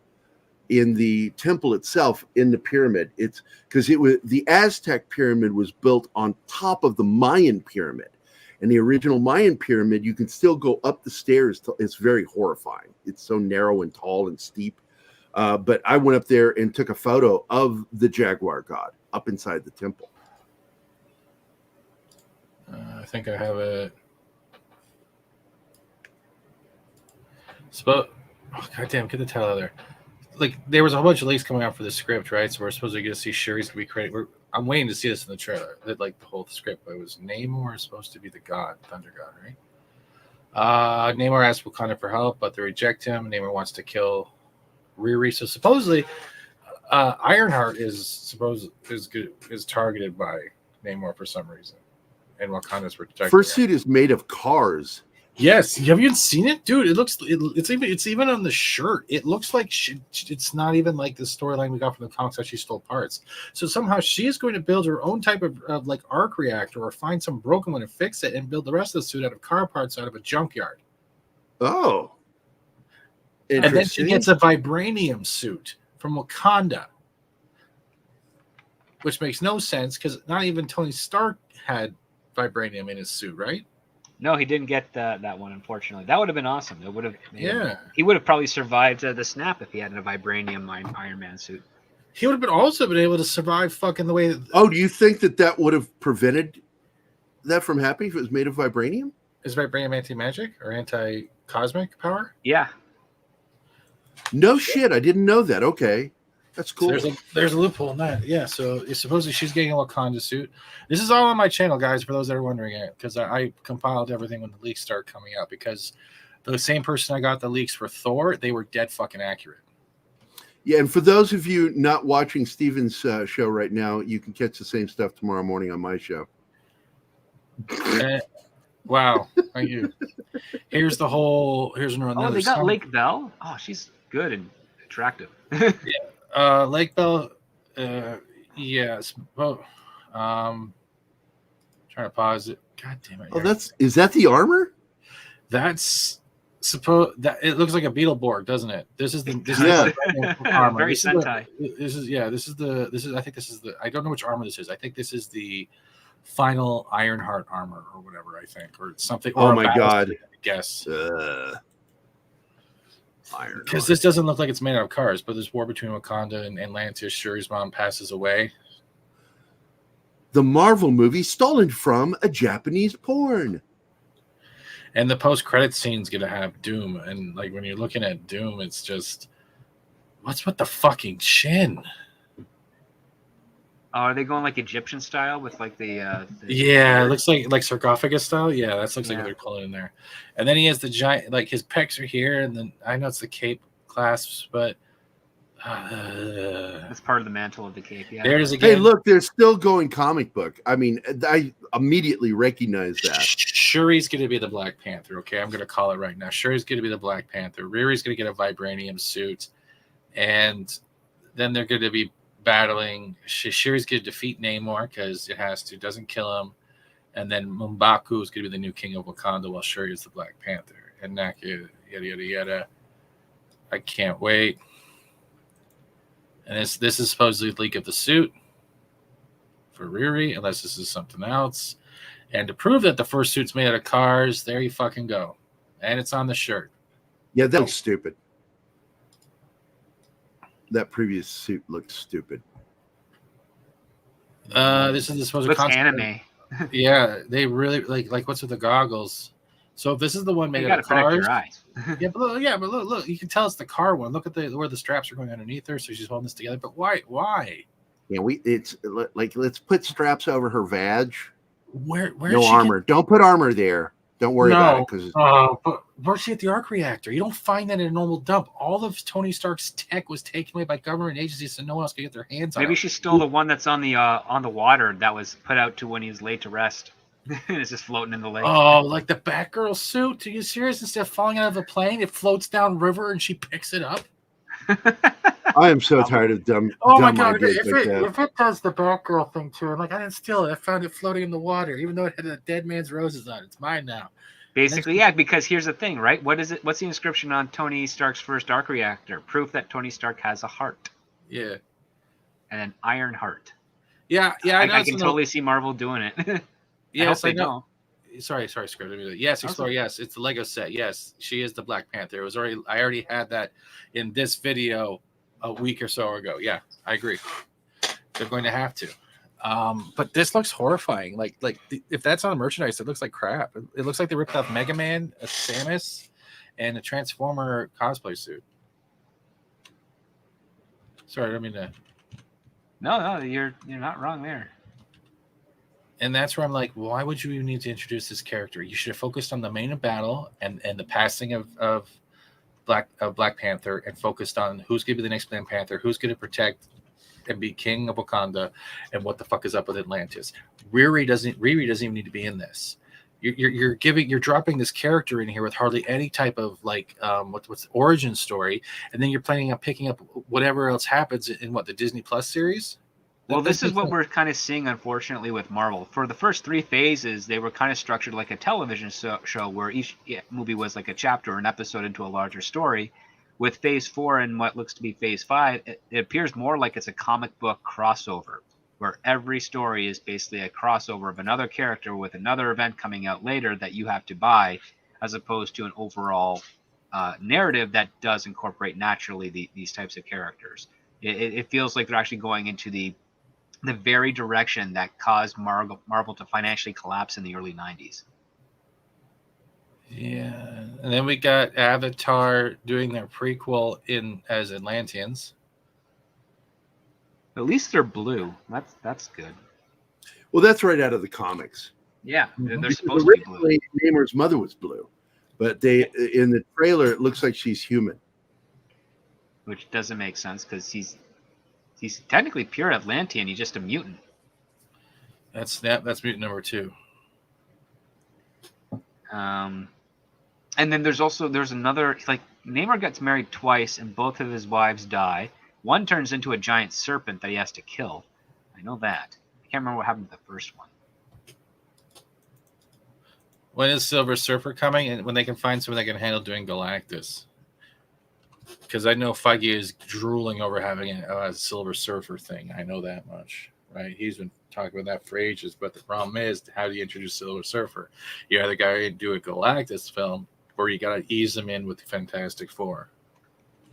in the temple itself, in the pyramid, it's because the Aztec pyramid was built on top of the Mayan pyramid. And the original Mayan pyramid, you can still go up the stairs. It's very horrifying. It's so narrow and tall and steep. But I went up there and took a photo of the Jaguar god up inside the temple. I think I have it. Oh, goddamn, get the title out there. Like, there was a whole bunch of leaks coming out for the script, right? So we're supposedly going to see Shuri's going to be created. I'm waiting to see this in the trailer. Like the whole script, but it was Namor is supposed to be the god, thunder god, right? Namor asks Wakanda for help, but they reject him. Namor wants to kill Riri. So supposedly, Ironheart is targeted by Namor for some reason, and Wakanda's protecting First her. suit is made of cars. Yes, have you seen it, dude? It's even on the shirt. It looks like it's not even like the storyline we got from the comics that she stole parts. So somehow she is going to build her own type of like arc reactor, or find some broken one and fix it, and build the rest of the suit out of car parts out of a junkyard. Oh, And then she interesting. gets a vibranium suit from Wakanda, which makes no sense because not even Tony Stark had vibranium in his suit, right? No, he didn't get that one, unfortunately. That would have been awesome. It would have. Yeah. He would have probably survived the snap if he had a vibranium Iron Man suit. He would have also been able to survive fucking the way. Oh, do you think that would have prevented that from happening if it was made of vibranium? Is vibranium anti-magic or anti-cosmic power? Yeah. No shit, I didn't know that. Okay, that's cool. So there's a loophole in that. Yeah, so supposedly she's getting a Wakanda suit. This is all on my channel, guys, for those that are wondering it, because I compiled everything when the leaks started coming out, because the same person I got the leaks for Thor, they were dead fucking accurate. Yeah, and for those of you not watching Steven's show right now, you can catch the same stuff tomorrow morning on my show. Wow, thank you. Here's another. Oh, they got Lake Bell. Oh, she's good and attractive. Lake Bell. Yes. Well, trying to pause it. God damn it. Oh, is that the armor? That's that it looks like a Beetleborg, doesn't it? This is the armor. Very Sentai. I think this is the I don't know which armor this is. I think this is the final Ironheart armor or whatever, I think, or something. Oh or my god. I guess. Ironheart. Because this doesn't look like it's made out of cars, but there's war between Wakanda and Atlantis. Shuri's mom passes away. The Marvel movie stolen from a Japanese porn. And the post-credit scene's gonna have Doom, and like when you're looking at Doom, it's just what's with the fucking chin? Are they going like Egyptian style with like the yeah, it looks like sarcophagus style. Yeah, that looks like what they're calling in there. And then he has the giant, like his pecs are here, and then I know it's the cape clasps, but that's part of the mantle of the cape. Yeah. There's again. Hey, look, they're still going comic book. I mean, I immediately recognize that. Shuri's going to be the Black Panther. Okay, I'm going to call it right now. Shuri's going to be the Black Panther. Riri's going to get a vibranium suit, and then they're going to be battling. Shuri's going to defeat Namor because it has to. Doesn't kill him, and then M'Baku is going to be the new king of Wakanda, while Shuri is the Black Panther. And that yada yada yada. I can't wait. And this is supposedly the leak of the suit for Riri, unless this is something else. And to prove that the first suit's made out of cars, there you fucking go. And it's on the shirt. Yeah, that was stupid. That previous suit looked stupid. This is the supposed looks anime. Yeah, they really like what's with the goggles. So if this is the one made out of cars, your eyes. but look, you can tell it's the car one. Look at where the straps are going underneath her, so she's holding this together. But why? Yeah, it's like let's put straps over her vag. Where no armor? Don't put armor there. Don't worry about it because. But where's she at the arc reactor? You don't find that in a normal dump. All of Tony Stark's tech was taken away by government agencies, so no one else could get their hands on it. Maybe she's still the one that's on the water that was put out to when he was laid to rest. And it's just floating in the lake. Oh, like the Batgirl suit? Are you serious? Instead of falling out of a plane, it floats down river and she picks it up? I am so tired of dumb. Oh my dumb god! ideas If it does the Batgirl thing too, I'm like, I didn't steal it. I found it floating in the water, even though it had a dead man's roses on it. It's mine now. Basically, yeah. Because here's the thing, right? What is it? What's the inscription on Tony Stark's first arc reactor? Proof that Tony Stark has a heart. Yeah. And an iron heart. Yeah. I can totally see Marvel doing it. Yes, I know. Sorry, script. Yes, Explorer. Yes, it's the Lego set. Yes, she is the Black Panther. I already had that in this video a week or so ago. Yeah, I agree. They're going to have to. But this looks horrifying. Like if that's on merchandise, it looks like crap. It looks like they ripped off Mega Man, a Samus, and a Transformer cosplay suit. Sorry, I don't mean to. No, you're not wrong there. And that's where I'm like, why would you even need to introduce this character? You should have focused on the main of battle and the passing of Black Panther and focused on who's going to be the next Black Panther, who's going to protect and be king of Wakanda, and what the fuck is up with Atlantis. Riri doesn't even need to be in this. You're dropping this character in here with hardly any type of like what's origin story, and then you're planning on picking up whatever else happens in what, the Disney Plus series. Well, this is what we're kind of seeing, unfortunately, with Marvel. For the first 3 phases, they were kind of structured like a television show where each movie was like a chapter or an episode into a larger story. With Phase 4 and what looks to be Phase 5, it appears more like it's a comic book crossover, where every story is basically a crossover of another character with another event coming out later that you have to buy, as opposed to an overall narrative that does incorporate naturally these types of characters. It feels like they're actually going into the very direction that caused Marvel to financially collapse in the early 90s. Yeah, and then we got Avatar doing their prequel as Atlanteans. At least they're blue. That's good. Well, that's right out of the comics. Yeah, they're Because supposed to be blue. originally, Namor's mother was blue, but in the trailer it looks like she's human. Which doesn't make sense because he's technically pure Atlantean. He's just a mutant. That's mutant number 2. And then there's another, like, Namor gets married twice and both of his wives die. One turns into a giant serpent that he has to kill. I know that. I can't remember what happened to the first one. When is Silver Surfer coming, and when they can find someone that can handle doing Galactus? Because I know Feige is drooling over having a Silver Surfer thing. I know that much, right? He's been talking about that for ages. But the problem is, how do you introduce Silver Surfer? You either got to do a Galactus film, or you got to ease them in with the Fantastic Four.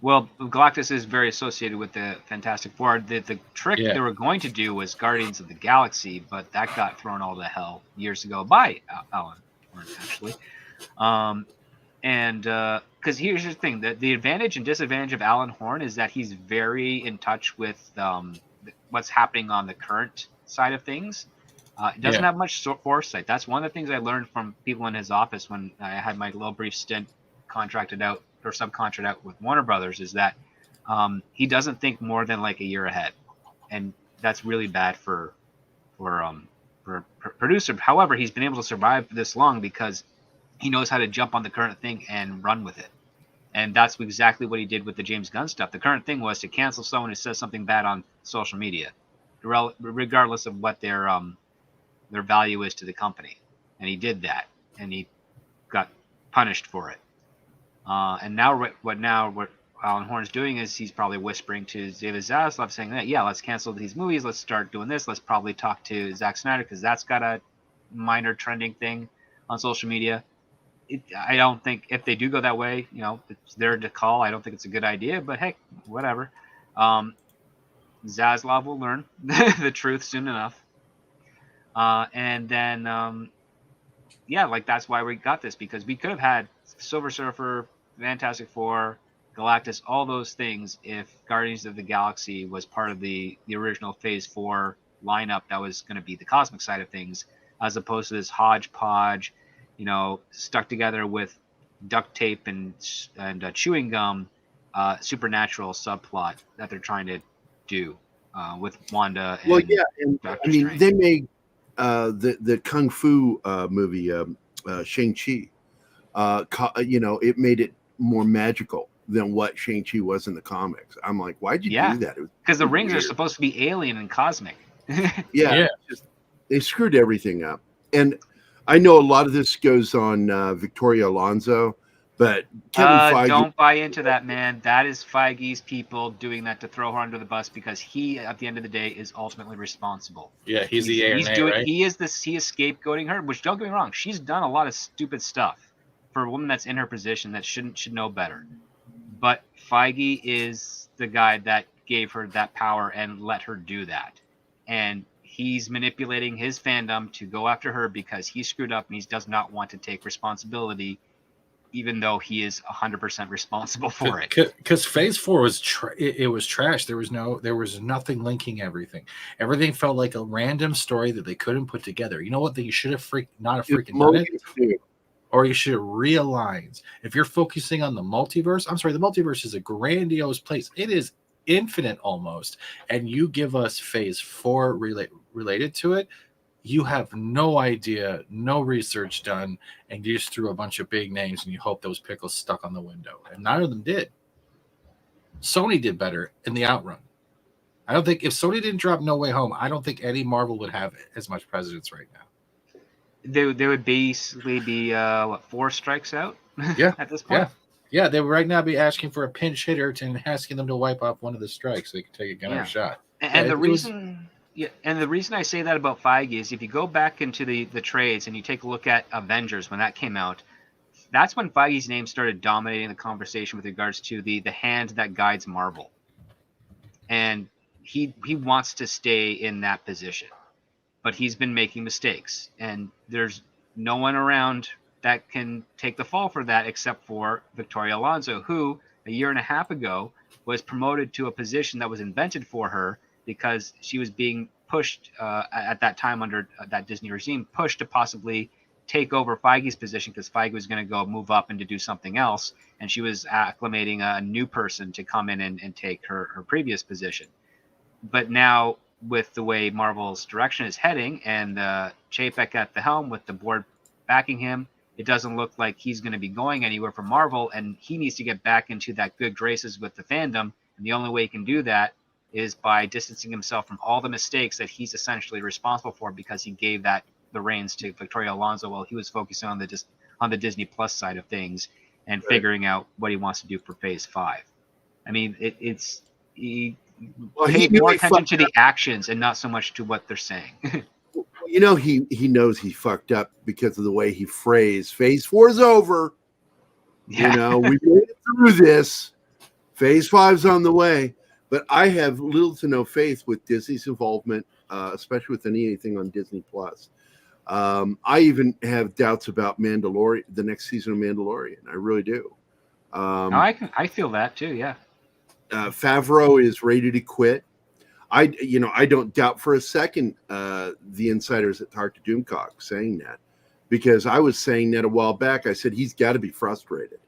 Well, Galactus is very associated with the Fantastic Four. The trick they were going to do was Guardians of the Galaxy, but that got thrown all to hell years ago by Alan Horn, actually. Because here's the thing, the advantage and disadvantage of Alan Horn is that he's very in touch with what's happening on the current side of things. It doesn't have much foresight. That's one of the things I learned from people in his office when I had my little brief stint contracted out or subcontracted out with Warner Brothers, is that he doesn't think more than like a year ahead, and that's really bad for producer. However, he's been able to survive this long because he knows how to jump on the current thing and run with it. And that's exactly what he did with the James Gunn stuff. The current thing was to cancel someone who says something bad on social media, regardless of what their value is to the company. And he did that, and he got punished for it. And now what Alan Horn's doing is he's probably whispering to David Zaslav, saying that, yeah, let's cancel these movies. Let's start doing this. Let's probably talk to Zack Snyder, because that's got a minor trending thing on social media. I don't think if they do go that way, it's their to call. I don't think it's a good idea, but hey, whatever. Zaslav will learn the truth soon enough. And then, that's why we got this, because we could have had Silver Surfer, Fantastic Four, Galactus, all those things if Guardians of the Galaxy was part of the original Phase 4 lineup that was going to be the cosmic side of things, as opposed to this hodgepodge, stuck together with duct tape and chewing gum, supernatural subplot that they're trying to do with Wanda. And Doctor Strange. They made the Kung Fu movie, Shang-Chi. It made it more magical than what Shang-Chi was in the comics. I'm like, why'd you do that? Because the rings are supposed to be alien and cosmic. They screwed everything up. And I know a lot of this goes on Victoria Alonso, but Kevin Feige... Don't buy into that, man. That is Feige's people doing that to throw her under the bus, because he, at the end of the day, is ultimately responsible. Yeah, he's the ANA, right? He is scapegoating her, which, don't get me wrong, she's done a lot of stupid stuff for a woman that's in her position that should know better. But Feige is the guy that gave her that power and let her do that. And he's manipulating his fandom to go after her because he screwed up and he does not want to take responsibility, even though he is 100% responsible for it. Because Phase 4 was it was trash. There was nothing linking everything. Everything felt like a random story that they couldn't put together. You know what? They should have not freaking done it. or you should realign. If you're focusing on the multiverse, I'm sorry, the multiverse is a grandiose place. It is infinite almost, and you give us phase 4 related to it. You have no idea, no research done, and you just threw a bunch of big names and you hope those pickles stuck on the window. And none of them did. Sony did better in the outrun. I don't think if Sony didn't drop No Way Home, I don't think any Marvel would have as much presence right now. They would basically be 4 strikes out. Yeah, at this point. Yeah. They would right now be asking for a pinch hitter and asking them to wipe off one of the strikes so they can take another shot. And the reason. Yeah, and the reason I say that about Feige is if you go back into the trades and you take a look at Avengers when that came out, that's when Feige's name started dominating the conversation with regards to the hand that guides Marvel. And he wants to stay in that position. But he's been making mistakes. And there's no one around that can take the fall for that except for Victoria Alonso, who a year and a half ago was promoted to a position that was invented for her because she was being pushed at that time under that Disney regime, pushed to possibly take over Feige's position because Feige was going to go move up and to do something else. And she was acclimating a new person to come in and take her previous position. But now with the way Marvel's direction is heading and Chapek at the helm with the board backing him, it doesn't look like he's going to be going anywhere from Marvel, and he needs to get back into that good graces with the fandom. And the only way he can do that is by distancing himself from all the mistakes that he's essentially responsible for because he gave the reins to Victoria Alonso while he was focusing on the Disney Plus side of things and figuring out what he wants to do for Phase 5. I mean, he pay more attention to the actions and not so much to what they're saying. You know, he knows he fucked up because of the way he phrased Phase 4 is over. Yeah. You know, we made it through this. Phase 5's on the way. But I have little to no faith with Disney's involvement, especially with anything on Disney Plus. I even have doubts about Mandalorian, the next season of Mandalorian. I really do. I feel that too. Yeah. Favreau is ready to quit. I don't doubt for a second the insiders at Talk to Doomcock saying that, because I was saying that a while back. I said he's got to be frustrated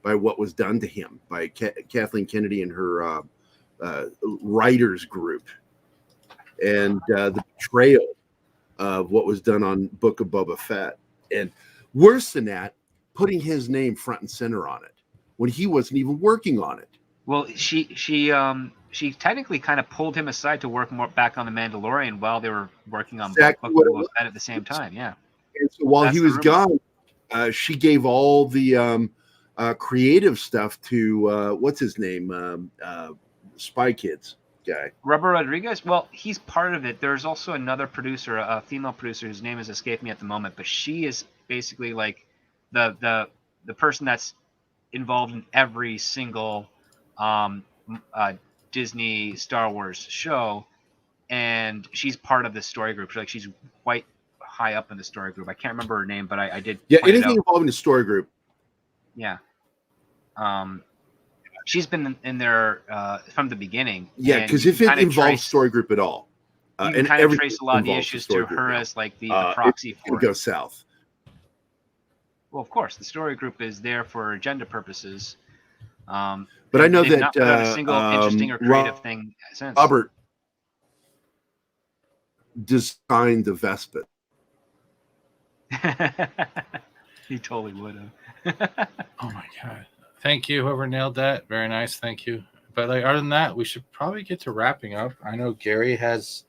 by what was done to him by Kathleen Kennedy and her writers group, and the betrayal of what was done on Book of Boba Fett, and worse than that, putting his name front and center on it when he wasn't even working on it. Well, she technically kind of pulled him aside to work more back on the Mandalorian while they were working on Book of Boba Fett at the same time. Yeah. And so while he was gone, she gave all the creative stuff to what's his name, Spy Kids guy, Robert Rodriguez. Well, he's part of it. There's also another producer, a female producer whose name has escaped me at the moment, but she is basically like the person that's involved in every single Disney Star Wars show, and she's part of the story group. She's quite high up in the story group. I can't remember her name, but I did. Yeah, anything involving the story group. Yeah. She's been in there from the beginning. Yeah, because if it involves story group at all, you can kind of trace a lot of the issues to her as like the proxy for it. Go south. Well, of course, the story group is there for agenda purposes. But I know that not put out a single interesting or creative thing since. Robert designed the Vespa. He totally would have. Oh my god! Thank you, whoever nailed that. Very nice, thank you. But like, other than that, we should probably get to wrapping up. I know Gary has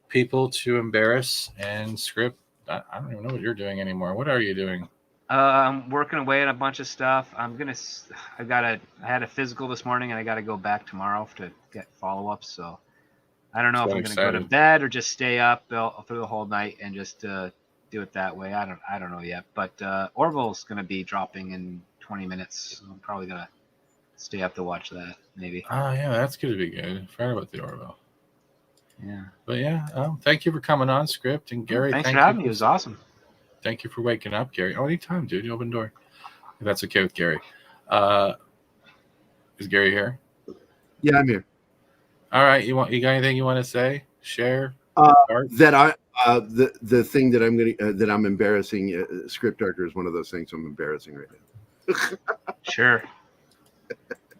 people to embarrass and script. I don't even know what you're doing anymore. What are you doing? I'm working away on a bunch of stuff. I had a physical this morning, and I got to go back tomorrow to get follow-ups. So I don't know if I'm going to go to bed or just stay up through the whole night and just do it that way. I don't know yet. But Orville's going to be dropping in 20 minutes. So I'm probably going to stay up to watch that, maybe. Oh, yeah, that's going to be good. I forgot about the Orville. Yeah. But yeah, thank you for coming on, Script. And Gary, thanks for having me. It was awesome. Thank you for waking up, Gary. Oh, anytime, dude. Open door. If that's okay with Gary. Is Gary here? Yeah, I'm here. All right. You got anything you want to say? Share? That The thing that I'm embarrassing, Script Doctor is one of those things I'm embarrassing right now. Sure.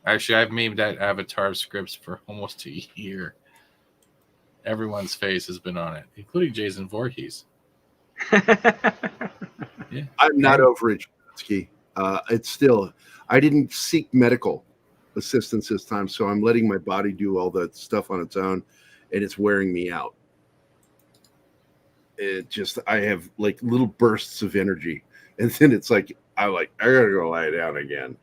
Actually, I've memed that Avatar scripts for almost a year. Everyone's face has been on it, including Jason Voorhees. Yeah. I'm not over it, Ski. It's still, I didn't seek medical assistance this time, so I'm letting my body do all that stuff on its own, and it's wearing me out. I have like little bursts of energy, and then it's like I gotta go lie down again.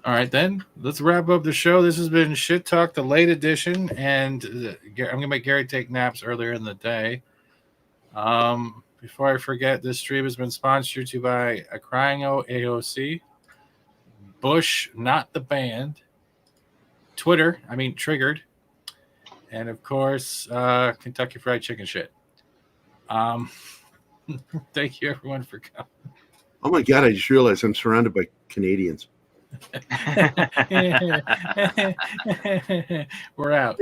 All right, then let's wrap up the show. This has been Shit Talk, the late edition, and I'm gonna make Gary take naps earlier in the day. Before I forget, this stream has been sponsored to by a Crying AOC, Bush, not the band, Triggered, and of course, Kentucky Fried Chicken shit. Thank you everyone for coming. Oh my God, I just realized I'm surrounded by Canadians. We're out.